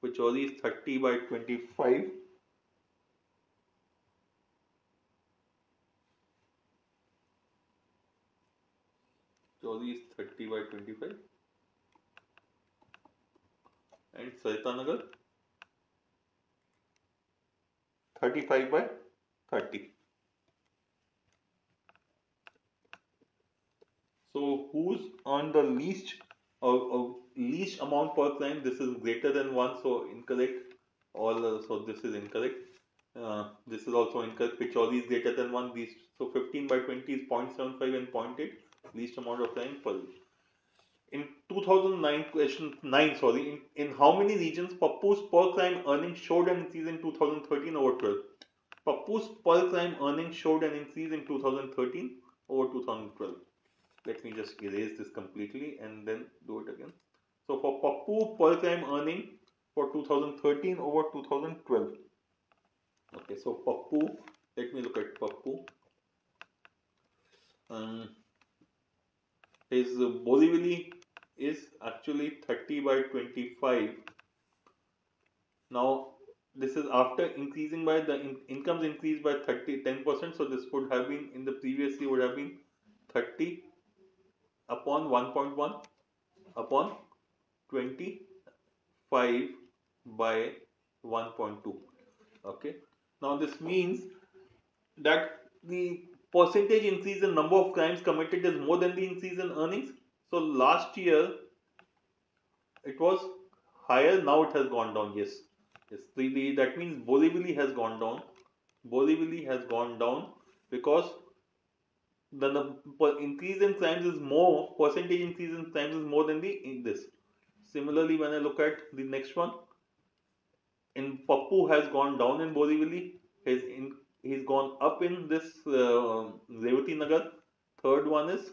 A: Pichori is 30 by 25. Pichori is 30 by 25. And Saritanagar 35 by 30. So who's on the least least amount per crime? This is greater than 1, so incorrect. So this is incorrect. This is also incorrect. Pichori is greater than 1. So 15 by 20 is 0.75 and 0.8. Least amount of crime per. In 2009, question 9, in how many regions Pappu's per crime earnings showed an increase in 2013 over 12? Pappu's per crime earnings showed an increase in 2013 over 2012. Let me just erase this completely and then do it again. So for Pappu per crime earning for 2013 over 2012. Okay, so Pappu, let me look at Pappu. His Borivali is actually 30 by 25. Now this is after increasing by the incomes increased by 10%. So this would have been in the previous year would have been 30 upon 1.1 upon 25 by 1.2. Okay, Now this means that the percentage increase in number of crimes committed is more than the increase in earnings. So last year it was higher, now it has gone down. Yes, yes. That means Bolivili has gone down. Bolivili has gone down because the increase in crimes is more, percentage increase in crimes is more than the in this. Similarly, when I look at the next one, in Pappu has gone down in Borivali, he's gone up in this Revati Nagar. Third one is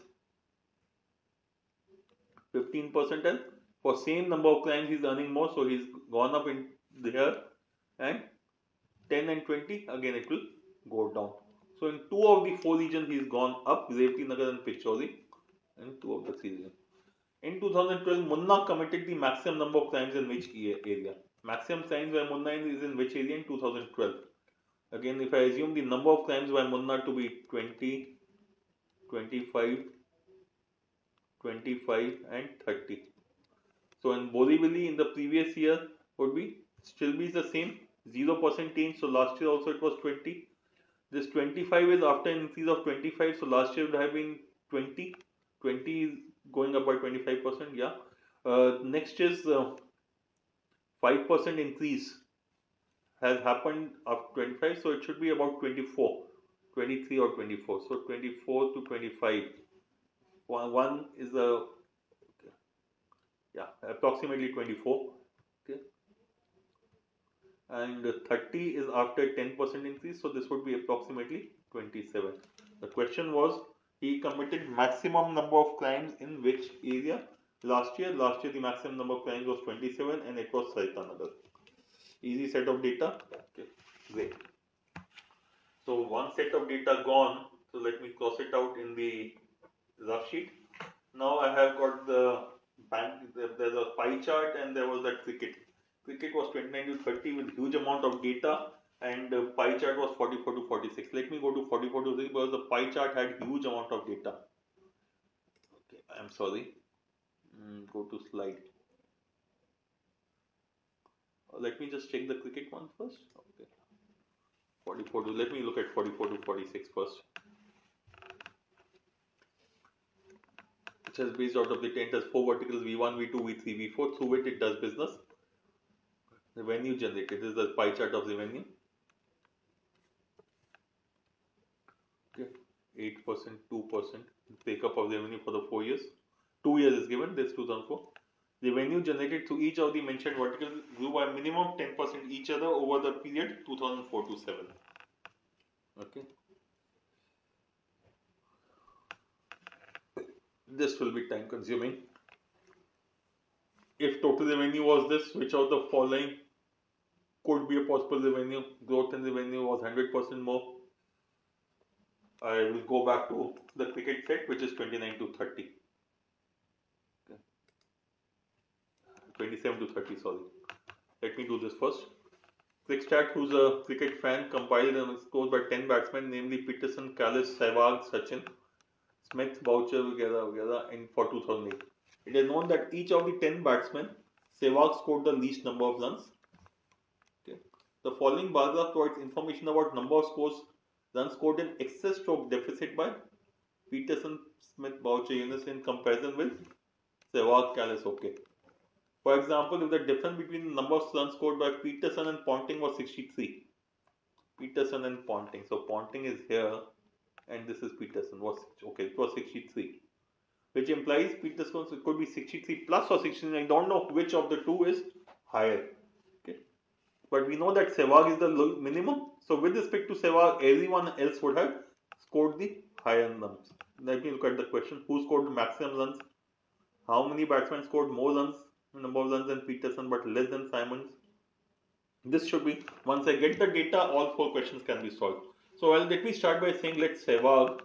A: 15%, and for same number of crimes he's earning more, so he's gone up in there, and 10 and 20 again it will go down. So in two of the four regions he's gone up, Revati Nagar and Pichori, and two of the three regions. In 2012, Munna committed the maximum number of crimes in which area? Maximum crimes by Munna is in which area in 2012? Again, if I assume the number of crimes by Munna to be 20, 25, 25 and 30. So in Borivali in the previous year would be still be the same, 0% change. So last year also it was 20. This 25 is after an increase of 25. So last year would have been 20. 20 is going up by 25%. Yeah. Next is 5% increase has happened of 25. So it should be about 24, 23 or 24. So 24 to 25. One is a, yeah, approximately 24. Okay. And 30 is after 10% increase. So this would be approximately 27. The question was, he committed maximum number of crimes in which area last year? Last year the maximum number of crimes was 27 and it was Saitanagar. Easy set of data. Okay, great. So one set of data gone. So let me cross it out in the rough sheet. Now I have got the bank. There's a pie chart and there was that cricket. Cricket was 29 to 30 with huge amount of data, and pie chart was 44 to 46. Let me go to 44 to 46 because the pie chart had huge amount of data. Okay, I'm sorry. Go to slide. Let me just check the cricket one first. Okay. 44 to, let me look at 44 to 46 first. Which is based out of the 10 has 4 verticals V1, V2, V3, V4. Through it does business. Revenue generated. This is the pie chart of revenue. Okay. 8%, 2%. Breakup of revenue for the 4 years. 2 years is given. This 2004. Revenue generated through each of the mentioned verticals grew by minimum 10% each other over the period 2004 to 7. Okay. This will be time consuming. If total revenue was this, which of the following could be a possible revenue? Growth in revenue was 100% more. I will go back to the cricket set, which is 29 to 30. Okay. 27 to 30, sorry. Let me do this first. Crickstat, who's a cricket fan, compiled and scored by 10 batsmen, namely Peterson, Kallis, Sehwag, Sachin, Smith, Boucher, Vagera, in for 2008. It is known that each of the 10 batsmen, Sehwag scored the least number of runs. Okay. The following bar graph provides information about number of runs scored in excess stroke deficit by Peterson, Smith, Boucher units in comparison with Sehwag, Kallis. Okay. For example, if the difference between the number of runs scored by Peterson and Ponting was 63. Peterson and Ponting. So Ponting is here and this is Peterson. Was okay, it was 63. Which implies Peterson could be 63 plus or 69. I don't know which of the two is higher. Okay. But we know that Sehwag is the minimum. So with respect to Sehwag, everyone else would have scored the higher runs. Let me look at the question. Who scored the maximum runs? How many batsmen scored more runs, number of runs than Peterson but less than Simons? This should be, once I get the data, all 4 questions can be solved. So let me start by saying let Sehwag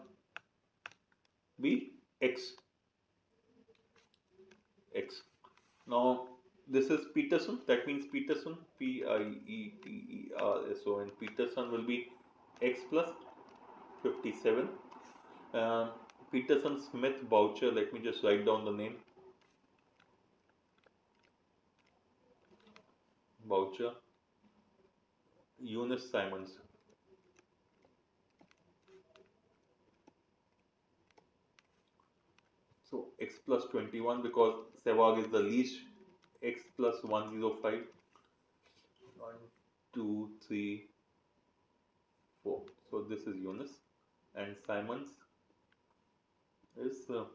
A: be X. X. Now this is Peterson, that means Peterson, P-I-E-T-E-R-S-O-N. Peterson will be X plus 57. Peterson, Smith, Boucher, let me just write down the name. Boucher, Eunice, Simons. So x plus 21 because Sehwag is the least, x plus 105, 1, 2, 3, 4. So this is Eunice, and Simon's is, have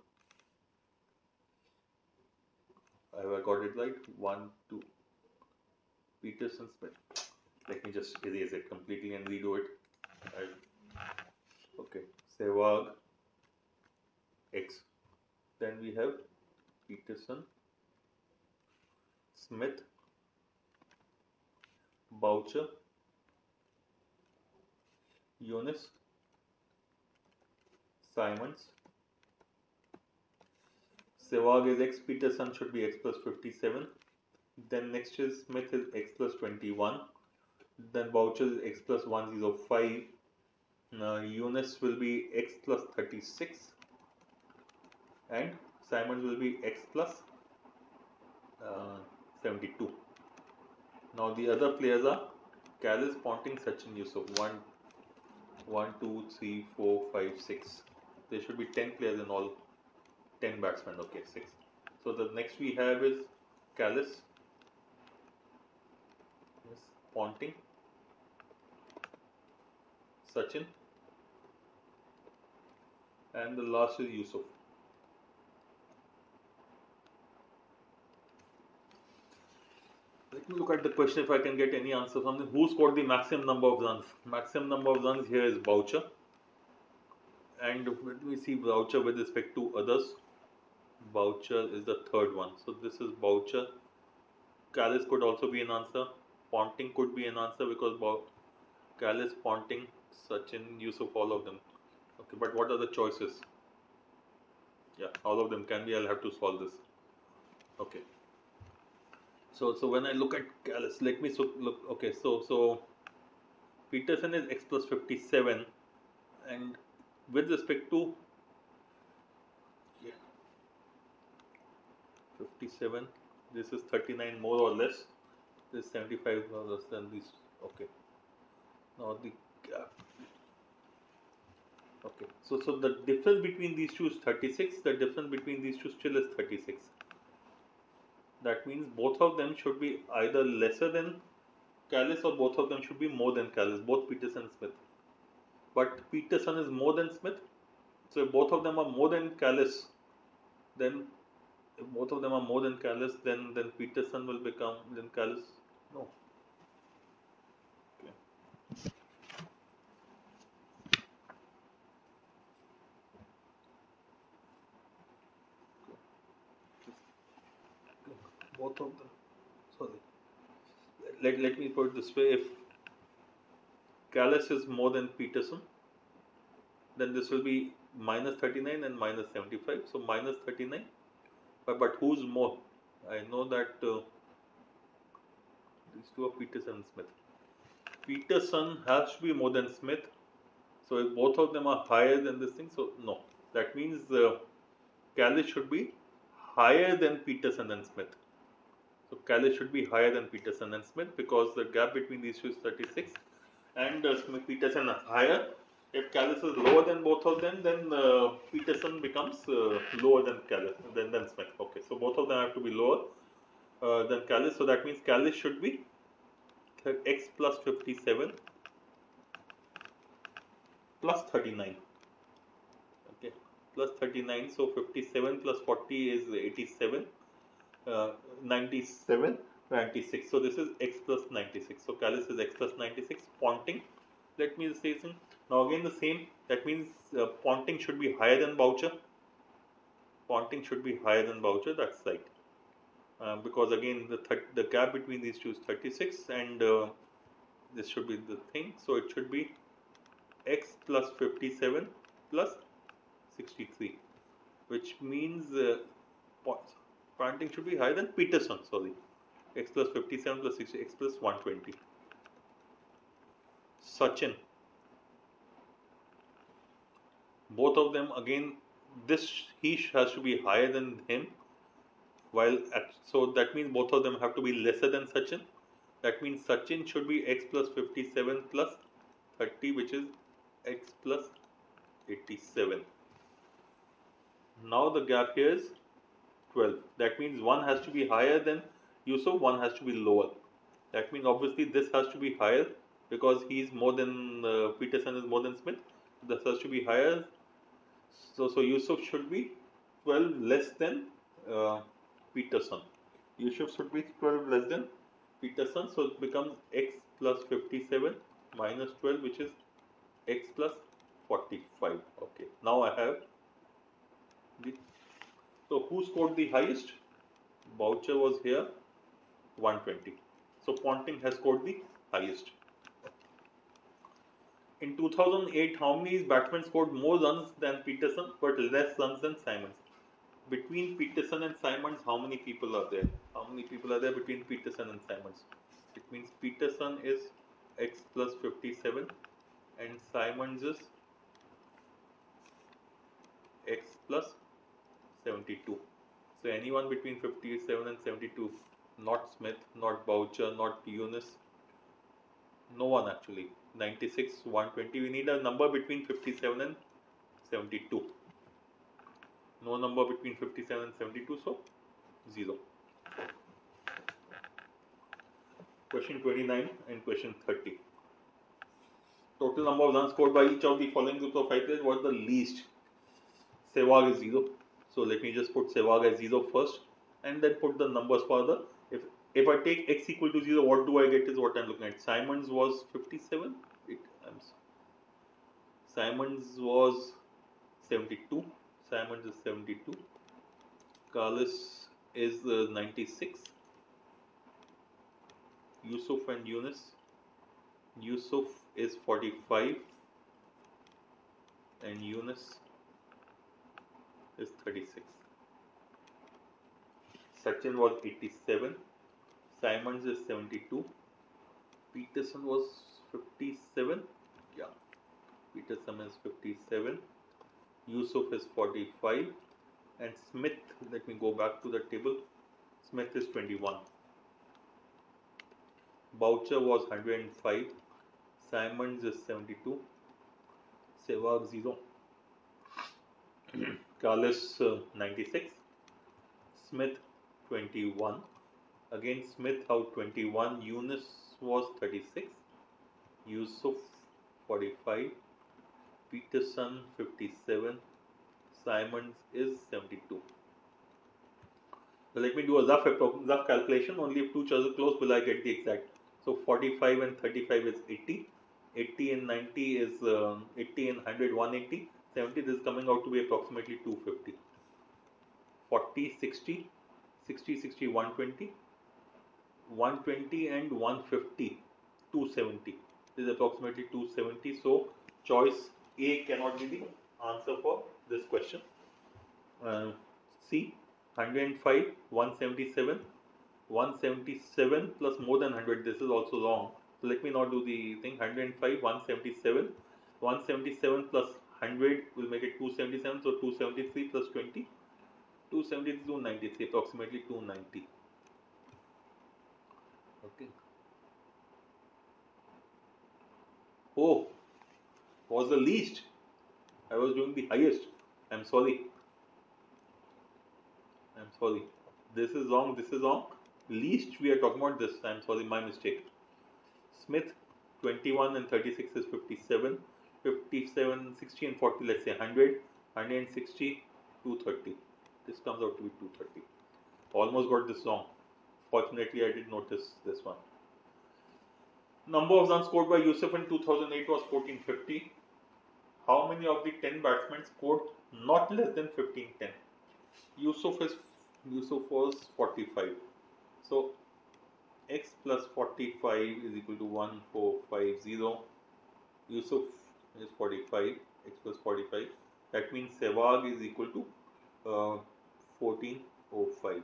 A: I got it right? 1, 2. Peterson Smith. Let me just erase it completely and redo it. Okay, Sehwag x. Then we have Peterson, Smith, Boucher, Eunice, Simons. Sehwag is x, Peterson should be x plus 57. Then next is Smith is x plus 21. Then Boucher is x plus 105. Eunice will be x plus 36. And Simons will be x plus 72. Now the other players are Callis, Ponting, Sachin, Yusuf. 1, 2, 3, 4, 5, 6. There should be 10 players in all. 10 batsmen. Okay, 6. So the next we have is Callis, yes, Ponting, Sachin, and the last is Yusuf. Let me look at the question if I can get any answer from them. Who scored the maximum number of runs? Maximum number of runs here is Boucher. And let me see Boucher with respect to others. Boucher is the third one. So this is Boucher. Callis could also be an answer. Ponting could be an answer because Callis, Ponting, Sachin, Yusuf, all of them. Okay, but what are the choices? Yeah, all of them can be. I'll have to solve this. Okay. So when I look at Callis, let me look. Okay, so Peterson is x plus 57, and with respect to 57, this is 39 more or less. This is 75 more or less than this. Okay. Now the gap. Okay. So the difference between these two is 36. The difference between these two still is 36. That means both of them should be either lesser than Callis or both of them should be more than Callis. Both Peterson and Smith. But Peterson is more than Smith. So if both of them are more than Callis, then if both of them are more than Callis, then Peterson will become then Callis. No. Okay. Both of them. Sorry. Let me put it this way: if Callis is more than Peterson, then this will be minus 39 and minus 75. So minus 39. But who's more? I know that these two are Peterson and Smith. Peterson has to be more than Smith. So if both of them are higher than this thing, so no. That means Callis should be higher than Peterson and Smith. So Callis should be higher than Peterson and Smith because the gap between these two is 36 and Peterson is higher. If Callis is lower than both of them, then Peterson becomes lower than Callis than Smith. Okay, so both of them have to be lower than Callis. So that means Callis should be x plus 57 plus 39. Okay, plus 39. So 57 plus 40 is 87. 97, 96. So this is x plus 96. So Callis is x plus 96. Ponting, let me say something. Now again the same. That means Ponting should be higher than Boucher. Ponting should be higher than Boucher. That's right. Because again the gap between these two is 36, and this should be the thing. So it should be x plus 57 plus 63, which means Ponting should be higher than Peterson. Sorry, x plus 57 plus 60, x plus 120. Sachin. Both of them again. He has to be higher than him. So that means both of them have to be lesser than Sachin. That means Sachin should be x plus 57 plus 30, which is x plus 87. Now the gap here is 12. That means one has to be higher than Yusuf, one has to be lower. That means obviously this has to be higher because he is more than Peterson is more than Smith. This has to be higher. So Yusuf should be 12 less than Peterson. Yusuf should be 12 less than Peterson. So it becomes x plus 57 minus 12, which is x plus 45. Okay. Now I have the. So who scored the highest? Boucher was here, 120. So Ponting has scored the highest. In 2008, how many batsmen scored more runs than Peterson but less runs than Simons? Between Peterson and Simons, how many people are there? How many people are there between Peterson and Simons? It means Peterson is x plus 57 and Simons is x plus 72. So anyone between 57 and 72, not Smith, not Boucher, not Yunus, no one actually. 96, 120. We need a number between 57 and 72. No number between 57 and 72, so 0. Question 29 and question 30. Total number of runs scored by each of the following groups of 5 players was the least. Sehwag is 0. So let me just put Sehwag as 0 first and then put the numbers for the. If I take x equal to 0, what do I get is what I'm looking at. Simons was 57. Simons was 72. Simons is 72. Carlos is 96. Yusuf and Yunus. Yusuf is 45 and Yunus is 36. Sachin was 87. Simons is 72. Peterson was 57. Yeah, Peterson is 57. Yusuf is 45 and Smith, let me go back to the table. Smith is 21. Boucher was 105. Simons is 72. Sehwag 0. Carlos 96. Smith 21. Again Smith out 21. Yunus was 36. Yusuf 45. Peterson 57. Simons is 72. So let me do a rough calculation. Only if two choices close will I get the exact. So 45 and 35 is 80. 80 and 90 is 80 and 100, 180. 70, this is coming out to be approximately 250. 40, 60, 60, 60, 120. 120 and 150, 270. This is approximately 270. So choice A cannot be the answer for this question. C, 105, 177. 177 plus more than 100, this is also wrong. So let me not do the thing. 105, 177. 177 plus 100 will make it 277. So 273 plus 20. 273, 293, approximately 290. Okay. Oh, was the least. I was doing the highest. I'm sorry. This is wrong. This is wrong. Least we are talking about this. I'm sorry, my mistake. Smith 21 and 36 is 57. 57, 60 and 40, let's say 100. 160, 230. This comes out to be 230. Almost got this wrong. Fortunately, I did notice this one. Number of runs scored by Yusuf in 2008 was 1450. How many of the 10 batsmen scored not less than 1510? Yusuf was 45. So x plus 45 is equal to 1450. Yusuf is 45. X plus 45. That means Sehwag is equal to 1405.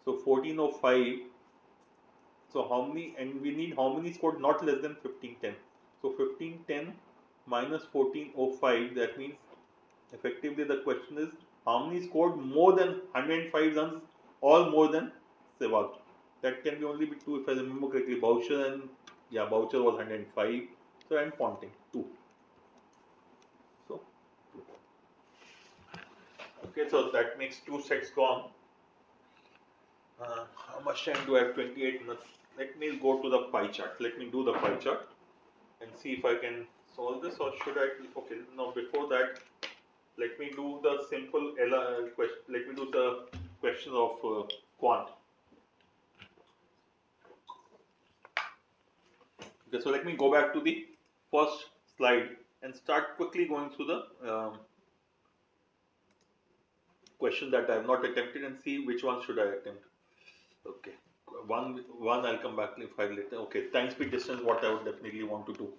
A: So 1405. So how many, and we need how many scored not less than 1510. So 1510 minus 1405, that means effectively the question is how many scored more than 105 runs, all more than Sehwag. That can be only be 2 if I remember correctly. Boucher was 105. So and Ponting 2. So 2. Okay, so that makes 2 sets gone. How much time do I have? 28 minutes. Let me go to the pie chart. Let me do the pie chart and see if I can solve this, or should I? Okay, no, before that, let me do the simple question. Let me do the question of quant. Okay, so let me go back to the first slide and start quickly going through the question that I have not attempted and see which one should I attempt. Okay, one I'll come back if I later. Okay, time speed distance, what I would definitely want to do.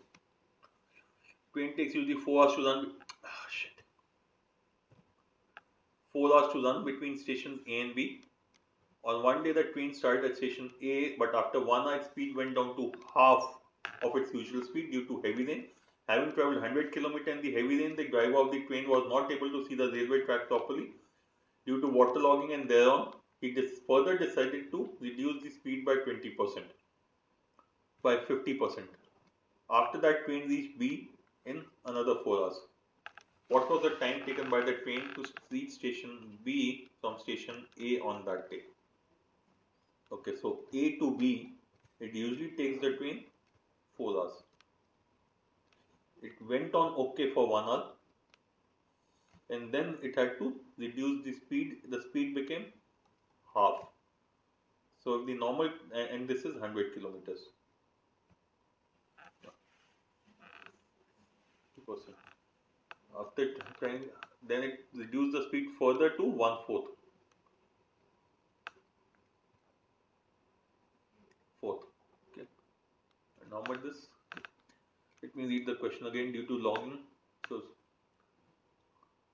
A: Train takes usually 4 hours to run. Ah, shit. 4 hours to run between stations A and B. On one day, the train started at station A, but after 1 hour, its speed went down to half of its usual speed due to heavy rain. Having traveled 100 km in the heavy rain, the driver of the train was not able to see the railway track properly due to waterlogging, and thereon he further decided to reduce the speed by 20%, by 50%. After that, train reached B in another 4 hours. What was the time taken by the train to reach station B from station A on that day? Okay, so A to B, it usually takes the train 4 hours. It went on okay for 1 hour, and then it had to reduce the speed became half. So if the normal, and this is 100 kilometers. 2%. After trying, then it reduced the speed further to 1/4. Fourth. Okay. And now about this, let me read the question again. Due to logging, so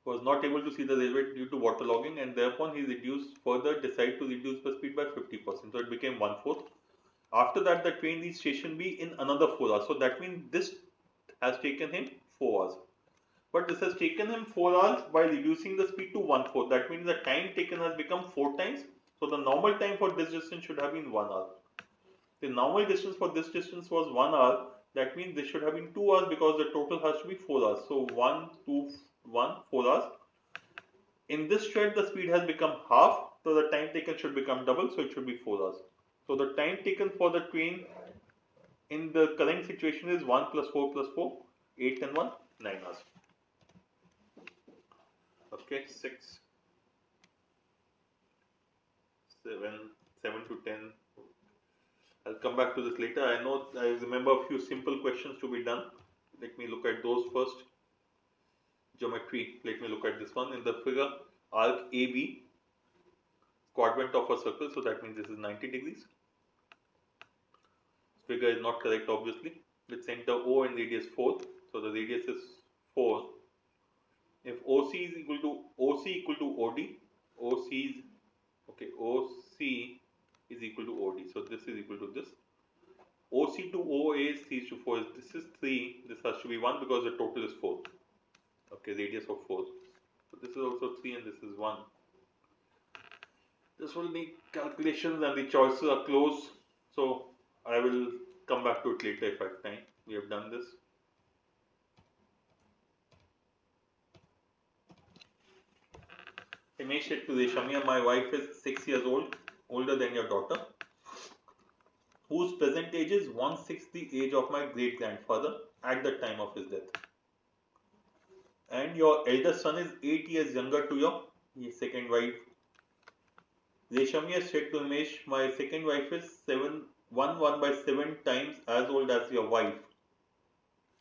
A: was not able to see the railway due to waterlogging, and thereupon he decided to reduce the speed by 50%. So it became 1/4. After that, the train reached station B in another 4 hours. So that means this has taken him 4 hours. But this has taken him 4 hours by reducing the speed to 1/4. That means the time taken has become 4 times. So the normal time for this distance should have been 1 hour. The normal distance for this distance was 1 hour. That means this should have been 2 hours because the total has to be 4 hours. So 1, 2, 1, 4 hours. In this thread, the speed has become half. So the time taken should become double. So it should be 4 hours. So the time taken for the train in the current situation is 1 plus 4 plus 4, 8 and 1, 9 hours. Okay, 6, 7 to 10. I'll come back to this later. I remember a few simple questions to be done. Let me look at those first. Geometry. Let me look at this one. In the figure, arc AB, quadrant of a circle. So that means this is 90 degrees. This figure is not correct, obviously. With center O and radius 4. So the radius is 4. If OC is equal to OD, OC is okay. OC is equal to OD. So this is equal to this. OC to OA is 3 to 4. This is 3. This has to be 1 because the total is 4. Okay, radius of 4. So this is also 3 and this is 1. This will need calculations and the choices are close. So I will come back to it later if I have time. We have done this. Himesh said to Reshamia, my wife is 6 years old, older than your daughter, whose present age is 1/6 the age of my great grandfather at the time of his death. And your eldest son is 8 years younger to your second wife. Reshamia said to Himesh, my second wife is 1 by 7 times as old as your wife.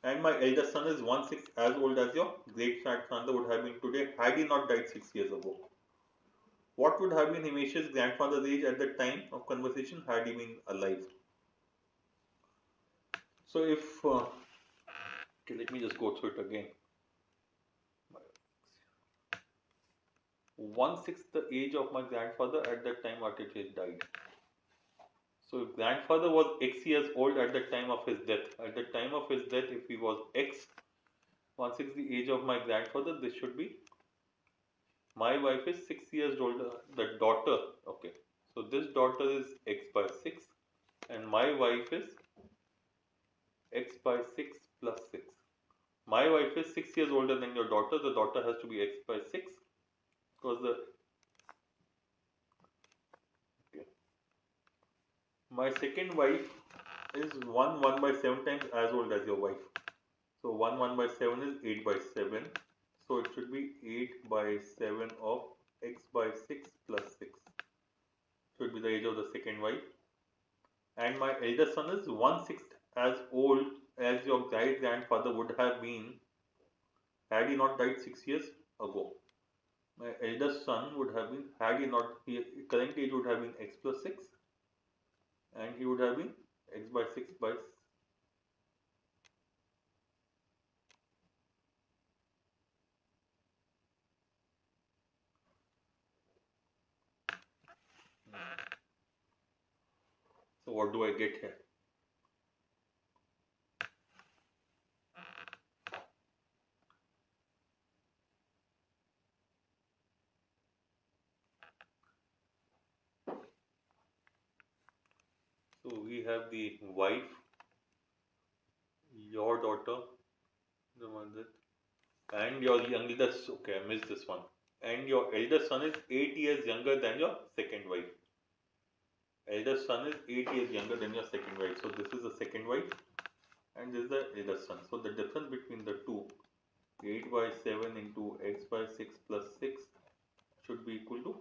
A: And my eldest son is 1/6 as old as your great grandfather would have been today had he not died 6 years ago. What would have been Himesh's grandfather's age at the time of conversation had he been alive? So if, okay, let me just go through it again. 1/6 the age of my grandfather at the time Arithmetic died. So if grandfather was X years old at the time of his death, at the time of his death if he was X, 1/6 the age of my grandfather, this should be, my wife is 6 years older, the daughter, okay. So this daughter is X by 6 and my wife is X by 6 plus 6. My wife is 6 years older than your daughter, the daughter has to be X by 6 because okay. My second wife is 1 by 7 times as old as your wife. So 1 by 7 is 8 by 7. So it should be 8 by 7 of x by 6 plus 6. Should be the age of the second wife. And my eldest son is 1/6 as old as your great grandfather would have been had he not died 6 years ago. My eldest son would have been, had he not, current age would have been x plus 6, and he would have been x by 6 by. So what do I get here? So we have the wife, your daughter, the one that, and your youngest. Okay, I missed this one. And your eldest son is 8 years younger than your second wife. Eldest son is 8 years younger than your second wife. So this is the second wife, and this is the eldest son. So the difference between the two, 8 by 7 into x by 6 plus 6 should be equal to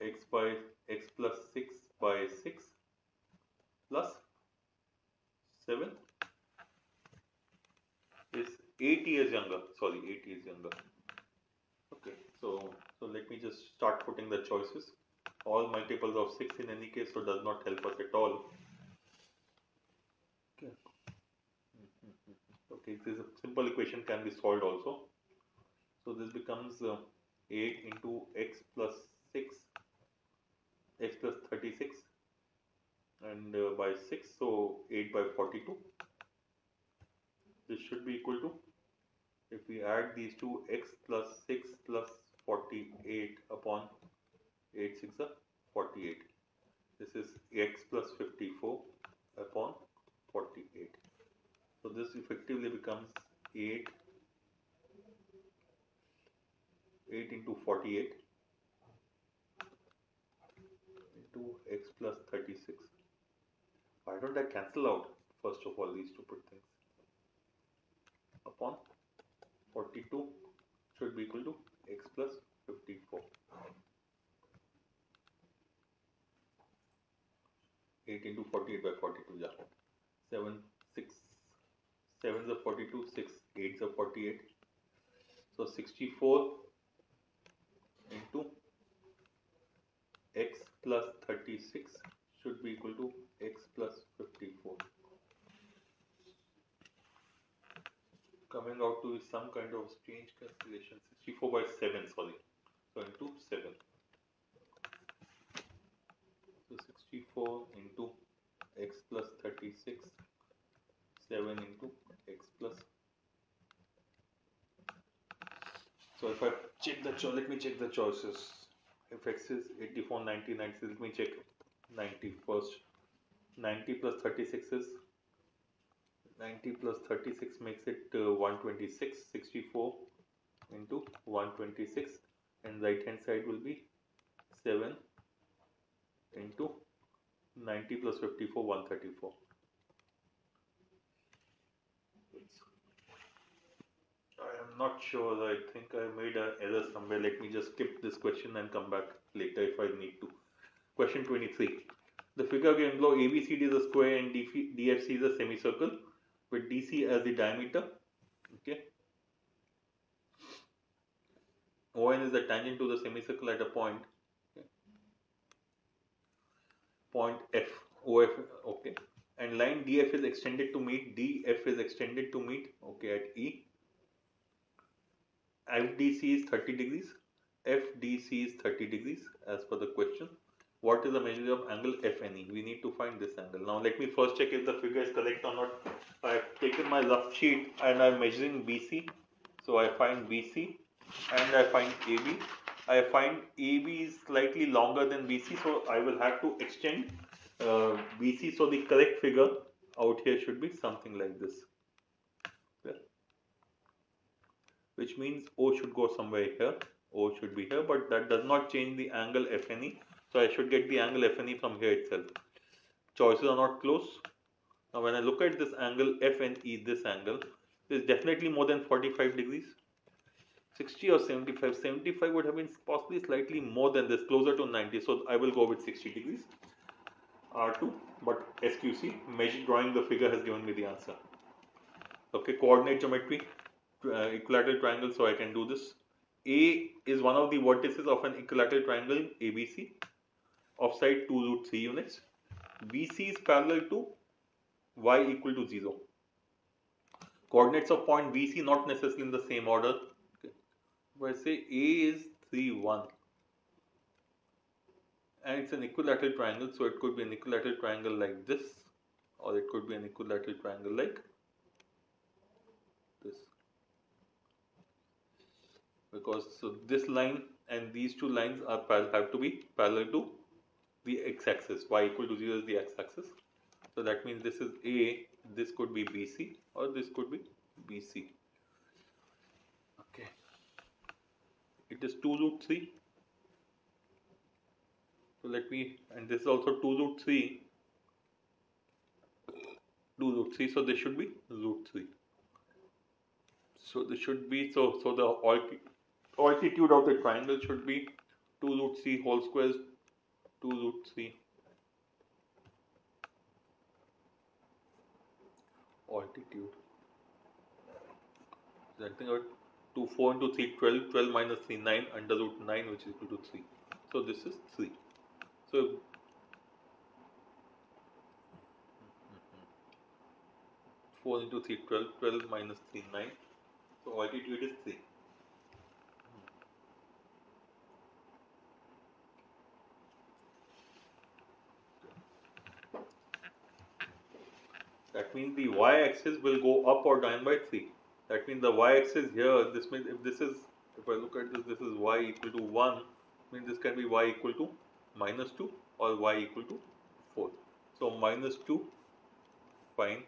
A: x plus 6 by 6 plus 7 is 8 years younger. Sorry, 8 years younger. Okay, so let me just start putting the choices. All multiples of 6 in any case, so does not help us at all. Okay. Okay, this simple equation can be solved also. So this becomes 8 into x plus 6, x plus 36, and by 6, so 8 by 42. This should be equal to, if we add these two, x plus 6 plus 48 upon 8 6 are 48. This is x plus 54 upon 48. So this effectively becomes 8 into 48 into x plus 36. Why don't I cancel out first of all these stupid things? Upon 42 should be equal to x plus 54. 8 into 48 by 42, yeah. 7 6 7s are 42, 6 8s are 48. So 64 into x plus 36 should be equal to x plus 54. Coming out to some kind of strange calculation. 64 by 7, sorry. So into 7. So 64 into x plus 36, 7 into x plus. So if I check the choice, let me check the choices. If x is 84, 90, 96, let me check 90 first. 90 plus 36 is 90 plus 36 makes it 126. 64 into 126, and right hand side will be 7 into 90 plus 54, 134. I am not sure. I think I made an error somewhere. Let me just skip this question and come back later if I need to. Question 23. The figure given below, ABCD is a square and DFC is a semicircle with DC as the diameter. Okay. ON is the tangent to the semicircle at a point. Okay. Point F. OF. Okay. And line DF is extended to meet. DF is extended to meet. Okay, at E. FDC is 30 degrees. FDC is 30 degrees as per the question. What is the measure of angle FNE? We need to find this angle. Now let me first check if the figure is correct or not. I have taken my rough sheet and I am measuring BC. So I find BC and I find AB. I find AB is slightly longer than BC, so I will have to extend BC. So the correct figure out here should be something like this. Okay. Which means O should go somewhere here O should be here, but that does not change the angle FNE. So I should get the angle FNE from here itself. Choices are not close. Now when I look at this angle FNE, this angle is definitely more than 45 degrees. 60 or 75. 75 would have been possibly slightly more than this, closer to 90. So I will go with 60 degrees. R2, but SQC, measure drawing the figure has given me the answer. Okay, coordinate geometry, equilateral triangle, so I can do this. A is one of the vertices of an equilateral triangle ABC of side 2 root 3 units. BC is parallel to y equal to 0. Coordinates of point BC not necessarily in the same order. Okay. If I say A is 3, 1 and it's an equilateral triangle, so it could be an equilateral triangle like this, or it could be an equilateral triangle like this. Because so this line and these two lines are have to be parallel to the x-axis. Y equal to 0 is the x-axis. So that means this is A, this could be BC, or this could be BC. Okay. It is 2 root 3. So let me, and this is also 2 root 3. 2 root 3, so this should be root 3. So this should be, so the altitude of the triangle should be 2 root 3 whole square is 2 root 3 altitude. So I think 2, 4 into 3, 12, 12 minus 3, 9, under root 9, which is equal to 3. So this is 3. So 4 into 3, 12, 12 minus 3, 9. So altitude is 3. That means the y-axis will go up or down by 3. That means the y-axis here, this means if this is, if I look at this, this is y equal to 1, means this can be y equal to minus 2 or y equal to 4. So minus 2, fine,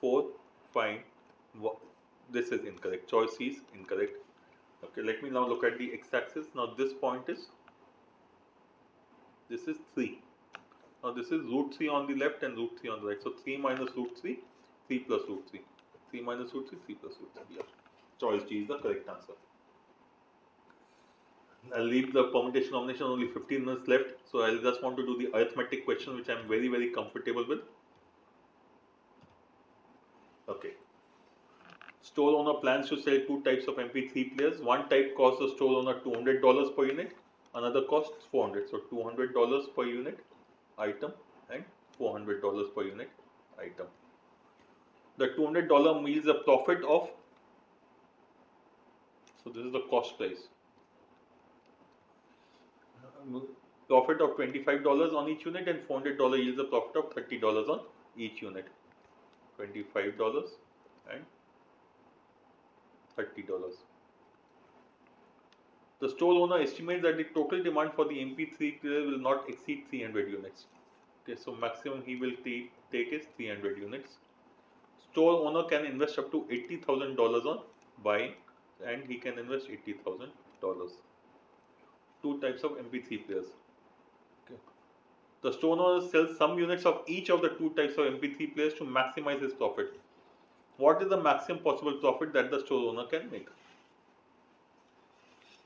A: 4, fine, this is incorrect, choice C is incorrect. Okay, let me now look at the x-axis. Now this point is, this is 3. Now this is root 3 on the left and root 3 on the right. So 3 minus root 3, 3 plus root 3. 3 minus root 3, 3 plus root 3. Yeah. Choice G is the correct answer. I'll leave the permutation combination, only 15 minutes left. So I'll just want to do the arithmetic question, which I'm very, very comfortable with. Okay. Store owner plans to sell 2 types of MP3 players. One type costs the store owner $200 per unit. Another costs $400. So $200 per unit item and $400 per unit item. The $200 means a profit of, so this is the cost price, profit of $25 on each unit, and $400 yields a profit of $30 on each unit. $25 and $30. The store owner estimates that the total demand for the MP3 player will not exceed 300 units. Okay, so maximum he will take is 300 units. Store owner can invest up to $80,000 on buying, and he can invest $80,000. 2 types of MP3 players. Okay. The store owner sells some units of each of the 2 types of MP3 players to maximize his profit. What is the maximum possible profit that the store owner can make?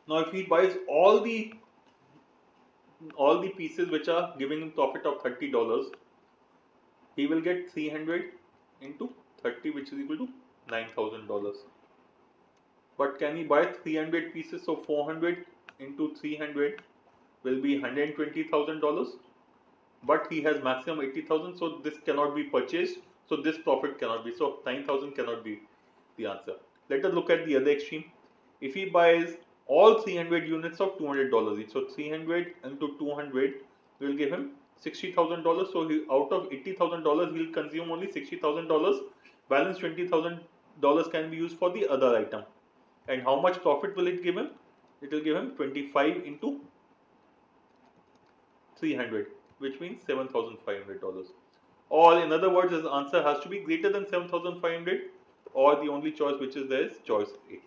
A: Now, if he buys all the pieces which are giving him profit of $30, he will get 300 into 30, which is equal to $9,000. But can he buy 300 pieces? So 400 into 300 will be $120,000. But he has maximum 80,000, so this cannot be purchased. So this profit cannot be. So 9,000 cannot be the answer. Let us look at the other extreme. If he buys all 300 units of $200 each, so 300 into 200 will give him $60,000. So he, out of $80,000, he will consume only $60,000. Balance $20,000 can be used for the other item. And how much profit will it give him? It will give him 25 into 300, which means $7,500. Or in other words, his answer has to be greater than 7,500, or the only choice which is there is choice A.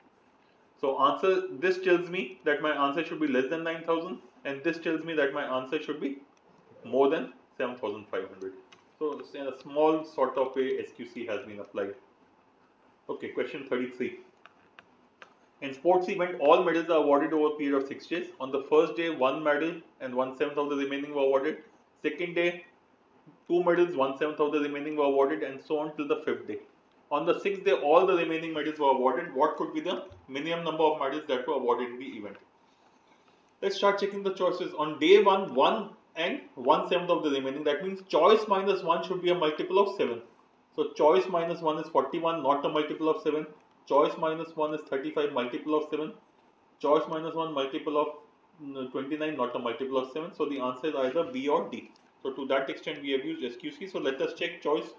A: So answer, this tells me that my answer should be less than 9,000, and this tells me that my answer should be more than 7,500. So in a small sort of a SQC has been applied. Okay, question 33. In sports event, all medals are awarded over a period of 6 days. On the first day, 1 medal and 1/7 of the remaining were awarded. Second day, 2 medals, 1/7 of the remaining were awarded, and so on till the 5th day. On the 6th day, all the remaining medals were awarded. What could be the minimum number of medals that were awarded in the event? Let's start checking the choices. On day 1, 1 and 1/7 of the remaining. That means choice minus 1 should be a multiple of 7. So choice minus 1 is 41, not a multiple of 7. Choice minus 1 is 35, multiple of 7. Choice minus 1, multiple of 29, not a multiple of 7. So the answer is either B or D. So to that extent we have used SQC. So let us check choice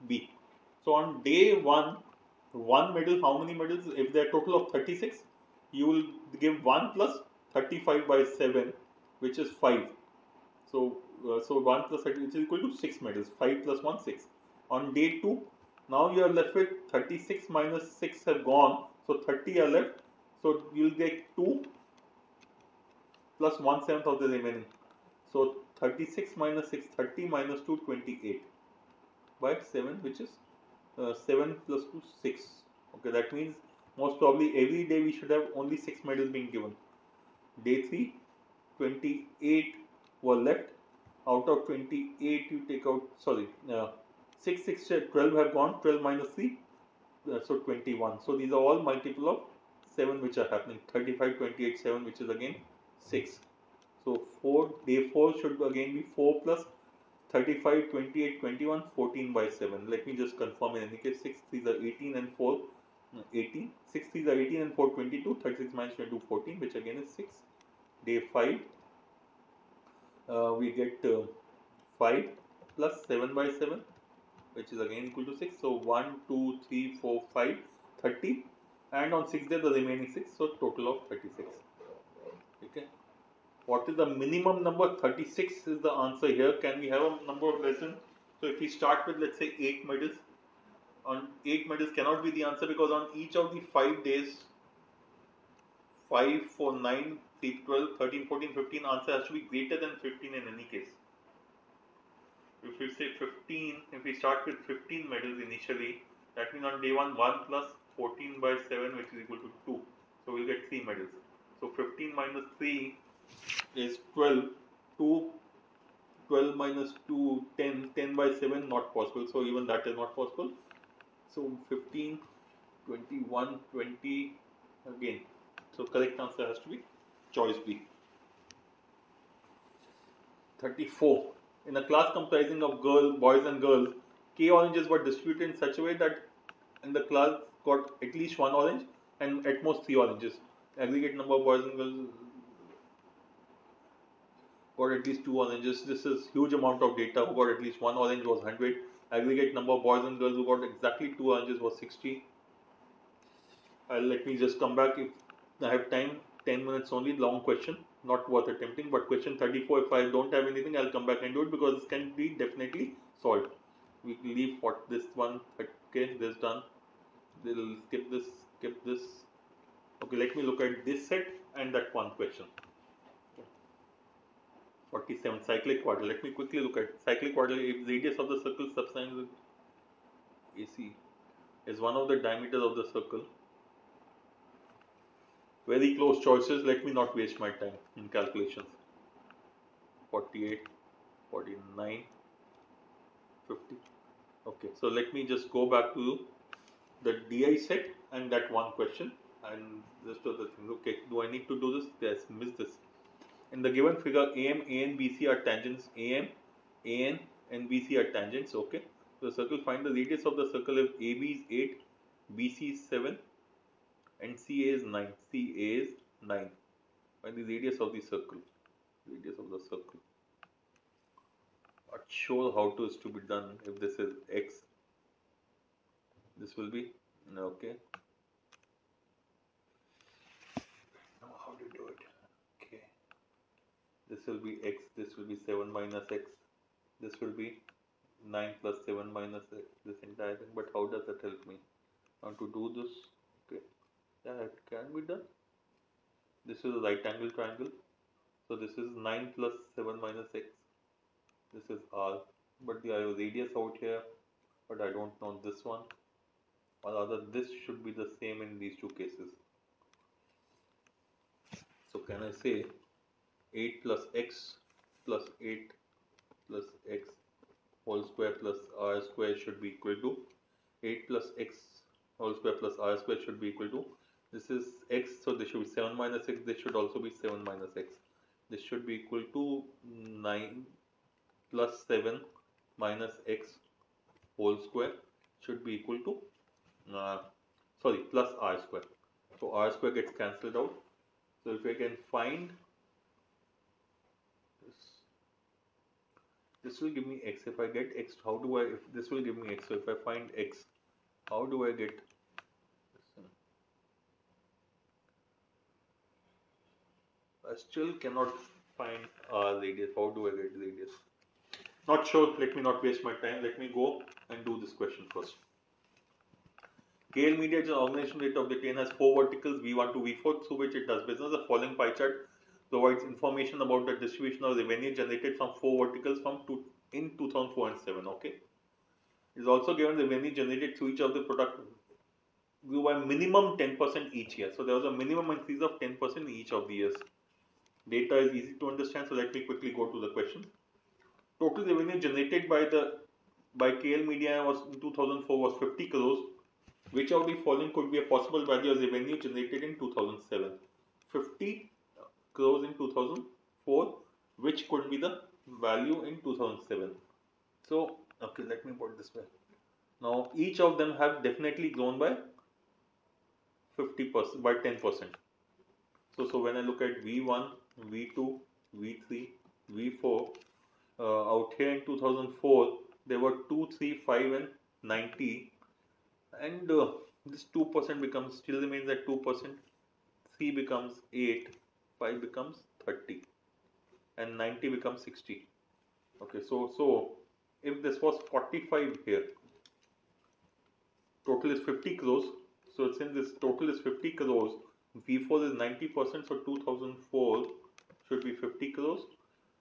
A: B. So on day 1, 1 medal, how many medals? If they are total of 36, you will give 1 plus 35 by 7, which is 5. So, 1 plus 30, which is equal to 6 medals. 5 plus 1, 6. On day 2, now you are left with 36 minus 6 have gone. So 30 are left. So you will get 2 plus 1/7 of the remaining. So 36 minus 6, 30 minus 2, 28 by 7, which is 7 plus 2, 6. Okay, that means most probably every day we should have only 6 medals being given. Day 3, 28 were left. Out of 28, you take out, 6, 6, 12 have gone, 12 minus 3, so 21. So these are all multiple of 7 which are happening. 35, 28, 7, which is again 6. So day 4 should again be 4 plus 35, 28, 21, 14 by 7. Let me just confirm in any case. 6 3s are 18 and 4, 18. 6 3s are 18 and 4, 22. 36 minus 22, 14, which again is 6. Day 5, we get 5 plus 7 by 7, which is again equal to 6. So 1, 2, 3, 4, 5, 30. And on 6th day, the remaining 6. So total of 36. Okay. What is the minimum number? 36 is the answer here. Can we have a number of less than? So if we start with, let's say, 8 medals, on 8 medals cannot be the answer, because on each of the 5 days, 5, 4, 9, 3, 12, 13, 14, 15, answer has to be greater than 15 in any case. If we say 15, if we start with 15 medals initially, that means on day 1, 1 plus 14 by 7, which is equal to 2. So we'll get 3 medals. So 15 minus 3 is 12. 2, 12 minus 2, 10. 10 by 7, not possible. So even that is not possible. So 15, 21, 20 again. So correct answer has to be choice B. 34. In a class comprising of boys and girls, K oranges were distributed in such a way that in the class got at least 1 orange and at most 3 oranges. Aggregate number of boys and girls got at least 2 oranges. This is huge amount of data. Who got at least 1 orange was 100. Aggregate number of boys and girls who got exactly 2 oranges was 60. Let me just come back if I have time. 10 minutes only, long question, not worth attempting. But question 34, if I don't have anything, I'll come back and do it, because this can be definitely solved. We can leave what this one. Okay, this done. We'll skip this, skip this. Okay, let me look at this set and that one question. 47, cyclic quadrilateral. Let me quickly look at cyclic quadrilateral. If radius of the circle subtends with AC is one of the diameters of the circle. Very close choices. Let me not waste my time in calculations. 48, 49, 50. Okay, so let me just go back to the DI set and that one question and rest of the things. Okay, do I need to do this? Yes, miss this. In the given figure, AM, AN, BC are tangents. AM, AN, and BC are tangents. Okay, so the circle, find the radius of the circle if AB is 8, BC is 7, and CA is 9. CA is 9. Find the radius of the circle. Radius of the circle. Not sure how to is to be done. If this is X, this will be okay. Now how to do it? Okay. This will be X. This will be 7 minus X. This will be 9 plus 7 minus X. This entire thing. But how does that help me? Now to do this, okay. Yeah, it can be done. This is a right angle triangle. So this is 9 plus 7 minus x. This is r. But the radius out here, but I don't know this one. Or rather, this should be the same in these two cases. So can I say 8 plus x plus 8 plus x whole square plus r square should be equal to 8 plus x whole square plus r square should be equal to, this is x, so this should be 7 minus x, this should also be 7 minus x. This should be equal to 9 plus 7 minus x whole square should be equal to, plus r square. So r square gets cancelled out. So if I can find this will give me x. If I get x, how do I, if this will give me x, so if I find x, how do I get this? I still cannot find radius. How do I get radius? Not sure. Let me not waste my time. Let me go and do this question first. KL Media is an organization rate of the chain has 4 verticals V1 to V4 through which it does business. The following pie chart provides information about the distribution of revenue generated from 4 verticals in 2004 and 7. Okay. It is also given the revenue generated through each of the product grew by minimum 10% each year. So there was a minimum increase of 10% in each of the years. Data is easy to understand, so let me quickly go to the question. Total revenue generated by KL Media was in 2004 was 50 crores. Which of the following could be a possible value of revenue generated in 2007? 50 crores in 2004. Which could be the value in 2007? So, okay, let me put it this way. Now, each of them have definitely grown by 50%, by 10%. So when I look at V1, V2, V3, V4, out here in 2004, there were 2, 3, 5 and 90, and this 2% becomes, still remains at 2%, 3 becomes 8, 5 becomes 30 and 90 becomes 60. Okay, so if this was 45 here, total is 50 crores, so since this total is 50 crores, V4 is 90%, so 2004 should be 50 crores,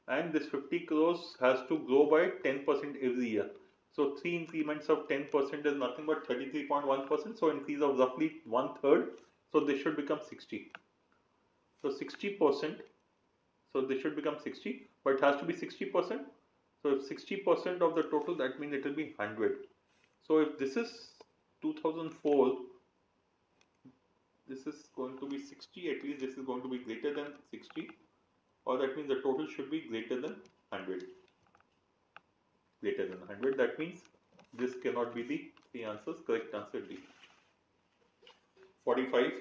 A: and this 50 crores has to grow by 10% every year. So 3 increments of 10% is nothing but 33.1%, so increase of roughly 1/3, so this should become 60. So 60%, so this should become 60, but it has to be 60%. So if 60% of the total, that means it will be 100. So if this is 2004, this is going to be 60, at least this is going to be greater than 60, or that means the total should be greater than 100. Greater than 100, that means this cannot be the three answers. Correct answer D. 45.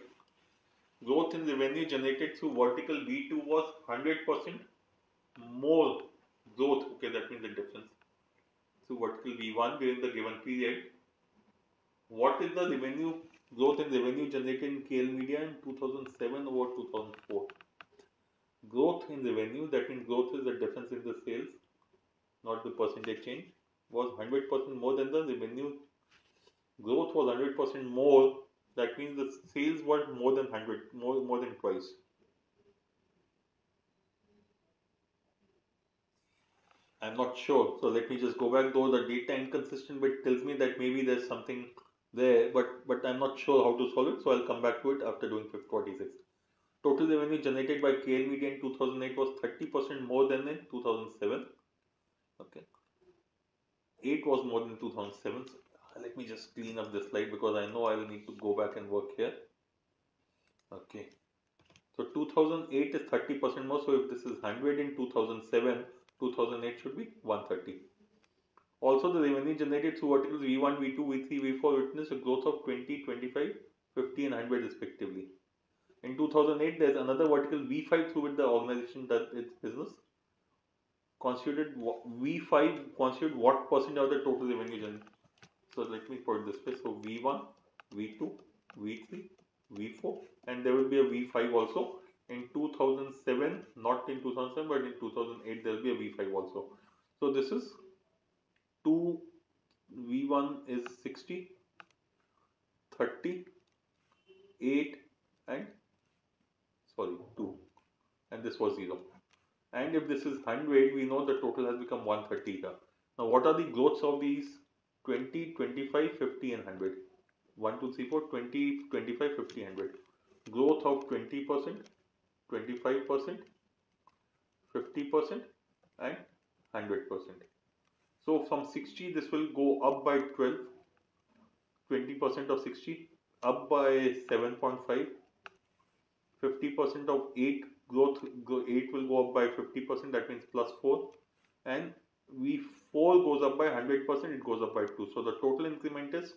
A: Growth in revenue generated through vertical V2 was 100% more growth. Okay, that means the difference. So vertical V1 during the given period. What is the revenue growth in revenue generated in KL Media in 2007 over 2004? Growth in revenue, that means growth is the difference in the sales, not the percentage change, was 100% more than the revenue. Growth was 100% more, that means the sales were more than 100, more than twice. I'm not sure, so let me just go back, though the data inconsistent but tells me that maybe there's something there, but I'm not sure how to solve it, so I'll come back to it after doing 46. Total revenue generated by KL Media in 2008 was 30% more than in 2007. Okay. 8 was more than 2007. So let me just clean up this slide because I know I will need to go back and work here. Okay. So 2008 is 30% more. So if this is 100 in 2007, 2008 should be 130. Also, the revenue generated through verticals V1, V2, V3, V4 witnessed a growth of 20, 25, 50 and 100 respectively. In 2008, there is another vertical V5 through which the organization does its business. Constituted V5 constitute what percent of the total revenue generated? So let me put it this way. So V1, V2, V3, V4, and there will be a V5 also. In 2007, not in 2007, but in 2008, there will be a V5 also. So this is 2, V1 is 60, 30, 8, and sorry 2, and this was 0. And if this is 100, we know the total has become 130 here. Now what are the growths of these 20, 25, 50 and 100? 1, 2, 3, 4, 20, 25, 50, 100. Growth of 20%, 25%, 50% and 100%. So from 60 this will go up by 12, 20% of 60 up by 7.5, 50% of 8 growth, 8 will go up by 50%, that means plus 4, and V4 goes up by 100%, it goes up by 2. So the total increment is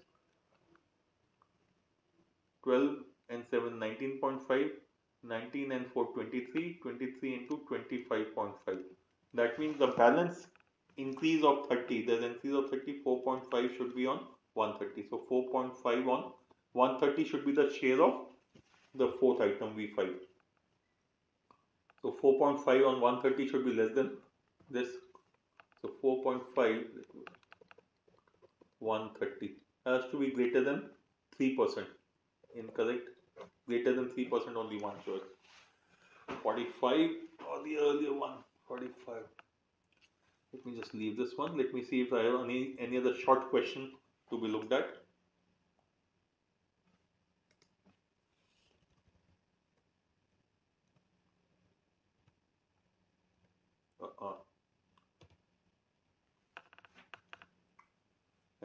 A: 12 and 7, 19.5, 19 and 4, 23, 23 into 25.5. That means the balance increase of 30, there's an increase of 30, 4.5 should be on 130. So 4.5 on 130 should be the share of the fourth item V5. So 4.5 on 130 should be less than this. So 4.5 130 has to be greater than 3%. Incorrect. Greater than 3% only one choice. 45 or the earlier one. 45. Let me just leave this one. Let me see if I have any other short question to be looked at.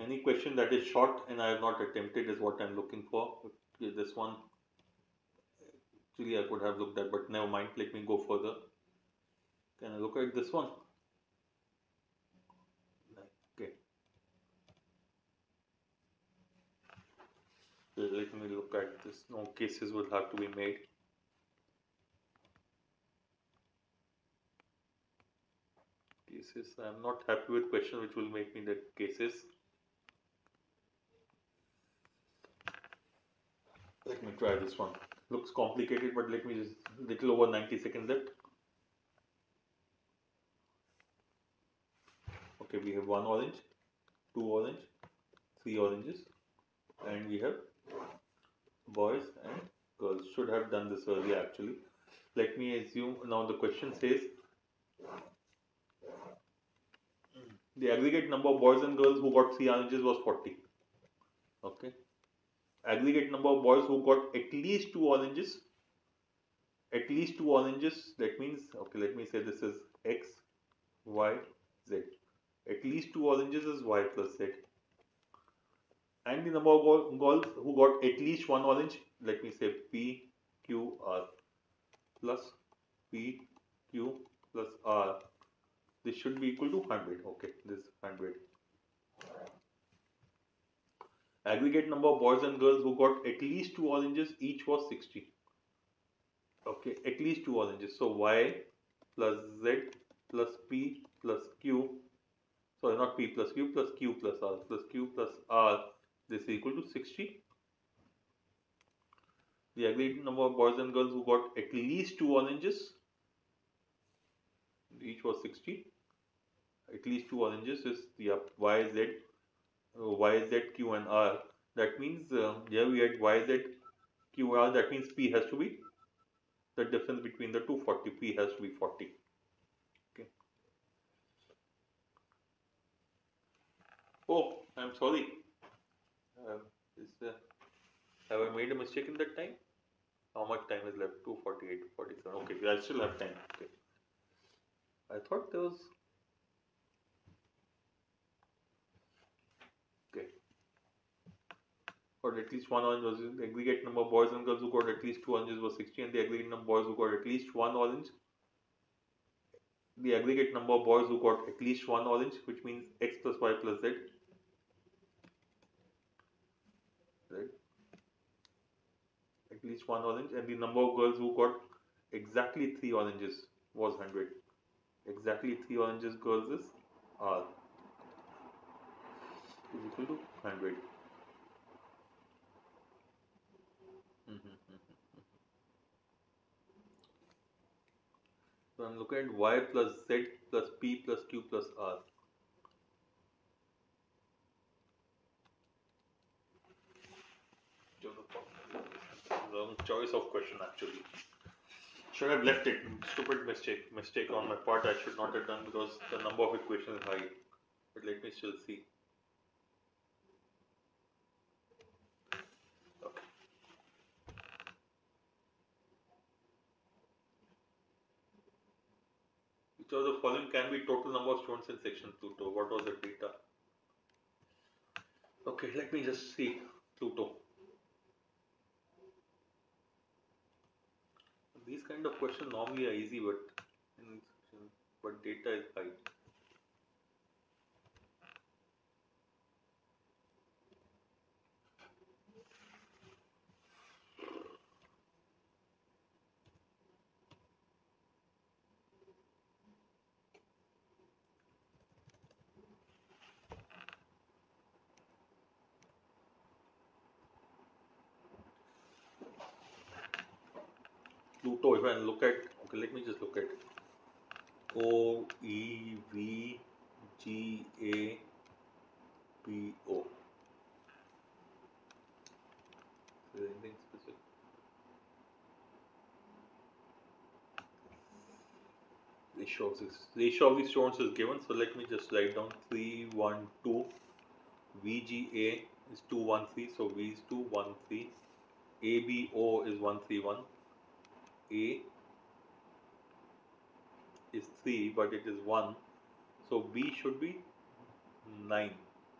A: Any question that is short and I have not attempted is what I am looking for. Okay, this one actually I could have looked at, but never mind. Let me go further. Can I look at this one? Okay. Let me look at this. No cases will have to be made. Cases. I am not happy with question which will make me the cases. Let me try this one. Looks complicated, but let me just little over 90 seconds left. Okay, we have 1 orange, 2 orange, 3 oranges, and we have boys and girls. Should have done this earlier actually. Let me assume now the question says the aggregate number of boys and girls who got 3 oranges was 40. Okay. Aggregate number of boys who got at least 2 oranges. At least 2 oranges, that means, okay, let me say this is X, Y, Z. At least 2 oranges is Y plus Z. And the number of girls who got at least 1 orange, let me say P, Q, R plus P, Q plus R. This should be equal to 100. Okay, this 100. Aggregate number of boys and girls who got at least 2 oranges, each was 60. Okay, at least 2 oranges. So Y plus Z plus P plus Q. Sorry, not P plus Q plus Q plus R plus Q plus R. This is equal to 60. The aggregate number of boys and girls who got at least 2 oranges, each was 60. At least 2 oranges is the Y, Z, Q and R. That means here we had Y, Z, Q, R. That means P has to be the difference between the two, 40. P has to be 40. Okay. Oh, I'm sorry. Have I made a mistake in that time? How much time is left? 2:48, 47. Okay, I still have time. Okay. I thought there was. Okay. Got at least 1 orange was the aggregate number of boys and girls who got at least 2 oranges was 60, and the aggregate number of boys who got at least 1 orange. The aggregate number of boys who got at least 1 orange, which means X plus Y plus Z. Right? At least 1 orange, and the number of girls who got exactly 3 oranges was 100. Exactly 3 oranges girls is R is equal to 100. So I'm looking at Y plus Z plus P plus Q plus R. Choice of question actually. Should have left it. Stupid mistake. Mistake on my part. I should not have done because the number of equations is high. But let me still see. Okay. Which of the following can be total number of students in section Pluto? What was the data? Okay, let me just see Pluto. These kind of questions normally are easy, but data is high. Pluto, if I look at, okay, let me just look at O, E, V, G, A, P, O. Is there anything specific? Ratio of these stones is given, so let me just write down 3, 1, 2. VGA is 2, 1, 3, so V is 2, 1, 3. ABO is 1, 3, 1. A is 3, but it is 1, so B should be 9,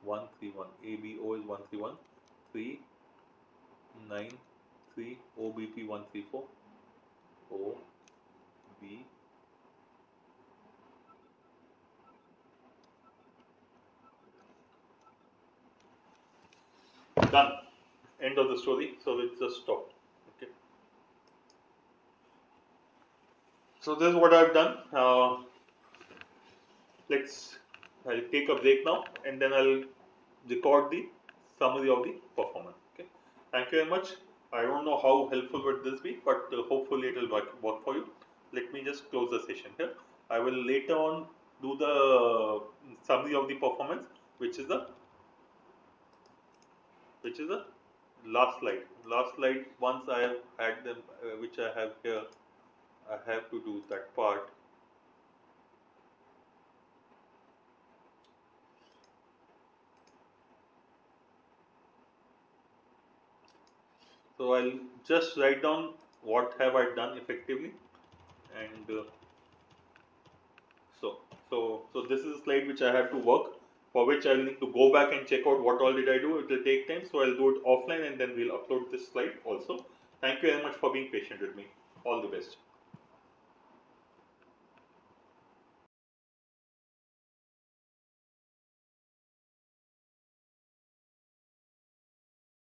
A: 1, 3, 1. ABO is 1, 3, 1. 3, 9, 3. OBP 1, 3, 4. O, B. Done. End of the story. So it's just stopped. Okay. So this is what I've done. I'll take a break now, and then I'll record the summary of the performance. Okay. Thank you very much. I don't know how helpful would this be, but hopefully it will work for you. Let me just close the session here. I will later on do the summary of the performance, which is the last slide. Last slide. Once I have had them, which I have here, I have to do that part. So I'll just write down what have I done effectively, and so this is a slide which I have to work, for which I'll need to go back and check out what all did I do. It will take time, so I'll do it offline and then we'll upload this slide also. Thank you very much for being patient with me. All the best.